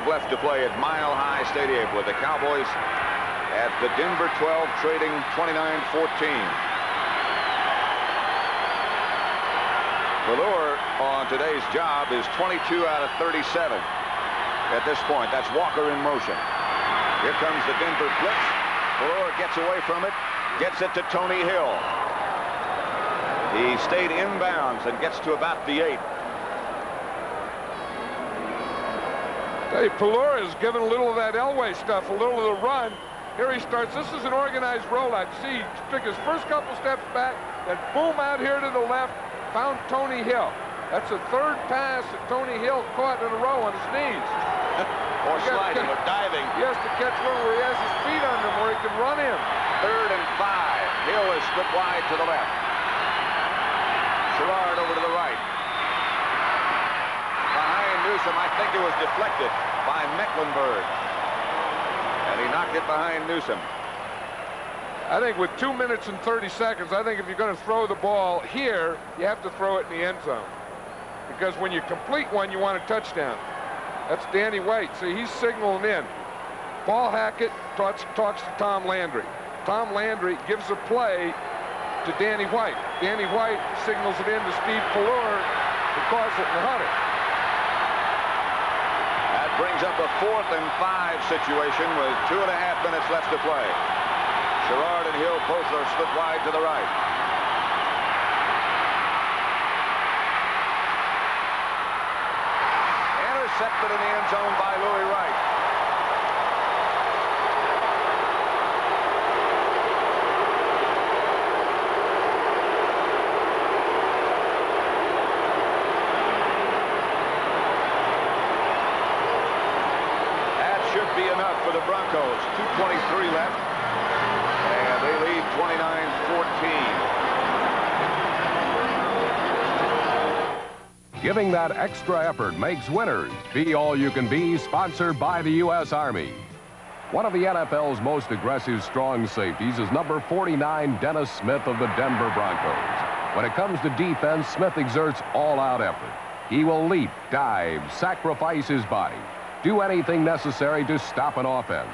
Left to play at Mile High Stadium with the Cowboys at the Denver 12 trading 29-14. Valor on today's job is 22 out of 37 at this point. That's Walker in motion. Here comes the Denver blitz. Valor gets away from it, gets it to Tony Hill. He stayed inbounds and gets to about the 8. Hey, Valor has given a little of that Elway stuff, a little of the run. Here he starts. This is an organized rollout. See, he took his first couple steps back, then boom out here to the left, found Tony Hill. That's the 3rd pass that Tony Hill caught in a row on his knees. Or sliding or diving. He has to catch one where he has his feet under him where he can run in. 3rd and 5. Hill is split wide to the left. Sherrard over to the right. Newsom, I think it was deflected by Mecklenburg. And he knocked it behind Newsom. I think with 2 minutes and 30 seconds, I think if you're going to throw the ball here, you have to throw it in the end zone. Because when you complete one, you want a touchdown. That's Danny White. See, he's signaling in. Paul Hackett talks to Tom Landry. Tom Landry gives a play to Danny White. Danny White signals it in to Steve Valor, who calls it in the 100. Brings up a 4th and 5 situation with 2.5 minutes left to play. Sherrard and Hill both are split wide to the right. Intercepted in the end zone by Louis Wright. Be enough for the Broncos. 2:23 left, and they lead 29-14. Giving that extra effort makes winners. Be All You Can Be, sponsored by the U.S. Army. One of the NFL's most aggressive strong safeties is number 49, Dennis Smith of the Denver Broncos. When it comes to defense, Smith exerts all-out effort. He will leap, dive, sacrifice his body, do anything necessary to stop an offense.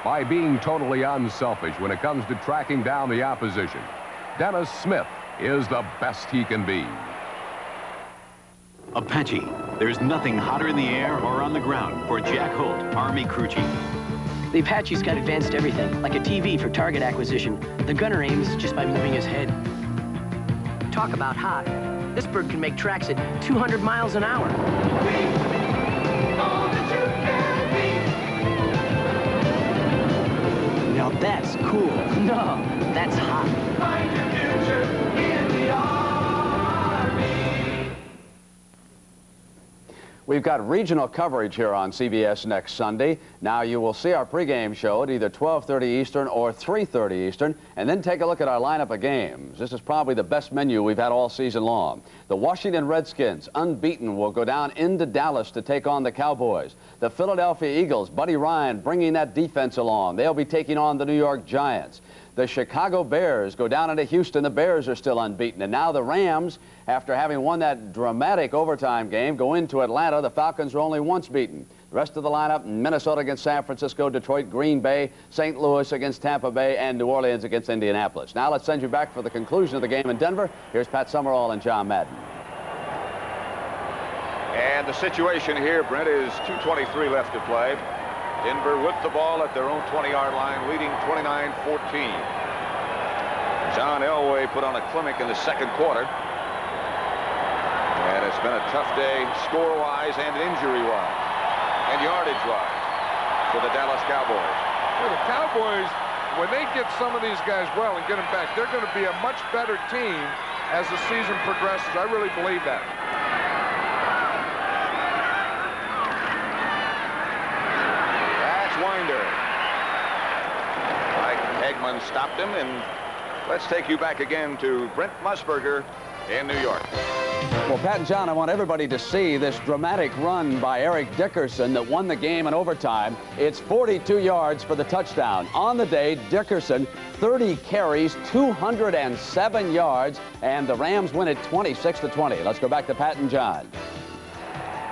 By being totally unselfish when it comes to tracking down the opposition, Dennis Smith is the best he can be. Apache, There's nothing hotter in the air or on the ground for Jack Holt, Army crew chief. The Apache's got advanced everything, like a TV for target acquisition. The gunner aims just by moving his head. Talk about hot. This bird can make tracks at 200 miles an hour. Now that's cool. No, that's hot. Find your future in the Army. We've got regional coverage here on CBS next Sunday. Now you will see our pregame show at either 12:30 Eastern or 3:30 Eastern, and then take a look at our lineup of games. This is probably the best menu we've had all season long. The Washington Redskins, unbeaten, will go down into Dallas to take on the Cowboys. The Philadelphia Eagles, Buddy Ryan bringing that defense along. They'll be taking on the New York Giants. The Chicago Bears go down into Houston. The Bears are still unbeaten. And now the Rams, after having won that dramatic overtime game, go into Atlanta. The Falcons are only once beaten. The rest of the lineup: Minnesota against San Francisco, Detroit, Green Bay, St. Louis against Tampa Bay, and New Orleans against Indianapolis. Now let's send you back for the conclusion of the game in Denver. Here's Pat Summerall and John Madden. And the situation here, Brent, is 2:23 left to play. Denver with the ball at their own 20-yard line, leading 29-14. John Elway put on a clinic in the second quarter. And it's been a tough day score-wise and injury-wise and yardage-wise for the Dallas Cowboys. Yeah, the Cowboys, when they get some of these guys well and get them back, they're going to be a much better team as the season progresses. I really believe that. Winder. Mike Hagman stopped him, and let's take you back again to Brent Musburger in New York. Well, Pat and John, I want everybody to see this dramatic run by Eric Dickerson that won the game in overtime. It's 42 yards for the touchdown. On the day, Dickerson, 30 carries, 207 yards, and the Rams win it 26-20. Let's go back to Pat and John.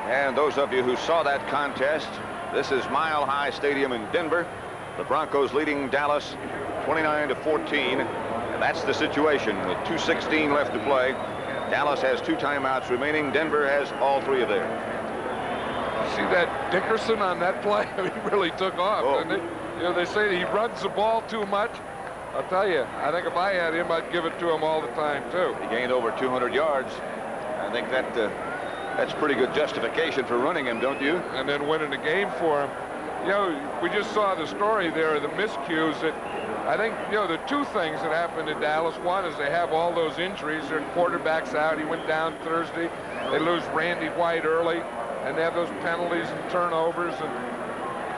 And those of you who saw that contest, this is Mile High Stadium in Denver. The Broncos leading Dallas 29-14. And that's the situation with 2:16 left to play. Dallas has 2 timeouts remaining. Denver has all 3 of theirs. See that Dickerson on that play? He really took off, didn't he? You know, they say that he runs the ball too much. I'll tell you, I think if I had him, I'd give it to him all the time, too. He gained over 200 yards. I think that that's pretty good justification for running him, don't you? And then winning the game for him. You know, we just saw the story there, the miscues that I think, you know, the 2 things that happened in Dallas. One is they have all those injuries. Their quarterback's out. He went down Thursday. They lose Randy White early, and they have those penalties and turnovers.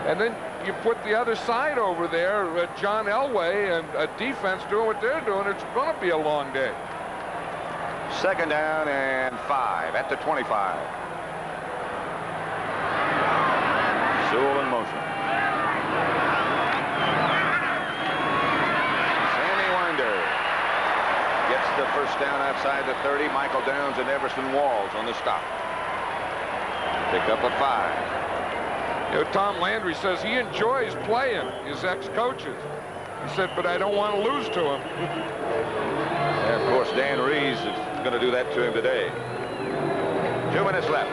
And then you put the other side over there, John Elway and a defense doing what they're doing. It's going to be a long day. 2nd down and 5 at the 25. Sewell in motion. Sammy Winder gets the first down outside the 30. Michael Downs and Everson Walls on the stop. Pick up a 5. You know, Tom Landry says he enjoys playing his ex-coaches. He said, but I don't want to lose to him. And of course, Dan Reeves is going to do that to him today. 2 minutes left.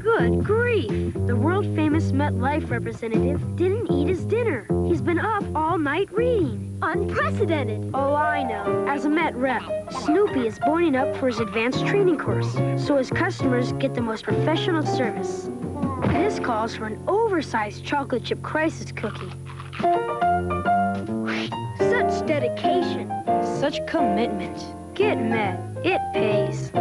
Good grief! The world-famous MetLife representative didn't eat his dinner. He's been up all night reading. Unprecedented! Oh, I know. As a Met rep, Snoopy is boarding up for his advanced training course, so his customers get the most professional service. This calls for an oversized chocolate chip crisis cookie. Such dedication. Such commitment. Get Met. It pays.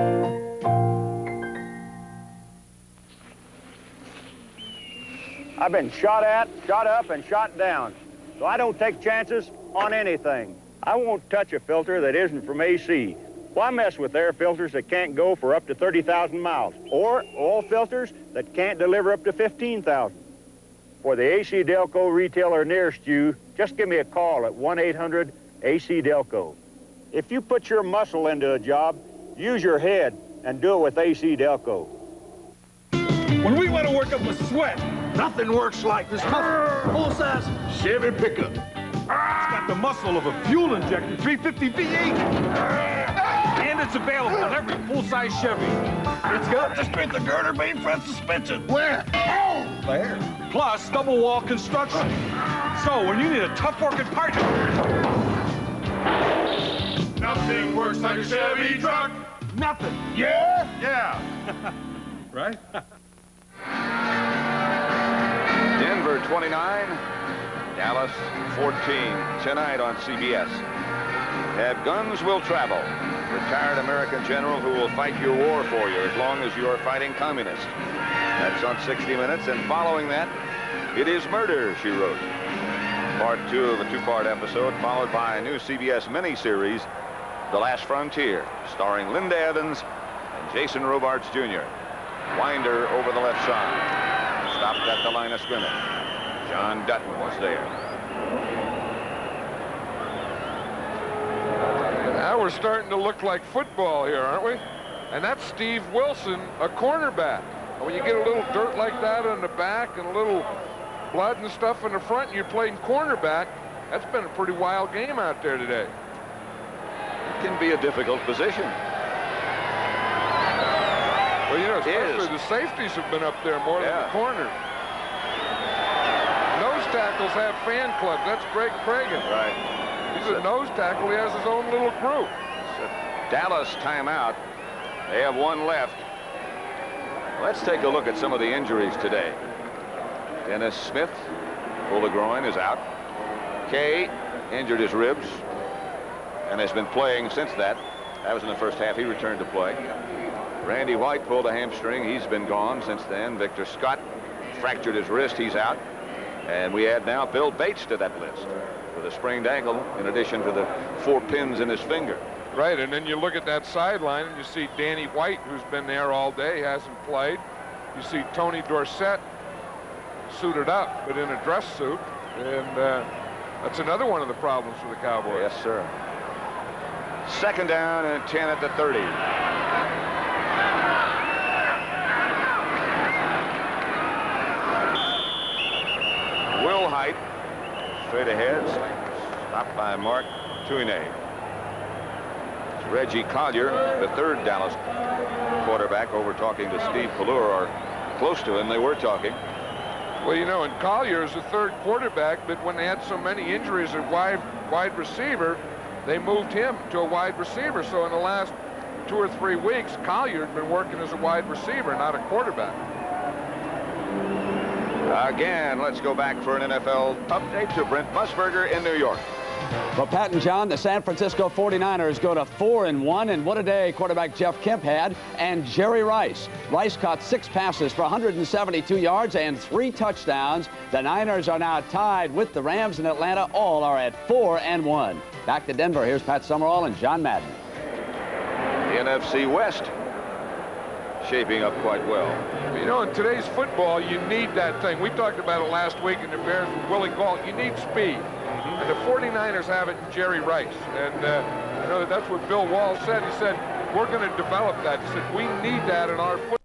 I've been shot at, shot up, and shot down, so I don't take chances on anything. I won't touch a filter that isn't from AC. Why mess with air filters that can't go for up to 30,000 miles, or oil filters that can't deliver up to 15,000? For the AC Delco retailer nearest you, just give me a call at 1-800-AC-DELCO. If you put your muscle into a job, use your head and do it with AC Delco. When we want to work up a sweat, nothing works like this full-size Chevy pickup. It's got the muscle of a fuel injector 350 V8. And it's available on every full-size Chevy. It's got the Smith & Girder main front suspension. Where? Oh! There. Plus, double wall construction. So, when you need a tough working partner, nothing works like a Chevy truck. Nothing. Yeah? Yeah. Right? Denver 29, Dallas 14. Tonight on CBS. Have guns will travel. Retired American general who will fight your war for you as long as you are fighting communists. That's on 60 Minutes. And following that, it is Murder, She Wrote. Part 2 of a 2-part episode, followed by a new CBS miniseries, The Last Frontier, starring Linda Evans and Jason Robards Jr. Winder over the left side. Stopped at the line of scrimmage. John Dutton was there. Now we're starting to look like football here, aren't we? And that's Steve Wilson, a cornerback. And when you get a little dirt like that on the back and a little blood and stuff in the front, and you're playing cornerback, that's been a pretty wild game out there today. It can be a difficult position. Well, you know, especially the safeties have been up there more than the corners. Nose tackles have fan clubs. That's Greg Cragen. Right. He's a nose tackle. He has his own little group. It's a Dallas timeout. They have one left. Let's take a look at some of the injuries today. Dennis Smith, pulled a groin, is out. Kay injured his ribs and has been playing since that. That was in the first half. He returned to play. Randy White pulled a hamstring. He's been gone since then. Victor Scott fractured his wrist. He's out. And we add now Bill Bates to that list with a sprained ankle in addition to the 4 pins in his finger. Right, and then you look at that sideline and you see Danny White, who's been there all day, hasn't played. You see Tony Dorsett suited up, but in a dress suit. And that's another one of the problems for the Cowboys. Yes, sir. Second down and 10 at the 30. Will Height, straight ahead, stopped by Mark Tuinei. Reggie Collier, the third Dallas quarterback, over talking to Steve Pallur, or close to him. They were talking. Well, you know, and Collier is the third quarterback, but when they had so many injuries at wide receiver, they moved him to a wide receiver. So in the last 2 or 3 weeks, Collier had been working as a wide receiver, not a quarterback. Again, let's go back for an NFL update to Brent Musburger in New York. Well, Pat and John, the San Francisco 49ers go to 4-1, and what a day quarterback Jeff Kemp had, and Jerry Rice. Rice caught 6 passes for 172 yards and 3 touchdowns. The Niners are now tied with the Rams in Atlanta. All are at 4-1. Back to Denver. Here's Pat Summerall and John Madden. The NFC West shaping up quite well. You know, in today's football, you need that thing. We talked about it last week in the Bears with Willie Gault. You need speed. And the 49ers have it in Jerry Rice. And I know that's what Bill Wall said. He said, we're going to develop that. He said, we need that in our football.